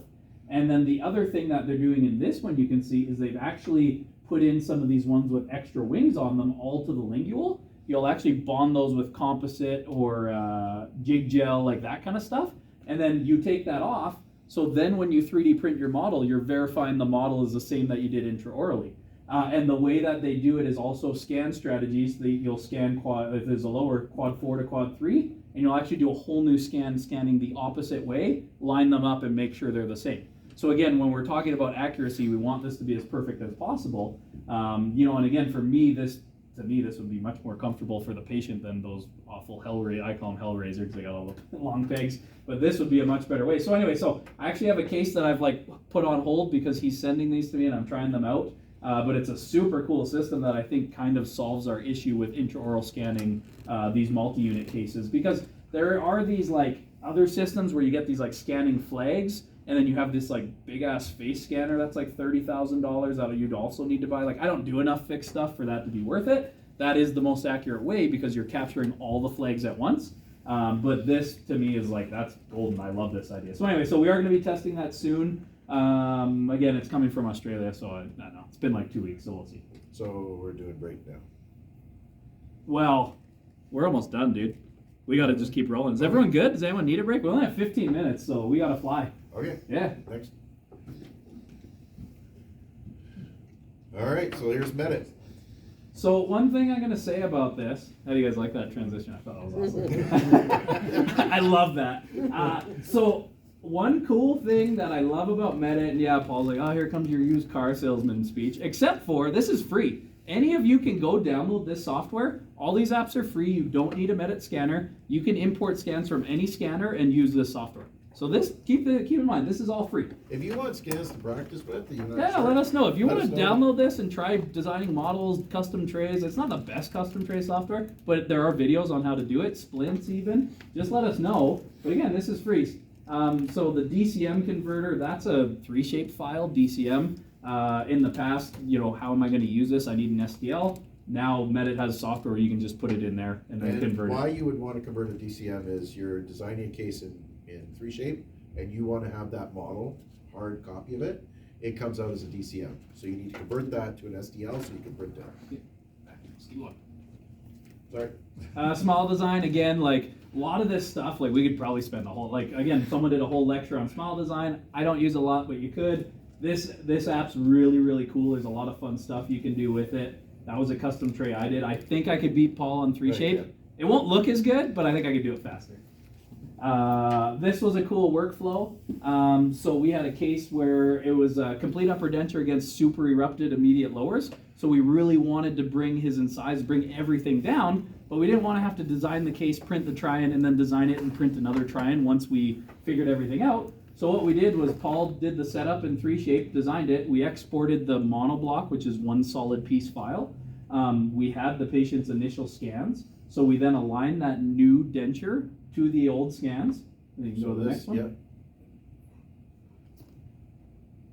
and then the other thing that they're doing in this one you can see is they've actually put in some of these ones with extra wings on them all to the lingual. You'll actually bond those with composite or jig gel, like that kind of stuff, and then you take that off. So then when you 3D print your model, you're verifying the model is the same that you did intraorally. And the way that they do it is also scan strategies. You'll scan if there's a lower quad 4 to quad 3, and you'll actually do a whole new scanning the opposite way, line them up and make sure they're the same. So again, when we're talking about accuracy, we want this to be as perfect as possible. And again, for me, this would be much more comfortable for the patient than those awful I call them Hellraiser because they got all the long pegs, but this would be a much better way. So anyway, I actually have a case that I've put on hold because he's sending these to me and I'm trying them out. But it's a super cool system that I think kind of solves our issue with intraoral scanning these multi-unit cases, because there are these other systems where you get these scanning flags, and then you have this big ass face scanner that's $30,000 that you'd also need to buy. I don't do enough fixed stuff for that to be worth it. That is the most accurate way because you're capturing all the flags at once. But this to me is like, that's golden. I love this idea. So anyway, so we are going to be testing that soon. Again, it's coming from Australia, so I don't know. It's been like 2 weeks, so we'll see. So we're doing break now. Well, we're almost done, dude. We got to just keep rolling. Is everyone good? Does anyone need a break? We only have 15 minutes, so we got to fly. Okay, Yeah. next. All right, so here's medit. So one thing I'm gonna say about this, how do you guys like that transition? I thought that was awesome. I love that. So one cool thing that I love about medit, and yeah, Paul's like, oh, here comes your used car salesman speech, except for this is free. Any of you can go download this software. All these apps are free. You don't need a medit scanner. You can import scans from any scanner and use this software. So this, keep in mind, this is all free. If you want scans to practice with, you're not Yeah, sure, let us know. If you let want to us know. download this and try designing models, custom trays, it's not the best custom tray software, but there are videos on how to do it, splints even. Just let us know. But again, this is free. So the DCM converter, that's a 3-shape file, DCM. In the past, how am I going to use this? I need an STL. Now medit has software where you can just put it in there and then And convert why it. you would want to convert a DCM is you're designing a case in 3-shape, and you want to have that model, hard copy of it. It comes out as a DCM. So you need to convert that to an STL so you can print it. Sorry. Small design, again, like a lot of this stuff, like we could probably spend a whole, like again, someone did a whole lecture on small design. I don't use a lot, but you could. This app's really, really cool. There's a lot of fun stuff you can do with it. That was a custom tray I did. I think I could beat Paul on 3-shape. Right, It won't look as good, but I think I could do it faster. This was a cool workflow. So we had a case where it was a complete upper denture against super erupted immediate lowers. So we really wanted to bring his incisors, bring everything down, but we didn't want to have to design the case, print the try-in, and then design it and print another try-in once we figured everything out. So what we did was Paul did the setup in 3-shape, designed it. We exported the monoblock, which is one solid piece file. We had the patient's initial scans. So we then aligned that new denture to the old scans. And you can go to the next one. Yeah.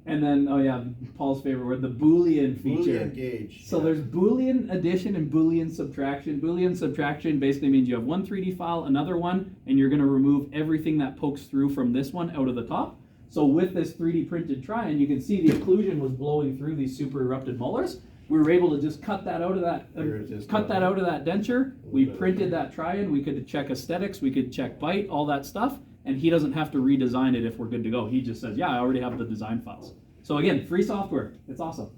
And then, oh yeah, Paul's favorite word, the Boolean feature. Boolean gauge. So yeah. there's Boolean addition and Boolean subtraction. Boolean subtraction basically means you have one 3D file, another one, and you're going to remove everything that pokes through from this one out of the top. So with this 3D printed try-in, you can see the occlusion was blowing through these super erupted molars. We were able to just cut that out of that, denture. We printed that try-in. We could check aesthetics. We could check bite, all that stuff. And he doesn't have to redesign it if we're good to go. He just says, yeah, I already have the design files. So again, free software. It's awesome.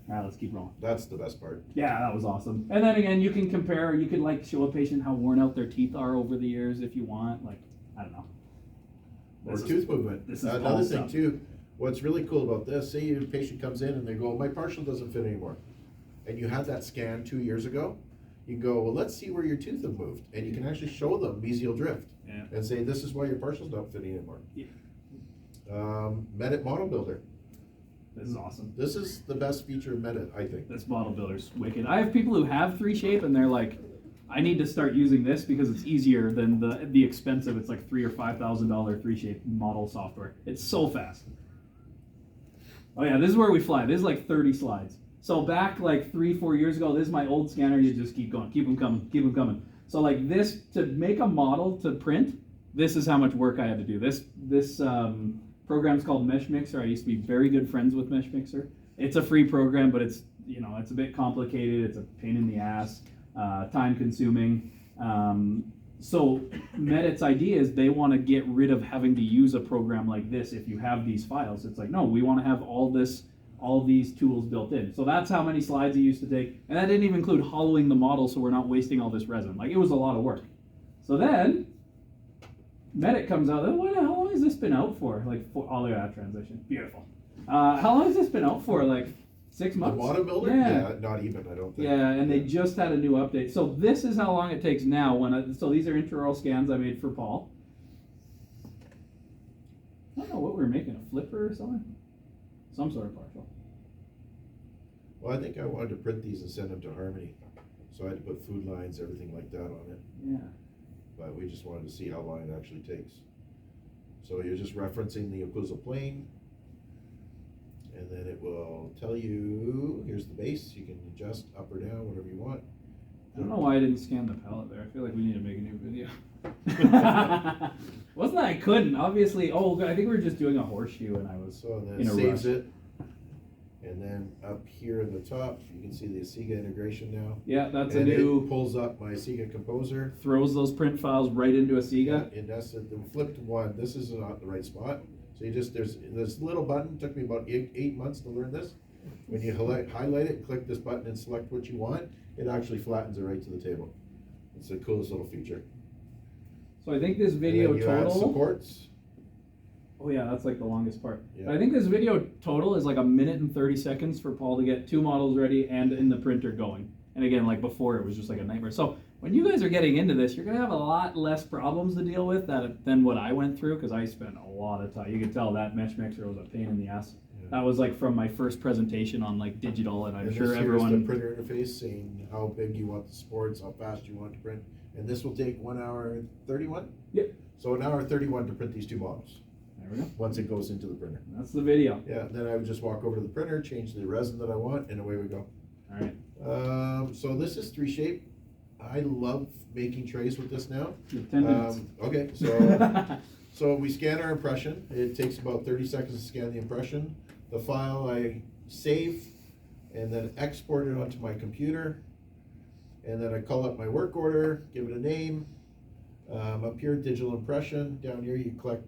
All right, let's keep rolling. That's the best part. Yeah, that was awesome. And then again, you can compare. You could like show a patient how worn out their teeth are over the years if you want. Like, I don't know. Or tooth movement. This is Another Paul's thing stuff. too, what's really cool about this, say your patient comes in and they go, my partial doesn't fit anymore. And you had that scan 2 years ago, you go, well, let's see where your tooth have moved. And you can actually show them mesial drift. Yeah. And say, this is why your partial's not fitting anymore. Yeah. Medit Model Builder. This is awesome. This is the best feature of Medit, I think. This model builder's wicked. I have people who have 3-shape and they're like, I need to start using this because it's easier than the expensive. It's like $3,000 or $5,000 3-shape model software. It's so fast. Oh yeah, this is where we fly. This is like 30 slides. So back like 3-4 years ago, this is my old scanner. You just keep going, keep them coming, keep them coming. So like this, to make a model to print, this is how much work I had to do. This program's called Mesh Mixer. I used to be very good friends with Mesh Mixer. It's a free program, but it's a bit complicated. It's a pain in the ass, time consuming. So Medit's idea is they want to get rid of having to use a program like this if you have these files. It's like, no, we want to have all these tools built in. So that's how many slides it used to take. And that didn't even include hollowing the model so we're not wasting all this resin. Like, it was a lot of work. So then Medit comes out. How long has this been out for? Oh, look at that transition. Beautiful. How long has this been out for? Like 6 months? The Model Builder? Yeah. Not even, I don't think. Yeah, and they just had a new update. So this is how long it takes now. So these are intraoral scans I made for Paul. I don't know what we were making, a flipper or something? Some sort of partial. Well, I think I wanted to print these and send them to Harmony. So I had to put food lines, everything like that on it. Yeah. But we just wanted to see how long it actually takes. So you're just referencing the occlusal plane, and then it will tell you, here's the base, you can adjust up or down, whatever you want. I don't know why I didn't scan the palette there. I feel like we need to make a new video. Wasn't that I couldn't, obviously. Oh, I think we were just doing a horseshoe and I was So then in it a saves rush. it. And then up here in the top, you can see the Asiga integration now. Yeah, that's And a new, it pulls up my Asiga Composer. throws those print files right into a Sega. And that's the flipped one. This is not the right spot. So you just, there's this little button, took me about eight months to learn this. When you highlight it, click this button and select what you want, it actually flattens it right to the table. It's the coolest little feature. So I think this And video then you add total. supports. Oh yeah, that's like the longest part. Yeah. I think this video total is like 1:30 for Paul to get 2 models ready and in the printer going. And again, like before, it was just like a nightmare. So when you guys are getting into this, you're gonna have a lot less problems to deal with than what I went through, because I spent a lot of time. You can tell that mesh mixer was a pain in the ass. Yeah. That was like from my first presentation on like digital, and I'm And sure this here's everyone. the printer interface saying how big you want the supports, how fast you want to print. And this will take 1 hour and 31? Yep. So 1 hour 31 to print these 2 models, There we go. once it goes into the printer. That's the video. Yeah, then I would just walk over to the printer, change the resin that I want, and away we go. All right. So this is 3Shape. I love making trays with this now. You have 10 minutes. Okay, so we scan our impression. It takes about 30 seconds to scan the impression. The file I save and then export it onto my computer. And then I call up my work order, give it a name. Up here, digital impression. Down here, you collect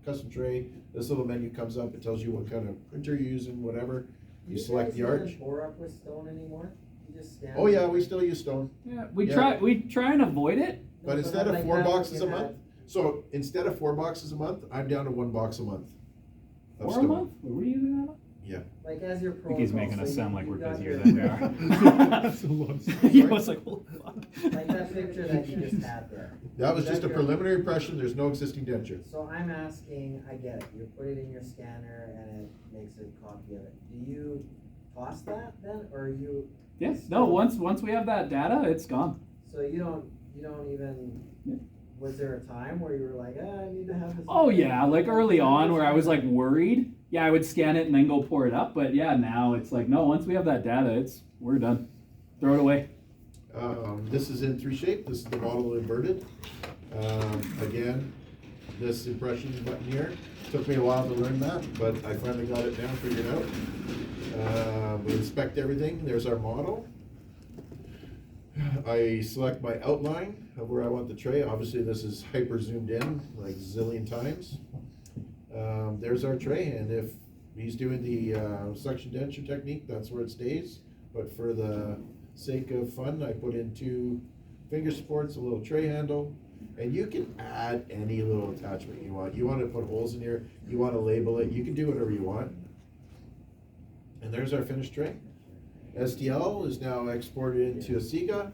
custom tray. This little menu comes up. It tells you what kind of printer you're using, whatever. You select the arch. Pour up with stone anymore? You just scan. Oh yeah, we still use stone. Yeah, Yeah. we try and avoid it. But No, instead of like 4 that, boxes you a month, had- so instead of 4 boxes a month, I'm down to 1 box a month. of Or a stone. month? Were we using that? Like as your I think protocol. he's making so us you- sound like you we're got busier your- than we are. That's a lot of stuff. Yeah, I was like, holy fuck. Like that picture that you just had there. That was Is just a your- preliminary impression, there's no existing denture. So I'm asking, I get it, you put it in your scanner and it makes a copy of it. Do you toss that then, or you? Yes. No. Once we have that data, it's gone. So you don't even, Yeah. was there a time where you were like, I need to have this? Oh yeah, like early on where I was like worried. Yeah, I would scan it and then go pour it up. But yeah, now it's like no. Once we have that data, we're done. Throw it away. This is in 3Shape, this is the model inverted. Again, this impression button here, took me a while to learn that, but I finally got it down, figured out. We inspect everything, there's our model. I select my outline of where I want the tray, obviously this is hyper zoomed in, like zillion times. There's our tray, and if he's doing the suction denture technique, that's where it stays. But for the sake of fun, I put in 2 finger supports, a little tray handle, and you can add any little attachment you want. You want to put holes in here, you want to label it, you can do whatever you want. And there's our finished tray. STL is now exported into Asiga.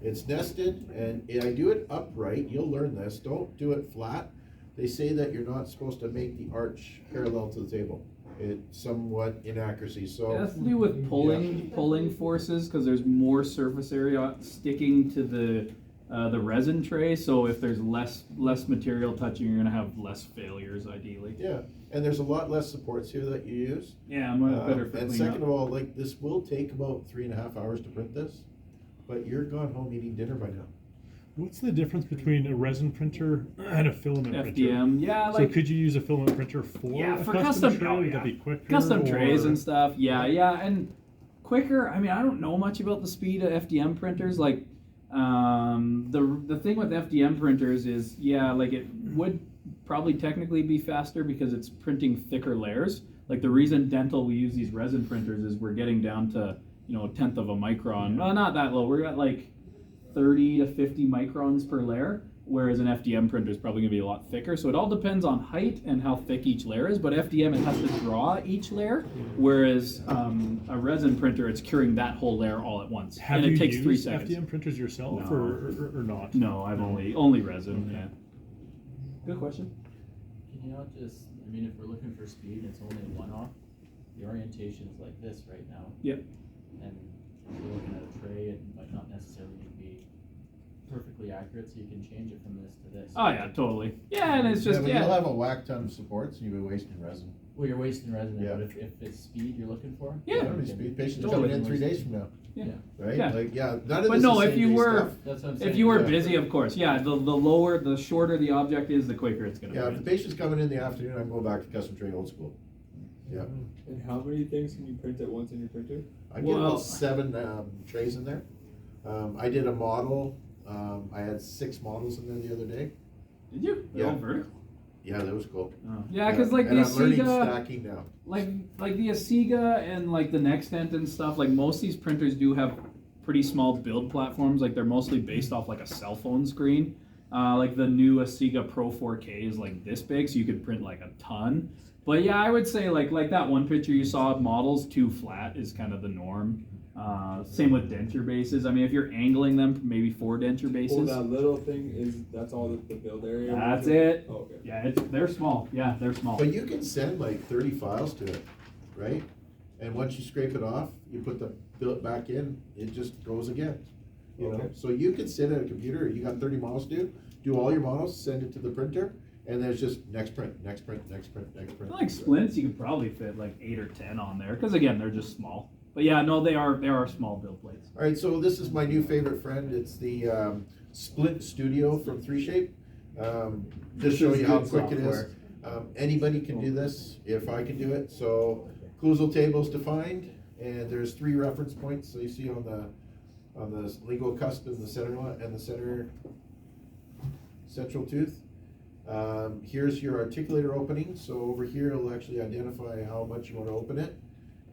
It's nested, and I do it upright. You'll learn this. Don't do it flat. They say that you're not supposed to make the arch parallel to the table. It's somewhat inaccuracy. So It has to do with pulling forces because there's more surface area sticking to the resin tray. So if there's less material touching, you're gonna have less failures ideally. yeah, and there's a lot less supports here that you use. Yeah, much better for And cleanup. second of all, like this will take about 3.5 hours to print this, but you're gone home eating dinner by now. What's the difference between a resin printer and a filament printer? FDM, yeah, So like could you use a filament printer for Yeah, a for custom custom- tray? oh, Would yeah. that be quicker? custom trays or- and stuff. Yeah, and quicker. I mean, I don't know much about the speed of FDM printers. Like, the thing with FDM printers is, yeah, like it would probably technically be faster because it's printing thicker layers. Like the reason dental we use these resin printers is we're getting down to a 1/10 of a micron. No, not that low. We're at like 30 to 50 microns per layer, whereas an FDM printer is probably going to be a lot thicker. So it all depends on height and how thick each layer is, but FDM, it has to draw each layer, whereas a resin printer, it's curing that whole layer all at once. Have and you it takes used 3 seconds. FDM printers yourself No. or not? No, I've only resin, yeah. Good question. Can you not just, I mean, if we're looking for speed and it's only a one-off, the orientation is like this right now. Yep. And if you're looking at a tray, it might not necessarily need to be perfectly accurate, so you can change it from this to this. Oh yeah, totally. Yeah, and it's just, but yeah. you'll have a whack ton of supports, and you'll be wasting resin. Well, you're wasting resin there, Yeah. but if it's speed you're looking for. Yeah. I don't need speed. Patients Totally. coming in 3 days from now, Yeah. right? Yeah. Like, yeah, none of But this no, is if you same-day were- stuff. That's what I'm saying. If you were Yeah. busy, of course, yeah, the shorter the object is, the quicker it's gonna Yeah, if the print. patient's coming in the afternoon, I'm going back to custom tray old school. Yeah. And how many things can you print at once in your printer? I get Well- about 7 trays in there. I did a model, I had 6 models in there the other day. Did you? They're Yeah. all vertical? Yeah, that was cool. Oh. Yeah, because like and the I'm learning Asiga, stacking now. like the Asiga and like the Nextent and stuff, like most of these printers do have pretty small build platforms. Like they're mostly based off like a cell phone screen. Like the new Asiga Pro 4K is like this big, so you could print like a ton. But yeah, I would say like that one picture you saw of models, 2 flat is kind of the norm. Same with denture bases. I mean, if you're angling them, maybe 4 denture Oh, bases. that little thing that's all the build area? That's it. Oh, okay. Yeah, they're small. Yeah, they're small. But you can send like 30 files to it, right? And once you scrape it off, you put the billet back in, it just goes again. You know, Okay. so you can sit at a computer, you got 30 models to do all your models, send it to the printer, and then it's just next print, next print, next print, next print. Like splints, you could probably fit like 8 or 10 on there, because again, they're just small. But yeah, no, they are small build plates. All right, so this is my new favorite friend. It's the Splint Studio from 3Shape. Just show you how Good quick it is. software. Anybody can do this if I can do it. So occlusal table's defined, and there's 3 reference points. So you see on the lingual cusp in the center line and the center central tooth. Here's your articulator opening. So over here, it'll actually identify how much you want to open it.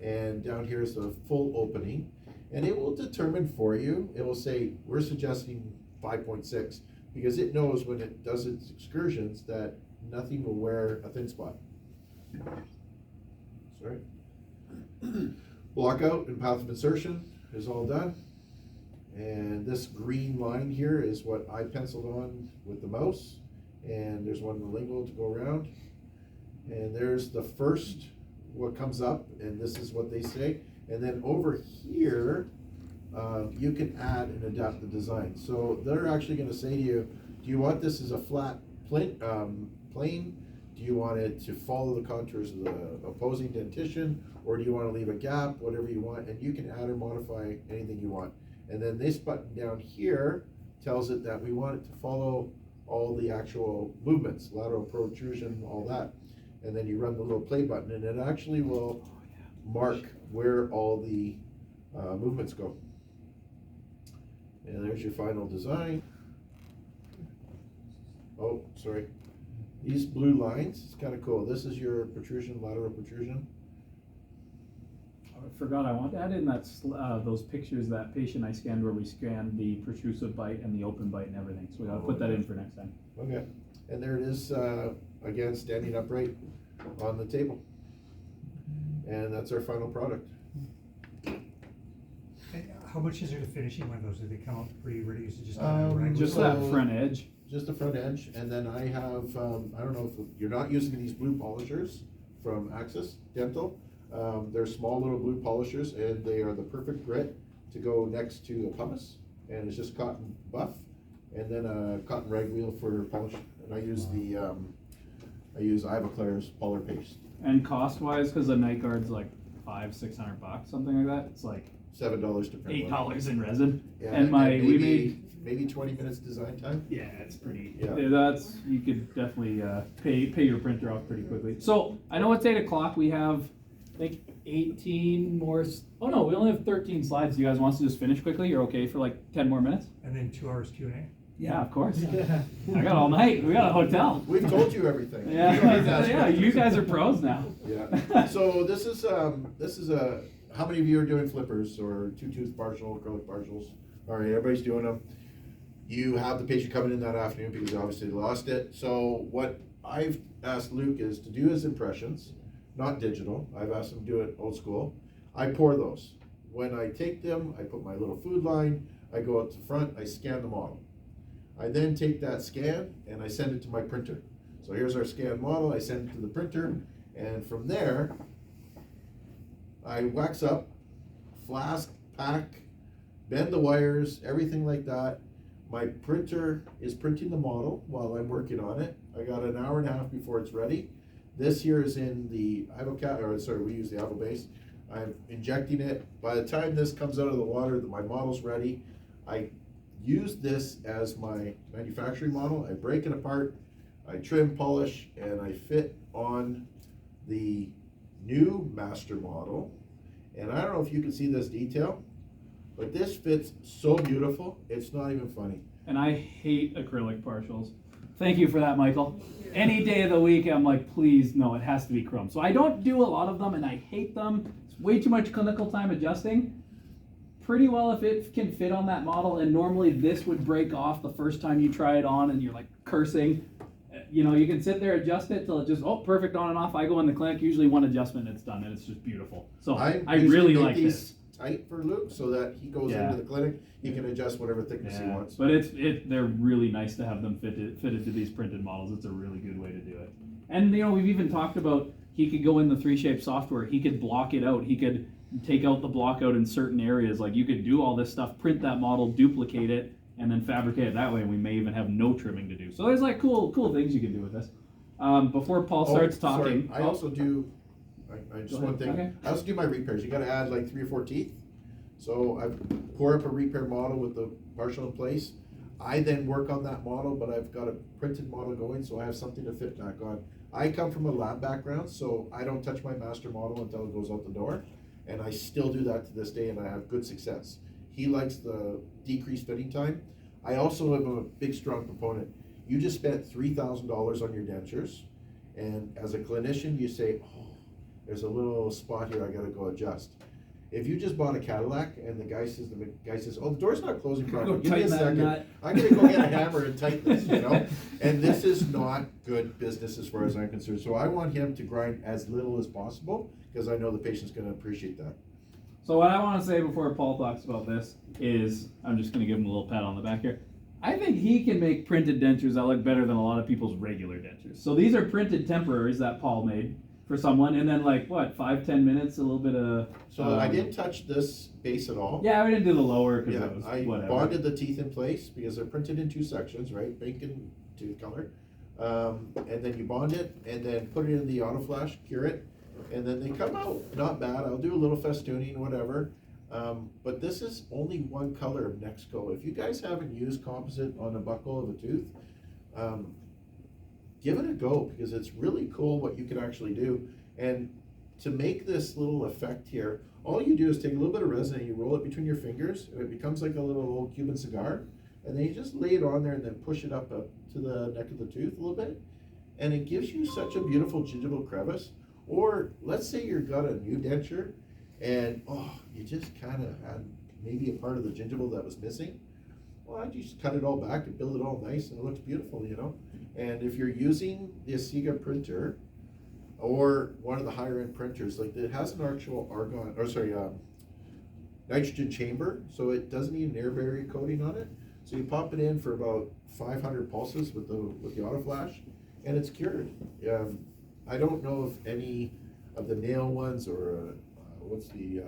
And down here is the full opening. And it will determine for you, it will say, we're suggesting 5.6, because it knows when it does its excursions that nothing will wear a thin spot. Sorry. Blockout and path of insertion is all done. And this green line here is what I penciled on with the mouse. And there's one in the lingual to go around. And there's the first, what comes up, and this is what they say. And then over here, you can add and adapt the design. So they're actually gonna say to you, do you want this as a flat plane? Do you want it to follow the contours of the opposing dentition? Or do you wanna leave a gap, whatever you want? And you can add or modify anything you want. And then this button down here tells it that we want it to follow all the actual movements, lateral protrusion, all that. And then you run the little play button, and it actually will mark where all the movements go. And there's your final design. Oh, sorry. These blue lines, it's kind of cool. This is your protrusion, lateral protrusion. I forgot, I want to add in those pictures, that patient I scanned where we scanned the protrusive bite and the open bite and everything. So we gotta put that in for next time. Okay. And there it is, again, standing upright on the table. And that's our final product. And how much is there to finishing one of those? Do they come out pretty ready? Is it just Just So- that front edge. Just the front edge, and then I have, I don't know if you're not using these blue polishers from Axis Dental. They're small little blue polishers, and they are the perfect grit to go next to a pumice, and it's just cotton buff, and then a cotton rag wheel for polish. And I use I use ivoclar's polar paste. And cost wise, because the night guard's like $500-600, something like that. It's like $7 to print one. $8 in resin. Yeah, And maybe 20 minutes design time. Yeah, it's pretty. Yeah. That's, you could definitely pay your printer off pretty quickly. So I know it's 8 o'clock. We have, I think, 18 more. Oh no, we only have 13 slides. Do you guys want us to just finish quickly? You're okay for like 10 more minutes? And then 2 hours Q&A? Yeah, of course. I got all night. We got a hotel. We've told you everything. Yeah, you guys are pros now. Yeah. So this is a, how many of you are doing flippers or 2-tooth partial, acrylic partials? All right, everybody's doing them. You have the patient coming in that afternoon because obviously they lost it. So what I've asked Luke is to do his impressions, not digital. I've asked him to do it old school. I pour those. When I take them, I put my little food line, I go out to front, I scan the model. I then take that scan and I send it to my printer. So here's our scanned model, I send it to the printer, and from there, I wax up, flask, pack, bend the wires, everything like that. My printer is printing the model while I'm working on it. I got an hour and a half before it's ready. This here is in the ivoclar, or sorry, we use the ivo base. I'm injecting it. By the time this comes out of the water, my model's ready. I use this as my manufacturing model. I break it apart, I trim, polish, and I fit on the new master model. And I don't know if you can see this detail, but this fits so beautiful, it's not even funny. And I hate acrylic partials. Thank you for that, Michael. Any day of the week, I'm like, please, no, it has to be chrome. So I don't do a lot of them, and I hate them. It's way too much clinical time adjusting. Pretty well if it can fit on that model, and normally this would break off the first time you try it on, and you're like cursing. You know, you can sit there, adjust it till it just, oh, perfect, on and off. I go in the clinic, usually one adjustment, it's done, and it's just beautiful. So I usually really make like these this. tight for Luke so that he goes Yeah. into the clinic, he can adjust whatever thickness he Yeah, wants. but they're really nice to have them fitted to these printed models. It's a really good way to do it. And you know, we've even talked about he could go in the 3Shape software. He could block it out. He could take out the block out in certain areas. Like you could do all this stuff, print that model, duplicate it, and then fabricate it that way. And we may even have no trimming to do. So there's like cool things you can do with this. Before Paul starts talking, Sorry. I also do. I just Go one ahead. thing. Okay. I also do my repairs. You got to add like 3 or 4 teeth. So I pour up a repair model with the partial in place. I then work on that model, but I've got a printed model going, so I have something to fit back on. I come from a lab background, so I don't touch my master model until it goes out the door, and I still do that to this day, and I have good success. He likes the decreased fitting time. I also am a big, strong proponent. You just spent $3,000 on your dentures, and as a clinician, you say, oh, there's a little spot here I gotta go adjust. If you just bought a Cadillac and the guy says, oh, the door's not closing properly, give me a tighten that second. nut. I'm gonna go get a hammer and tighten this, you know? And this is not good business as far as I'm concerned. So I want him to grind as little as possible, because I know the patient's gonna appreciate that. so what I want to say before Paul talks about this is, I'm just going to give him a little pat on the back here. I think he can make printed dentures that look better than a lot of people's regular dentures. So these are printed temporaries that Paul made for someone, and then like what, 5-10 minutes, a little bit of. So I didn't touch this base at all. Yeah, we didn't do the lower because Yeah, it was I whatever. bonded the teeth in place because they're printed in 2 sections, right? Pink and tooth color. And then you bond it and then put it in the auto flash, cure it, and then they come out not bad. I'll do a little festooning, whatever. But this is only one color of Nexco. If you guys haven't used composite on a buckle of a tooth, give it a go, because it's really cool what you can actually do. And to make this little effect here, all you do is take a little bit of resin and you roll it between your fingers, and it becomes like a little old Cuban cigar. And then you just lay it on there and then push it up to the neck of the tooth a little bit. And it gives you such a beautiful gingival crevice. Or let's say you've got a new denture and you just kind of had maybe a part of the gingival that was missing. Well, I just cut it all back and build it all nice, and it looks beautiful, you know. And if you're using the Asiga printer or one of the higher end printers, like it has an actual nitrogen chamber, so it doesn't need an air barrier coating on it. So you pop it in for about 500 pulses with the auto flash, and it's cured. I don't know if any of the nail ones or what's the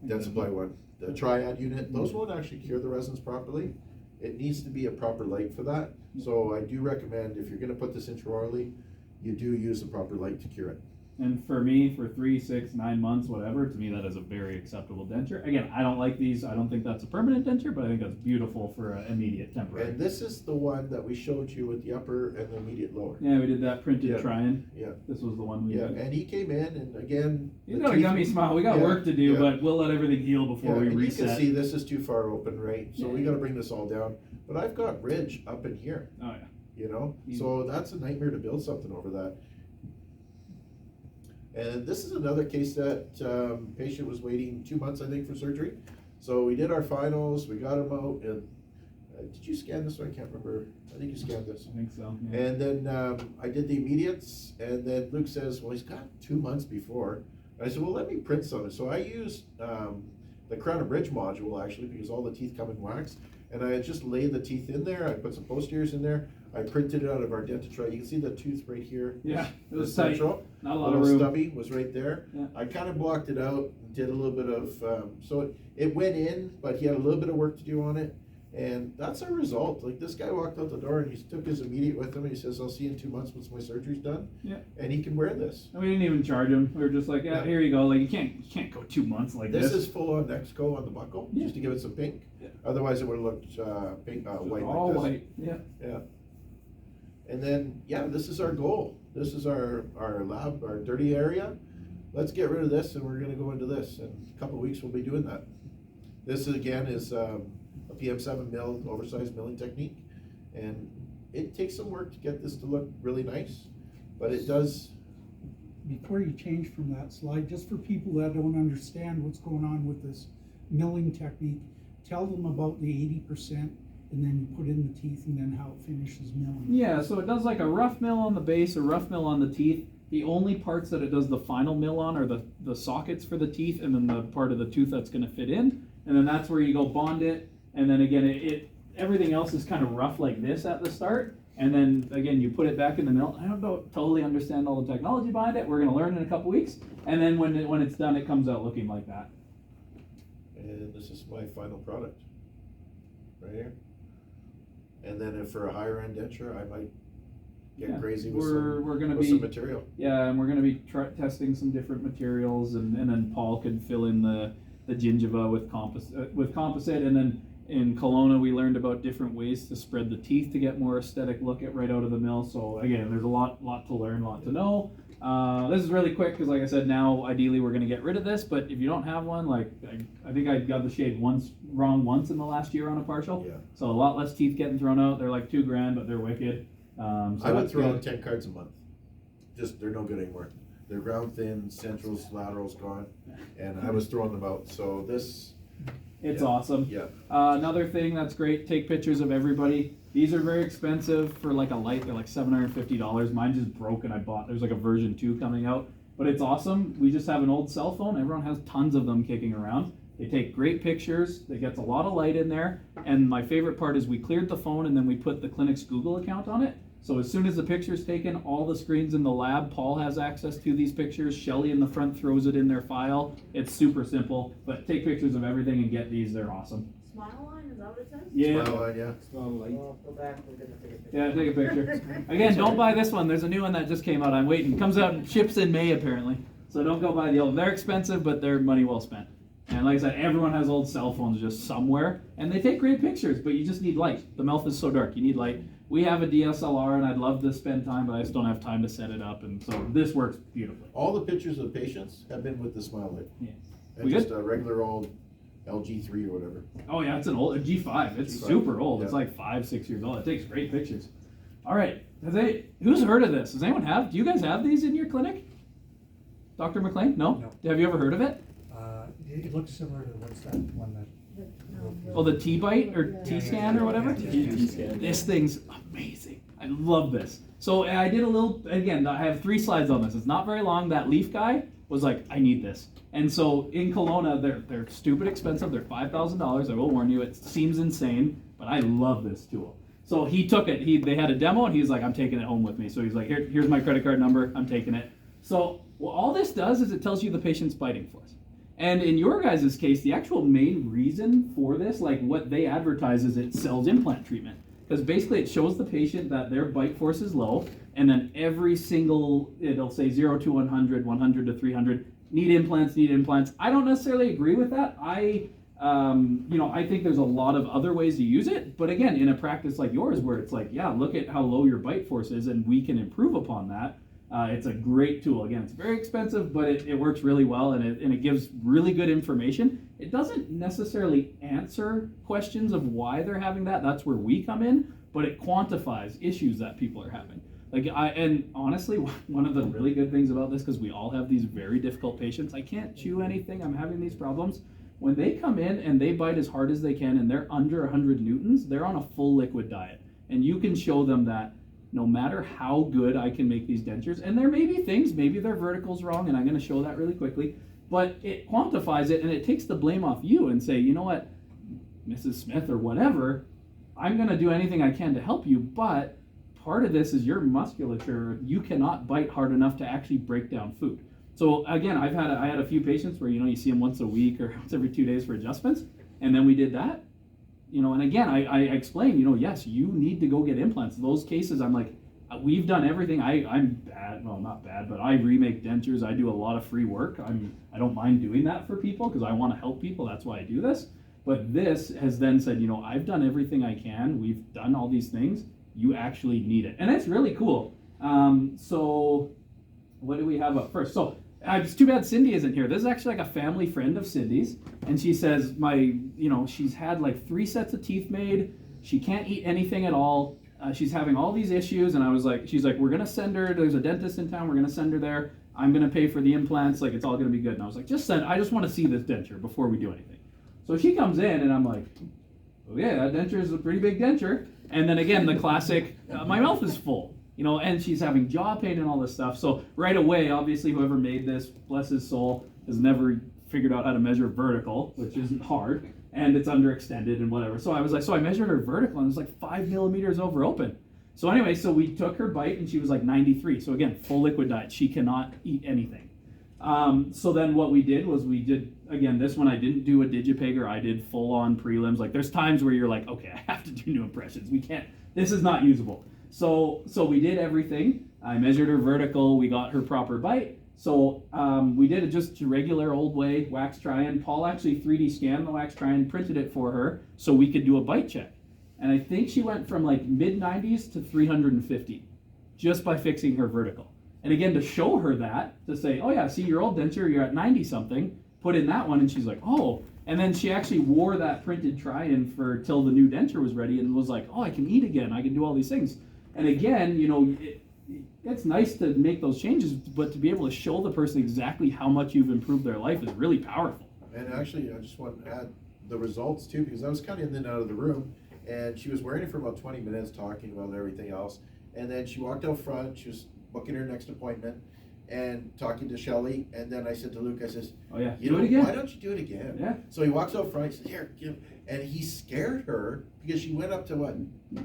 Dentsply one, the triad unit, those won't actually cure the resins properly. It needs to be a proper light for that. So I do recommend, if you're gonna put this intraorally, you do use the proper light to cure it. And for me, for 3, 6, 9 months, whatever, to me that is a very acceptable denture. Again, I don't like these. I don't think that's a permanent denture, but I think that's beautiful for an immediate temporary. And this is the one that we showed you with the upper and the immediate lower. Yeah, we did that printed Yeah. try-in. Yeah. This was the one we Yeah, did. and he came in, and again, He's the got a teeth- gummy smile. We got Yeah, work to do, yeah. but we'll let everything heal before Yeah, we and reset. you can see this is too far open, right? So we Yeah. gotta bring this all down. But I've got ridge up in here, Oh yeah. you know? Easy. So that's a nightmare to build something over that. And this is another case that patient was waiting 2 months, I think, for surgery. So we did our finals, we got him out, and did you scan this one? I can't remember. I think you scanned this. I think so. Yeah. And then I did the immediates, and then Luke says, well, he's got 2 months before. And I said, well, let me print some. So I used the crown and bridge module, actually, because all the teeth come in wax. And I just laid the teeth in there. I put some posteriors in there. I printed it out of our Denture. You can see the tooth right here. Yeah, it was The tight. central. Not a lot of Little room. stubby was right there. Yeah. I kind of blocked it out, did a little bit of, so it went in, but he had a little bit of work to do on it. And that's a result. Like, this guy walked out the door and he took his immediate with him, and he says, I'll see you in 2 months once my surgery's done. Yeah. And he can wear this. And we didn't even charge him. We were just like, yeah, Yeah. here you go. Like, you can't go 2 months like This this. is full on Nexco on the buckle, Yeah. just to give it some pink. Yeah. Otherwise, it would have looked pink, white All like this. white. Yeah. Yeah. And then, yeah, this is our goal. This is our lab, our dirty area. Let's get rid of this, and we're gonna go into this. In a couple of weeks, we'll be doing that. This, again, is a PM7 mill, oversized milling technique. And it takes some work to get this to look really nice, but it does. Before you change from that slide, just for people that don't understand what's going on with this milling technique, tell them about the 80% and then you put in the teeth and then how it finishes milling. Yeah, so it does like a rough mill on the base, a rough mill on the teeth. The only parts that it does the final mill on are the sockets for the teeth and then the part of the tooth that's going to fit in. And then that's where you go bond it. And then again, everything else is kind of rough like this at the start. And then again, you put it back in the mill. I don't totally understand all the technology behind it. We're going to learn in a couple weeks. And then when it's done, it comes out looking like that. And this is my final product, right here. And then if for a higher end denture, I might get crazy with some material. Yeah, and we're going to be testing some different materials, and then Paul could fill in the gingiva with composite, and then in Kelowna we learned about different ways to spread the teeth to get more aesthetic look at right out of the mill. So again, there's a lot to learn, a lot to know. This is really quick because, like I said, now ideally we're going to get rid of this, but if you don't have one, like I think I got the shade wrong once in the last year on a partial. Yeah. So a lot less teeth getting thrown out. They're like $2,000, but they're wicked. So I would that's throw good. out 10 cards a month. Just, they're no good anymore. They're ground thin, centrals, laterals gone, and I was throwing them out. So this, It's yeah. awesome. Yeah. Another thing that's great, take pictures of everybody. These are very expensive for like a light. They're like $750. Mine just broke and I bought, there's like a version 2 coming out. But it's awesome. We just have an old cell phone. Everyone has tons of them kicking around. They take great pictures. They get a lot of light in there. And my favorite part is we cleared the phone and then we put the clinic's Google account on it. So as soon as the picture's taken, all the screens in the lab, Paul has access to these pictures. Shelly in the front throws it in their file. It's super simple, but take pictures of everything and get these. They're awesome. Smile line, is that what it says? Yeah. Smile, yeah. Small light. Well, go back, we're gonna take a picture. Yeah, take a picture. Again, don't buy this one. There's a new one that just came out. I'm waiting. Comes out and ships in May apparently. So don't go buy the old. They're expensive, but they're money well spent. And like I said, everyone has old cell phones just somewhere, and they take great pictures, but you just need light. The mouth is so dark, you need light. We have a DSLR, and I'd love to spend time, but I just don't have time to set it up, and so this works beautifully. All the pictures of patients have been with the Smile Light. Yeah. And We just good? a regular old LG3 or whatever. Oh yeah, it's an old a G5. It's G5. super old. It's Yeah. like 5-6 years old. It takes great pictures. All right, who's heard of this? Does anyone have? Do you guys have these in your clinic? Dr. McLean? No? No. Have you ever heard of it? It looks similar to what's that one that. Oh, the T-Bite or T-Scan or whatever? T-Scan. This thing's amazing. I love this. So I did a little, again, I have 3 slides on this. It's not very long. That Leaf guy was like, I need this. And so in Kelowna, they're stupid expensive. They're $5,000. I will warn you, it seems insane, but I love this tool. So he took it. They had a demo, and he's like, I'm taking it home with me. So he's like, here's my credit card number. I'm taking it. So all this does is it tells you the patient's biting force. And in your guys' case, the actual main reason for this, like what they advertise, is it sells implant treatment. Because basically it shows the patient that their bite force is low, and then every single, it'll say 0 to 100, 100 to 300, need implants. I don't necessarily agree with that. I think there's a lot of other ways to use it. But again, in a practice like yours, where it's like, yeah, look at how low your bite force is, and we can improve upon that. It's a great tool. Again, it's very expensive, but it works really well, and it gives really good information. It doesn't necessarily answer questions of why they're having that. That's where we come in, but it quantifies issues that people are having. And honestly, one of the really good things about this, because we all have these very difficult patients, I can't chew anything, I'm having these problems. When they come in and they bite as hard as they can and they're under 100 newtons, they're on a full liquid diet. And you can show them that no matter how good I can make these dentures, and there may be things, maybe their vertical's wrong, and I'm going to show that really quickly, but it quantifies it and it takes the blame off you and say, you know what, Mrs. Smith or whatever, I'm going to do anything I can to help you, but part of this is your musculature. You cannot bite hard enough to actually break down food. So again, I had a few patients where, you see them once a week or once every 2 days for adjustments, and then we did that. and again, I explained, yes, you need to go get implants. Those cases, I'm like, we've done everything. I'm bad, well, not bad, but I remake dentures. I do a lot of free work. I don't mind doing that for people because I want to help people. That's why I do this. But this has then said, I've done everything I can. We've done all these things. You actually need it. And it's really cool. So what do we have up first? So it's too bad Cindy isn't here. This is actually like a family friend of Cindy's. And she says, she's had like 3 sets of teeth made. She can't eat anything at all. She's having all these issues. And I was like, she's like, we're going to send her. There's a dentist in town. We're going to send her there. I'm going to pay for the implants. Like, it's all going to be good. And I was like, I just want to see this denture before we do anything. So she comes in and I'm like, oh yeah, that denture is a pretty big denture. And then again, the classic, my mouth is full, and she's having jaw pain and all this stuff. So right away, obviously, whoever made this, bless his soul, has never figured out how to measure vertical, which isn't hard, and it's underextended and whatever. So I was like, so I measured her vertical and it was like 5 millimeters over open. So anyway, so we took her bite and she was like 93. So again, full liquid diet. She cannot eat anything. So then what we did was again, this one I didn't do a digipegger. I did full on prelims. Like there's times where you're like, okay, I have to do new impressions. We can't, this is not usable. So we did everything. I measured her vertical. We got her proper bite. So we did it just a regular old way, wax try-in. Paul actually 3D scanned the wax try-in, printed it for her so we could do a bite check. And I think she went from like mid 90s to 350 just by fixing her vertical. And again, to show her that, to say, oh yeah, see your old denture, you're at 90 something, put in that one, and she's like, oh. And then she actually wore that printed try-in till the new denture was ready and was like, oh, I can eat again, I can do all these things. And again, it's nice to make those changes, but to be able to show the person exactly how much you've improved their life is really powerful. And actually, I just want to add the results too, because I was kind of in and out of the room, and she was wearing it for about 20 minutes, talking about everything else. And then she walked out front, she was booking her next appointment and talking to Shelly, and then I said to Luke, I says, oh yeah, do it again. Why don't you do it again? Yeah. So he walks out front, he says, here, give, and he scared her because she went up to what?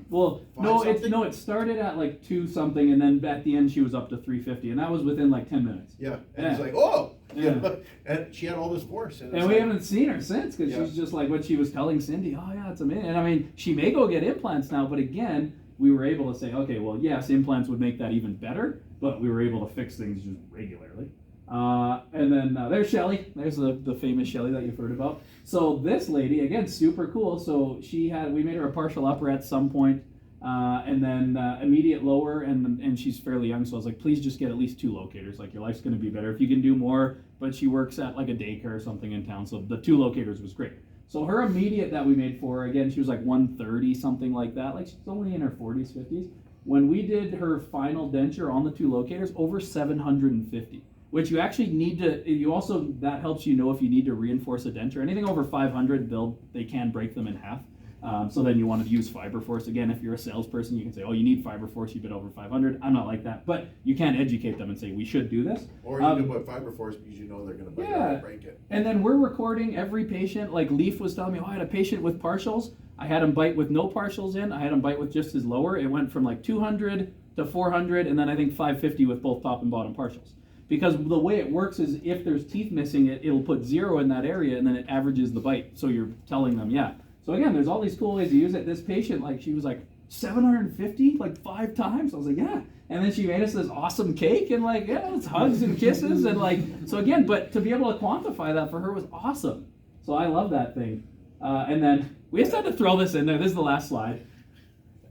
Well, it started at like 2 something, and then at the end she was up to 350, and that was within like 10 minutes. Yeah, and he's like, oh, yeah. And she had all this force. And we haven't seen her since, because she's just like what she was telling Cindy, oh yeah, it's amazing. And I mean, she may go get implants now, but again, we were able to say, okay, well, yes, implants would make that even better, but we were able to fix things just regularly. And then there's Shelly. There's the famous Shelly that you've heard about. So this lady, again, super cool. So we made her a partial upper at some point, and then immediate lower, and she's fairly young. So I was like, please just get at least 2 locators. Like, your life's going to be better if you can do more. But she works at like a daycare or something in town. So the 2 locators was great. So her immediate that we made for her, again, she was like 130, something like that. Like, she's only in her 40s, 50s. When we did her final denture on the 2 locators, over 750, which you actually need to, that helps you know if you need to reinforce a denture. Anything over 500, they can break them in half. So then you want to use fiber force. Again, if you're a salesperson, you can say, oh, you need fiber force, you bid over 500. I'm not like that, but you can educate them and say, we should do this. Or you can put fiber force because you know they're going to break it. And then we're recording every patient. Like Leaf was telling me, oh, I had a patient with partials. I had him bite with no partials in. I had him bite with just his lower. It went from like 200 to 400, and then I think 550 with both top and bottom partials. Because the way it works is if there's teeth missing, it'll put 0 in that area, and then it averages the bite. So you're telling them, yeah. So again, there's all these cool ways to use it. This patient, like, she was like 750, like 5 times. I was like, yeah. And then she made us this awesome cake, and like, yeah, it's hugs and kisses, and like, so again, but to be able to quantify that for her was awesome. So I love that thing. And then we just had to throw this in there. This is the last slide.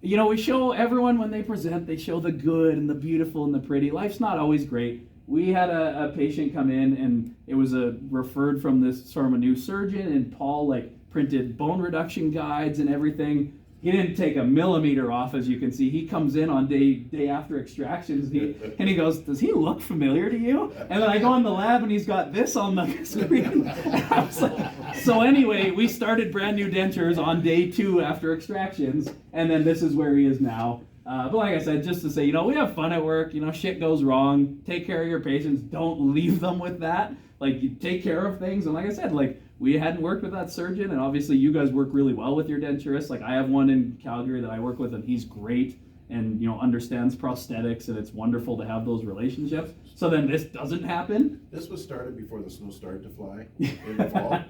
We show everyone when they present, they show the good and the beautiful and the pretty. Life's not always great. We had a patient come in, and it was referred from this sort of a new surgeon, and Paul like printed bone reduction guides and everything. He didn't take a millimeter off, as you can see. He comes in on day after extractions, and he goes, does he look familiar to you? And then I go in the lab, and he's got this on the screen. I was like, so anyway, we started brand new dentures on day 2 after extractions, and then this is where he is now. But like I said, just to say, we have fun at work. Shit goes wrong. Take care of your patients. Don't leave them with that. Like, you take care of things. And like I said, like, we hadn't worked with that surgeon, and obviously you guys work really well with your denturist. Like, I have one in Calgary that I work with, and he's great. and understands prosthetics, and it's wonderful to have those relationships. So then this doesn't happen. This was started before the snow started to fly in the fall.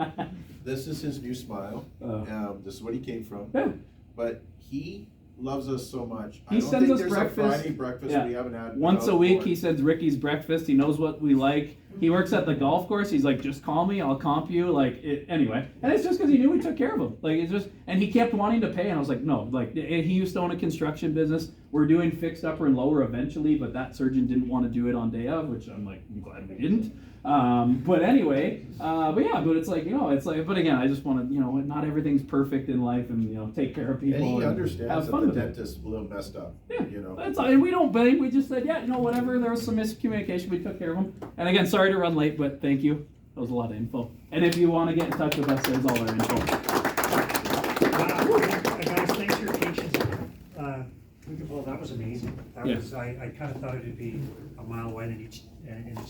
This is his new smile. This is what he came from. Yeah. But he loves us so much. He I don't sends think us there's breakfast. a Friday breakfast Yeah. we haven't had. Once a without week, Gord. he sends Ricky's breakfast. He knows what we like. He works at the golf course. He's like, just call me, I'll comp you. Anyway. And it's just because he knew we took care of him. And he kept wanting to pay, and I was like, no. He used to own a construction business. We're doing fixed upper and lower eventually, but that surgeon didn't want to do it on day of, which I'm glad we didn't. But anyway, but it's but again, I just want to, not everything's perfect in life, and take care of people. And he have understands that fun the with it. dentist's a little messed up. Yeah, You know. that's all. And we don't blame. We just said, whatever. There was some miscommunication. We took care of them. And again, sorry to run late, but thank you. That was a lot of info. And if you want to get in touch with us, there's all our info. Guys, thanks for your patience. Well, that was amazing. Yeah. I kind of thought it'd be a mile wide and inch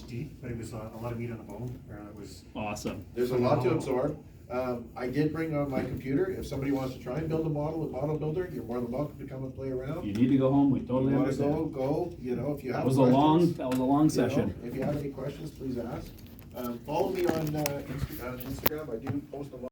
deep, but it was a lot of meat on the bone. It was Awesome. There's a lot to absorb. I did bring on my computer. If somebody wants to try and build a model with Model Builder, you're more than welcome to come and play around. You need to go home. We totally You want to understand. go, if you have That was questions. a long session. If you have any questions, please ask. Follow me on Instagram. I do post a lot.